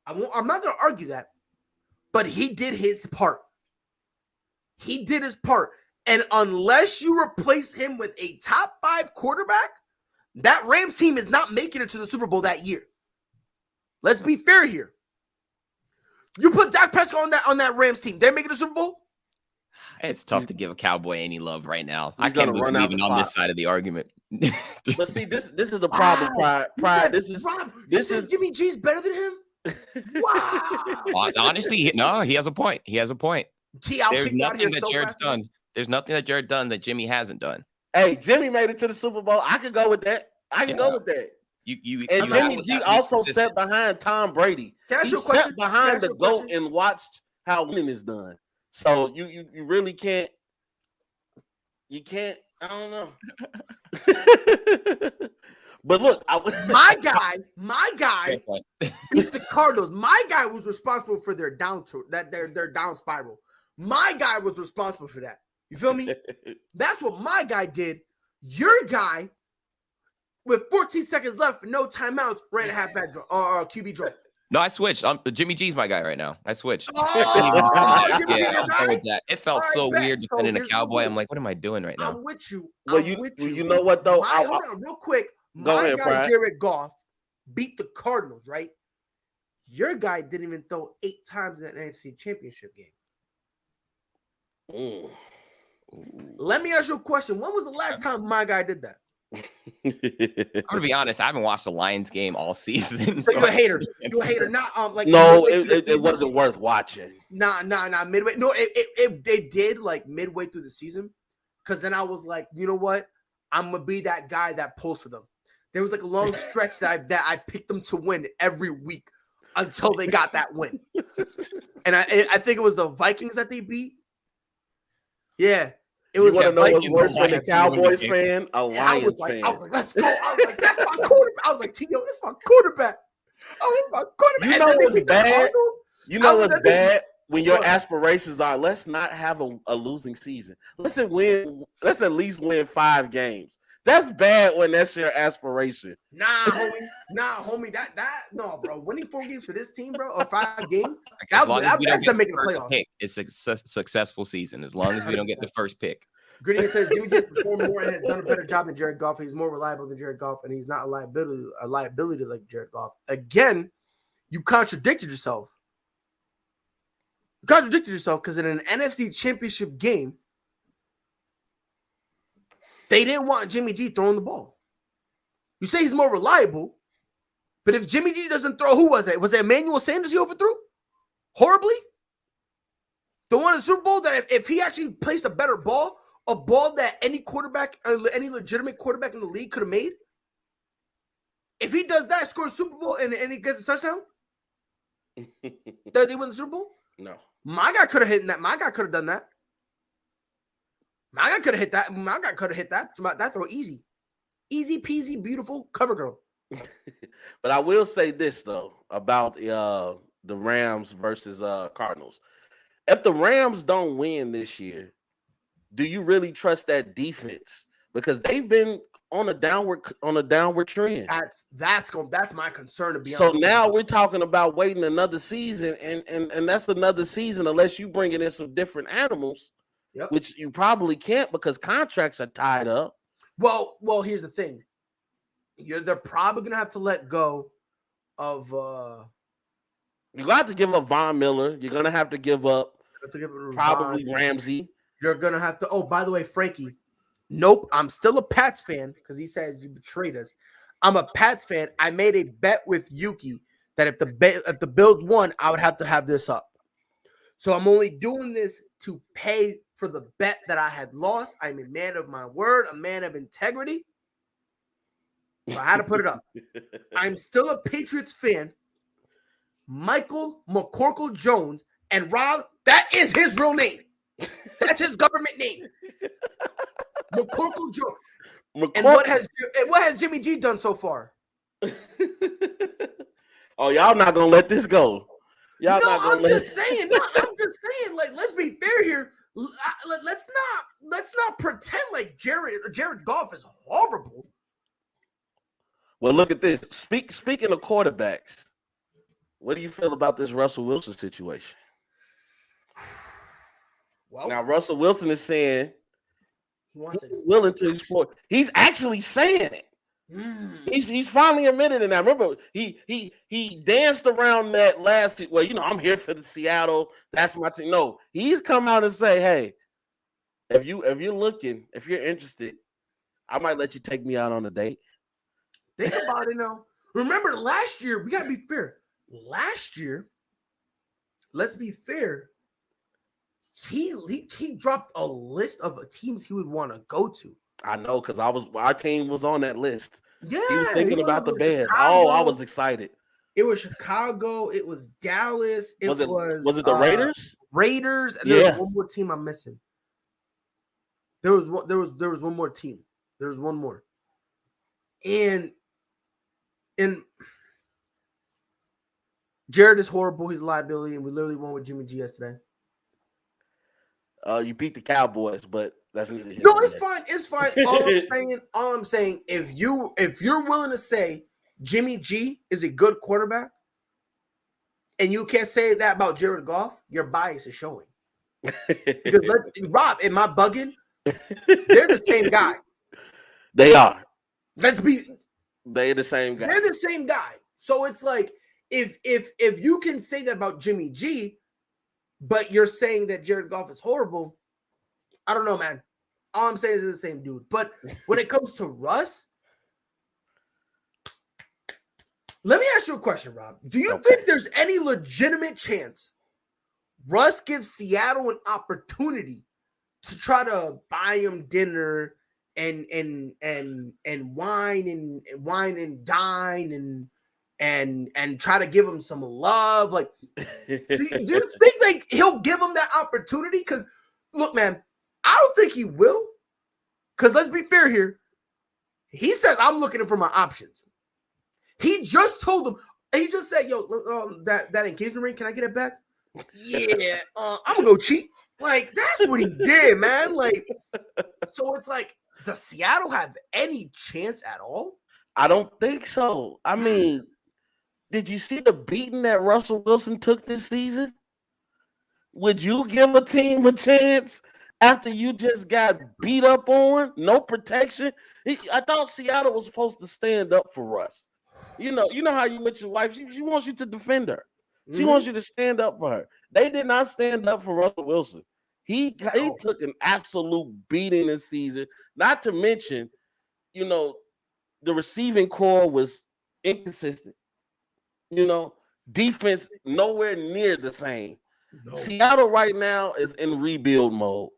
I'm not going to argue that, but he did his part. He did his part. And unless you replace him with a top 5 quarterback, that Rams team is not making it to the Super Bowl that year. Let's be fair here. You put Dak Prescott on that Rams team, they're making the Super Bowl? It's tough to give a Cowboy any love right now. I He's can't gonna believe run out even the on clock. this side of the argument. But see, this is the problem, Pride. This is Jimmy G's better than him. Wow. Honestly, he has a point. He has a point. There's nothing that Jared's done. There's nothing that Jared done that Jimmy hasn't done. Hey, Jimmy made it to the Super Bowl. I can go with that. Go with that. And Jimmy G also sat behind Tom Brady. He sat behind the GOAT and watched how winning is done. So you really can't. You can't. I don't know. But look, my guy beat the Cardinals. My guy was responsible for their down spiral. My guy was responsible for that. You feel me? That's what my guy did. Your guy, with 14 seconds left, no timeouts, ran a halfback draw or QB draw. No, I switched. Jimmy G's my guy right now. I switched. Oh, It felt so weird defending a Cowboy. I'm like, what am I doing right now? I'm with you. You know what though? Hold on, real quick. My guy Jared Goff beat the Cardinals, right? Your guy didn't even throw 8 times in that NFC Championship game. Ooh. Let me ask you a question. When was the last time my guy did that? I'm gonna be honest. I haven't watched the Lions game all season. So you're a hater. You're a hater. Not like no, it wasn't worth watching. Nah. Midway. No, it did like midway through the season. Because then I was like, you know what? I'm gonna be that guy that pulls for them. There was like a long stretch that I picked them to win every week until they got that win. And I think it was the Vikings that they beat. Yeah. It was. You want to know what's worse than a Cowboys fan? A Lions fan. I was like, let's go. I was like, that's my quarterback. I was like, T.O., that's my quarterback. You know what's bad? You know what's bad? When your aspirations are, let's not have a losing season. Let's at least win 5 games. That's bad when that's your aspiration. Nah, homie. That no, bro. Winning 4 games for this team, bro, or 5 games. That's not making the playoffs. Pick, it's a successful season as long as we don't get the first pick. Gritty says Jimmy G has performed more and has done a better job than Jared Goff. He's more reliable than Jared Goff, and he's not a liability like Jared Goff. Again, you contradicted yourself. Because in an NFC Championship game, they didn't want Jimmy G throwing the ball. You say he's more reliable, but if Jimmy G doesn't throw, who was it? Was it Emmanuel Sanders he overthrew? Horribly? The one in the Super Bowl that if he actually placed a better ball, a ball that any legitimate quarterback in the league could have made, if he does that, scores Super Bowl, and he gets a touchdown, they win the Super Bowl? No. My guy could have hit that. My guy could have done that. My guy could have hit that. My guy could have hit that. That throw easy. Easy peasy, beautiful cover girl. But I will say this, though, about the Rams versus Cardinals. If the Rams don't win this year, do you really trust that defense? Because they've been on a downward trend. That's my concern, to be honest. So now we're we're talking about waiting another season, and that's another season unless you bring in some different animals. Yep. Which you probably can't because contracts are tied up. Well, here's the thing. They're probably gonna have to let go of. You're gonna have to give up Von Miller. You're gonna have to give up probably Ramsey. You're gonna have to. Oh, by the way, Frankie. Nope, I'm still a Pats fan because he says you betrayed us. I'm a Pats fan. I made a bet with Yuki that if the Bills won, I would have to have this up. So I'm only doing this to pay for the bet that I had lost. I'm a man of my word, a man of integrity. So I had to put it up. I'm still a Patriots fan. Michael McCorkle Jones, and Rob, that is his real name. That's his government name. McCorkle Jones. And what has Jimmy G done so far? Oh, y'all not gonna let this go. I'm just saying. Like, let's be fair here. Let's not pretend like Jared Goff is horrible. Well, look at this. Speaking of quarterbacks, what do you feel about this Russell Wilson situation? Well, now Russell Wilson is saying he's willing to explore. He's actually saying it. He's finally admitted it now. Remember, he danced around that last. Well, I'm here for the Seattle. That's my team. No, he's come out and say, "Hey, If you're looking, if you're interested, I might let you take me out on a date. Think about it now. Remember last year, we gotta be fair. Last year, let's be fair. He dropped a list of teams he would want to go to. I know, because our team was on that list. Yeah, he was thinking about the Bears. Chicago. Oh, I was excited. It was Chicago. It was Dallas. Was it the Raiders? Raiders. And there was one more team I'm missing. There was one more team. There was one more. And Jared is horrible. He's a liability, and we literally won with Jimmy G yesterday. You beat the Cowboys, but that's neither here No, nor it's there. fine. It's fine. All I'm saying, if you're willing to say Jimmy G is a good quarterback, and you can't say that about Jared Goff, your bias is showing. Because Rob, am I bugging? They're the same guy. They are. They're the same guy. They're the same guy. So it's like if you can say that about Jimmy G, but you're saying that Jared Goff is horrible, I don't know, man. All I'm saying is they're the same dude. But when it comes to Russ, let me ask you a question, Rob. Do you think there's any legitimate chance Russ gives Seattle an opportunity to try to buy him dinner and wine and dine and try to give him some love? Like, do you think like he'll give him that opportunity? Because look, man, I don't think he will. Because let's be fair here. He said, I'm looking for my options. He just told him, he just said, yo, that engagement ring, can I get it back? Yeah, I'm gonna go cheat. Like, that's what he did, man. Like, so it's like, does Seattle have any chance at all? I don't think so. I mean, did you see the beating that Russell Wilson took this season? Would you give a team a chance after you just got beat up on? No protection. I thought Seattle was supposed to stand up for Russ. You know how you with your wife. She wants you to defend her. She wants you to stand up for her. They did not stand up for Russell Wilson. He took an absolute beating this season. Not to mention, the receiving core was inconsistent. Defense nowhere near the same. No. Seattle right now is in rebuild mode.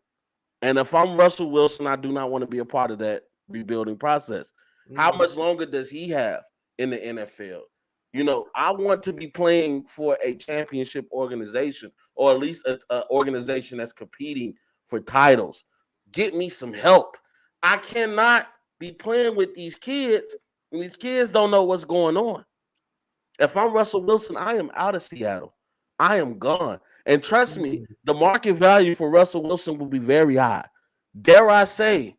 And if I'm Russell Wilson, I do not want to be a part of that rebuilding process. How much longer does he have in the NFL? I want to be playing for a championship organization, or at least an organization that's competing for titles. Get me some help. I cannot be playing with these kids, and these kids don't know what's going on. If I'm Russell Wilson, I am out of Seattle. I am gone. And trust me, the market value for Russell Wilson will be very high. Dare I say,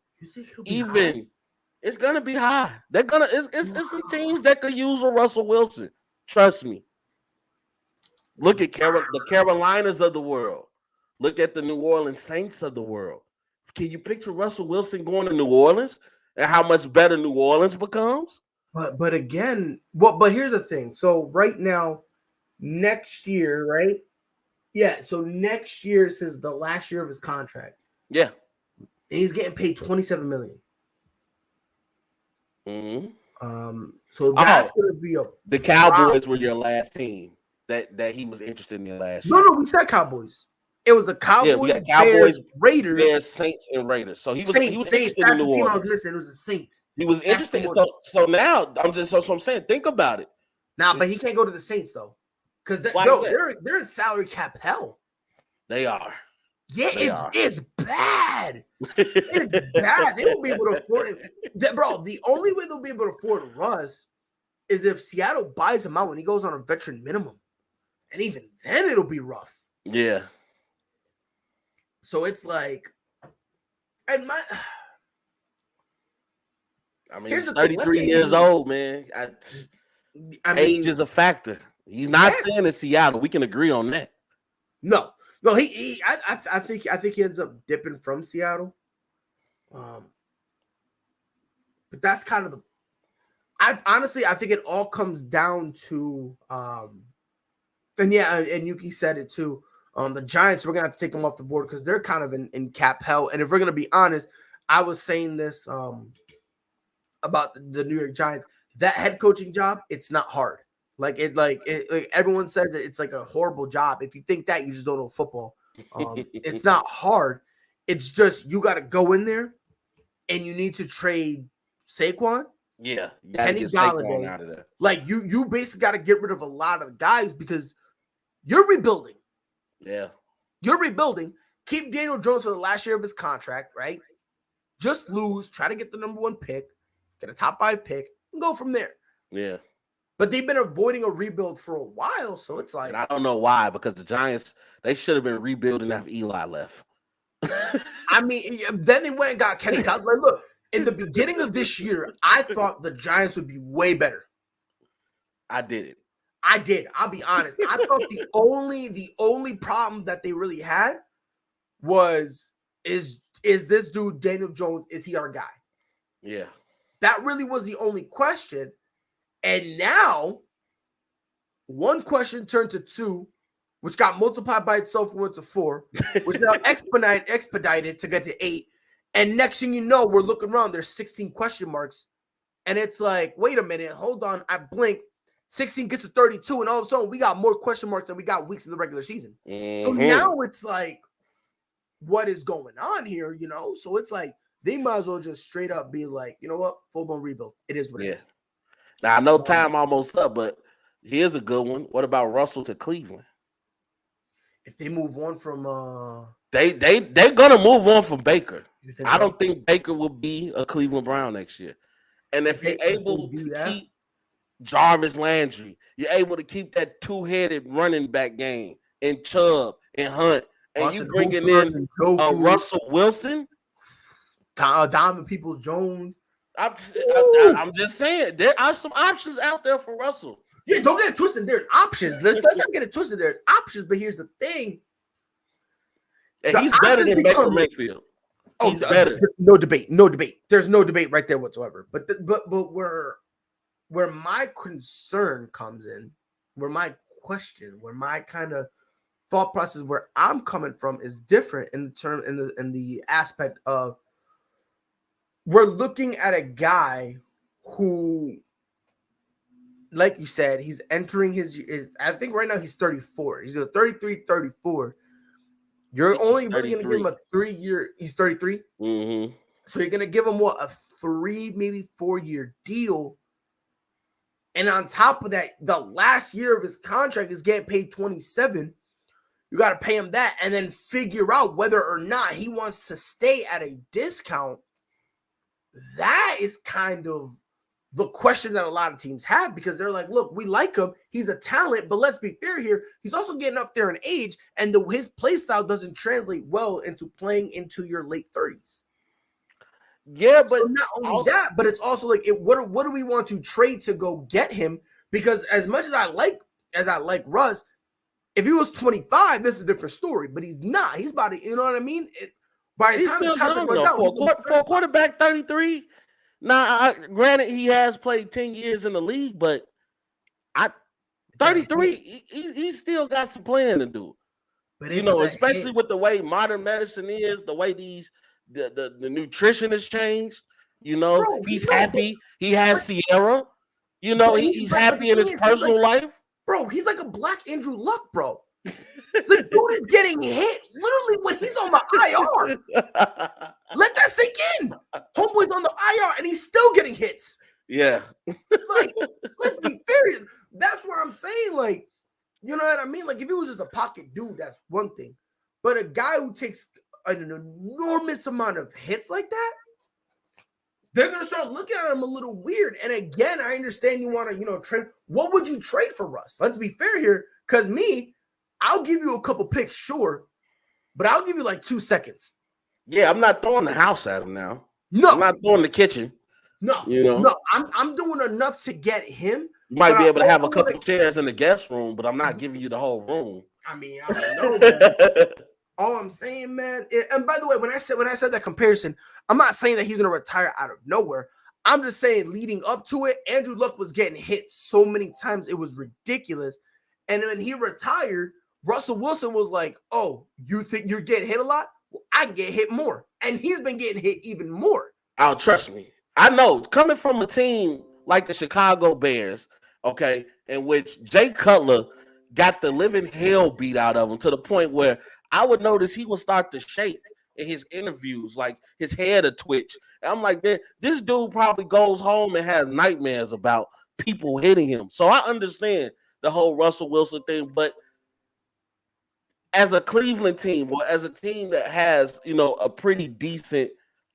even it's gonna be high. It's some teams that could use a Russell Wilson. Trust me. Look at the Carolinas of the world. Look at the New Orleans Saints of the world. Can you picture Russell Wilson going to New Orleans and how much better New Orleans becomes? But again, but here's the thing. So right now, next year, right? Yeah. So next year is the last year of his contract. Yeah. And he's getting paid $27 million. So that's going to be the Cowboys were your last team that he was interested in last year. No, we said Cowboys. It was the Cowboys, yeah, we got Cowboys, Raiders, Bears, Saints, and Raiders. So he was Saints. interested That's in New the team Orleans. I was missing. It was the Saints. He was interested. So now I'm saying, think about it. Nah, but he can't go to the Saints though, because they're in salary cap hell. They are. Yeah, it's bad. It's bad. They won't be able to afford it. Bro, the only way they'll be able to afford Russ is if Seattle buys him out when he goes on a veteran minimum. And even then it'll be rough. Yeah. So it's like, and he's 33 years old, man. Age is a factor. He's not staying in Seattle. We can agree on that. No, I think he ends up dipping from Seattle. But that's kind of I think it all comes down to and Yuki said it too. The Giants, we're gonna have to take them off the board because they're kind of in cap hell. And if we're gonna be honest, I was saying this about the New York Giants. That head coaching job, it's not hard. Like everyone says it's like a horrible job. If you think that, you just don't know football. It's not hard. It's just you got to go in there, and you need to trade Saquon. Yeah, Kenny Golladay out of there. Like you basically got to get rid of a lot of guys because you're rebuilding. Yeah, you're rebuilding. Keep Daniel Jones for the last year of his contract, right? Just lose. Try to get the number 1 pick, get a top 5 pick, and go from there. Yeah. But they've been avoiding a rebuild for a while, so it's like... And I don't know why, because the Giants, they should have been rebuilding after Eli left. I mean, then they went and got Kenny Golladay. Like, look, in the beginning of this year, I thought the Giants would be way better. I did. I'll be honest. I thought the only problem that they really had was, is this dude, Daniel Jones, is he our guy? Yeah. That really was the only question. And now, one question turned to 2, which got multiplied by itself and went to 4, which now expedited to get to 8. And next thing you know, we're looking around, there's 16 question marks. And it's like, wait a minute, hold on. I blink, 16 gets to 32, and all of a sudden we got more question marks than we got weeks in the regular season. Mm-hmm. So now it's like, what is going on here, you know? So it's like, they might as well just straight up be like, you know what, full-blown rebuild. It is what it is. Now, I know time almost up, but here's a good one. What about Russell to Cleveland? If they move on from they're gonna move on from Baker. I don't think Baker will be a Cleveland Brown next year. And if you're able to keep Jarvis Landry, you're able to keep that 2-headed running back game in Chubb and Hunt, and you bringing in Russell Wilson, Donovan Peoples-Jones. I'm just saying there are some options out there for Russell. Yeah, don't get it twisted. There's options. Let's not get it twisted. There's options, but here's the thing. And he's better than Baker Mayfield. He's better. No debate. There's no debate right there whatsoever. But where my concern comes in, where my question, where my kind of thought process, where I'm coming from, is different in the aspect of, we're looking at a guy who, like you said, he's entering his I think right now he's 34. He's 33, 34. You're only really going to give him a 3-year. He's 33. Mm-hmm. So you're going to give him a 3, maybe 4-year deal. And on top of that, the last year of his contract is getting paid 27. You got to pay him that and then figure out whether or not he wants to stay at a discount. That is kind of the question that a lot of teams have, because they're like, look, we like him. He's a talent, but let's be fair here. He's also getting up there in age, and his play style doesn't translate well into playing into your late 30s. Yeah, but so not only that, but it's also like, what do we want to trade to go get him? Because as much as I like Russ, if he was 25, this is a different story. But he's not. He's about to, you know what I mean? By the time still young, though. For a quarterback, 33. Now, granted, he has played 10 years in the league, but 33, he's still got some playing to do. But especially with the way modern medicine is, the way the nutrition has changed. Bro, he's happy. He has Sierra. He's happy in his personal life. Bro, he's like a black Andrew Luck, bro. The dude is getting hit literally when he's on the IR. Let that sink in. Homeboy's on the IR and he's still getting hits. Yeah. Like, let's be fair. That's what I'm saying. Like, you know what I mean? Like, if it was just a pocket dude, that's one thing. But a guy who takes an enormous amount of hits like that, they're going to start looking at him a little weird. And again, I understand you want to, trade. What would you trade for Russ? Let's be fair here. Because I'll give you a couple picks, sure. But I'll give you like 2 seconds. Yeah, I'm not throwing the house at him now. No. I'm not throwing the kitchen. No. No, I'm doing enough to get him. You might be able to have a couple chairs in the guest room, but I'm not giving you the whole room. I mean, I don't know, man. All I'm saying, man, and by the way, when I said that comparison, I'm not saying that he's going to retire out of nowhere. I'm just saying leading up to it, Andrew Luck was getting hit so many times. It was ridiculous. And when he retired, Russell Wilson was like, oh, you think you're getting hit a lot? Well, I can get hit more. And he's been getting hit even more. Oh, trust me. I know. Coming from a team like the Chicago Bears, okay, in which Jay Cutler got the living hell beat out of him to the point where I would notice he would start to shake in his interviews, like his head would twitch. And I'm like, this dude probably goes home and has nightmares about people hitting him. So I understand the whole Russell Wilson thing, but as a Cleveland team, or as a team that has, a pretty decent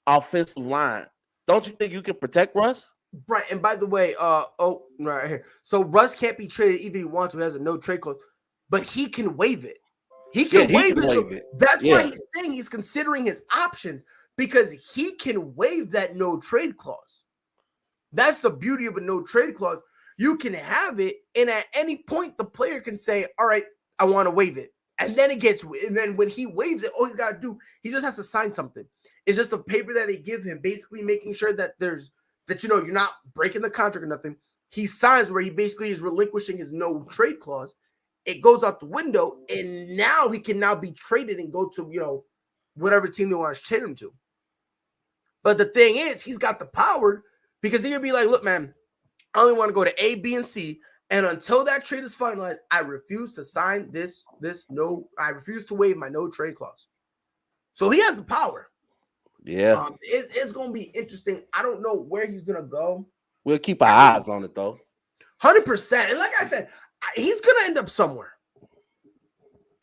offensive line, don't you think you can protect Russ? Right. And by the way, right here. So Russ can't be traded even if he wants to. He has a no trade clause, but he can waive it. He can waive it. That's why he's saying he's considering his options, because he can waive that no trade clause. That's the beauty of a no trade clause. You can have it, and at any point the player can say, all right, I want to waive it. And then when he waives it, all he's got to do, he just has to sign something. It's just a paper that they give him, basically making sure that you're not breaking the contract or nothing. He signs where he basically is relinquishing his no trade clause. It goes out the window, and now he can now be traded and go to, whatever team they want to trade him to. But the thing is, he's got the power, because he can be like, look, man, I only want to go to A, B, and C. And until that trade is finalized, I refuse to sign I refuse to waive my no trade clause. So he has the power. Yeah. It's going to be interesting. I don't know where he's going to go. We'll keep our eyes on it, though. 100%. And like I said, he's going to end up somewhere.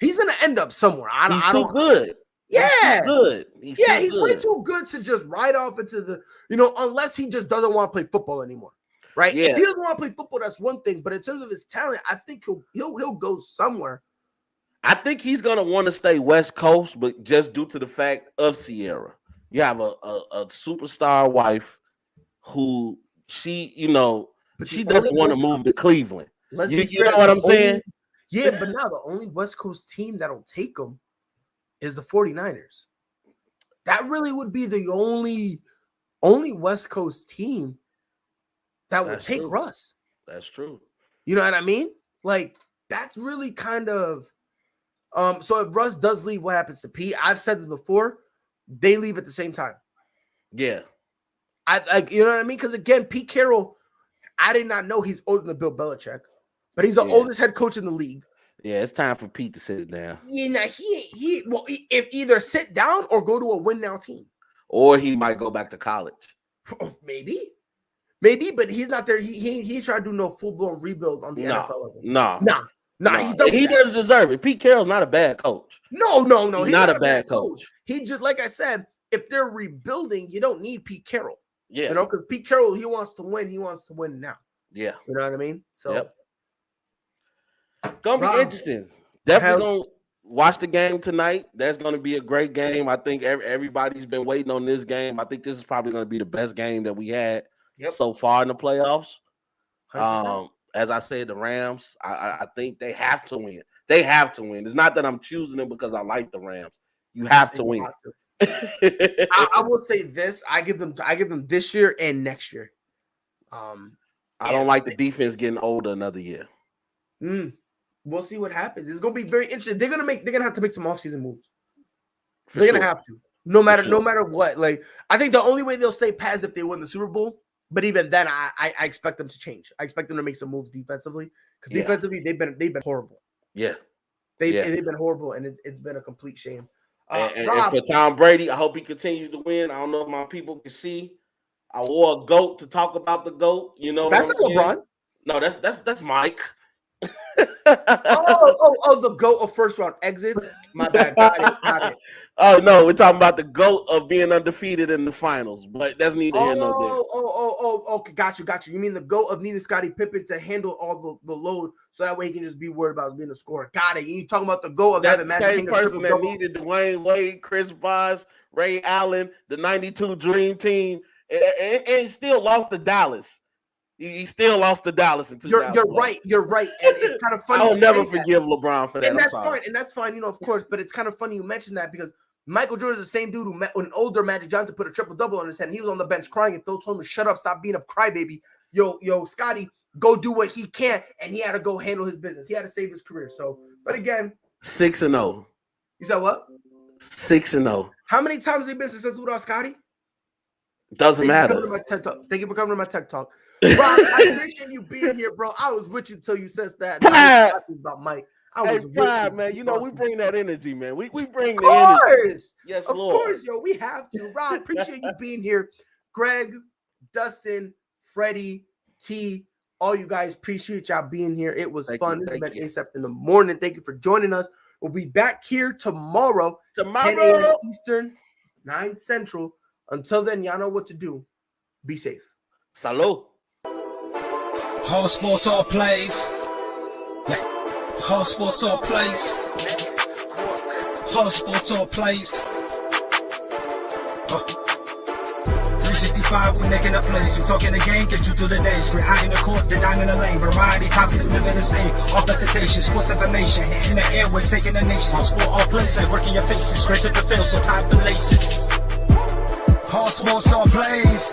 He's going to end up somewhere. He's too good. Yeah. He's too good. He's way too good to just ride off into the, unless he just doesn't want to play football anymore. Right? Yeah. If he doesn't want to play football, that's one thing. But in terms of his talent, I think he'll go somewhere. I think he's gonna want to stay West Coast, but just due to the fact of Sierra. You have a superstar wife who she doesn't want to move to Cleveland. You know what I'm saying? Yeah, but now the only West Coast team that'll take him is the 49ers. That really would be the only West Coast team that would take Russ. That's true. You know what I mean? Like, that's really kind of so if Russ does leave, what happens to Pete? I've said this before, they leave at the same time. Yeah. You know what I mean? Because again, Pete Carroll, I did not know he's older than Bill Belichick, but he's the oldest head coach in the league. Yeah, it's time for Pete to sit down. Yeah, now if either sit down or go to a win now team. Or he might go back to college. Maybe, but he's not there. He trying to do no full blown rebuild on the NFL level. No. He doesn't deserve it. Pete Carroll's not a bad coach. No. He's not a bad coach. He just, like I said, if they're rebuilding, you don't need Pete Carroll. Yeah. Because Pete Carroll, he wants to win. He wants to win now. Yeah. You know what I mean? So, gonna be interesting. Definitely gonna watch the game tonight. That's gonna be a great game. I think everybody's been waiting on this game. I think this is probably gonna be the best game that we had so far in the playoffs. 100%. As I said, the Rams, I think they have to win. They have to win. It's not that I'm choosing them because I like the Rams. You have to win. I will say this: I give them this year and next year. I don't like the defense getting older another year. We'll see what happens. It's gonna be very interesting. They're gonna have to make some offseason moves. They're gonna have to, no matter what. Like, I think the only way they'll stay pat is if they win the Super Bowl. But even then, I expect them to change. I expect them to make some moves defensively, because defensively they've been horrible. Yeah, they've been horrible, and it's been a complete shame. And for Tom Brady, I hope he continues to win. I don't know if my people can see. I wore a GOAT to talk about the GOAT. You know, that's not LeBron. No, that's Mike. The GOAT of first round exits. My bad. Got it. Oh no, we're talking about the GOAT of being undefeated in the finals, but that's neither here nor there. Okay, got you. You mean the GOAT of needing Scottie Pippen to handle all the load, so that way he can just be worried about being a scorer. Got it. You talking about the GOAT of having that same person that needed Dwayne Wade, Chris Bosh, Ray Allen, the '92 Dream Team, and still lost to Dallas. He still lost to Dallas in 2000. You're right. And it's kind of funny. I'll never forgive LeBron for that. And that's fine. Of course. But it's kind of funny you mentioned that, because Michael Jordan is the same dude who met an older Magic Johnson put a triple-double on his head. And he was on the bench crying, and Phil told him to shut up, stop being a crybaby. Yo, Scotty, go do what he can. And he had to go handle his business. He had to save his career. So, but again, 6-0. You said what? 6-0. How many times have we been successful without Scotty? Doesn't matter. Thank you for coming to my TED Talk. Rob, I appreciate you being here, bro. I was with you until you said that. Pride. About Mike. Hey, Pride, man. You know, we bring that energy, man. We bring of the energy. course. Yes, Of Lord. course, yo. We have to. Rob, appreciate you being here. Greg, Dustin, Freddie, T, all you guys, appreciate y'all being here. It was fun. This has been ASAP in the morning. Thank you for joining us. We'll be back here tomorrow. 10 a.m. Eastern, 9 Central. Until then, y'all know what to do. Be safe. Salud. Whole sports all plays. Yeah. Whole sports all plays. Whole sports all plays. 365, we making up plays. We talking the game, get you through the days. We're high in the court, the dime in the lane. Variety topics living the same. All presentation, sports information. In the airways, taking the nation. Sport all plays, like working your faces. Grace at the field, so tie the laces. All sports all plays.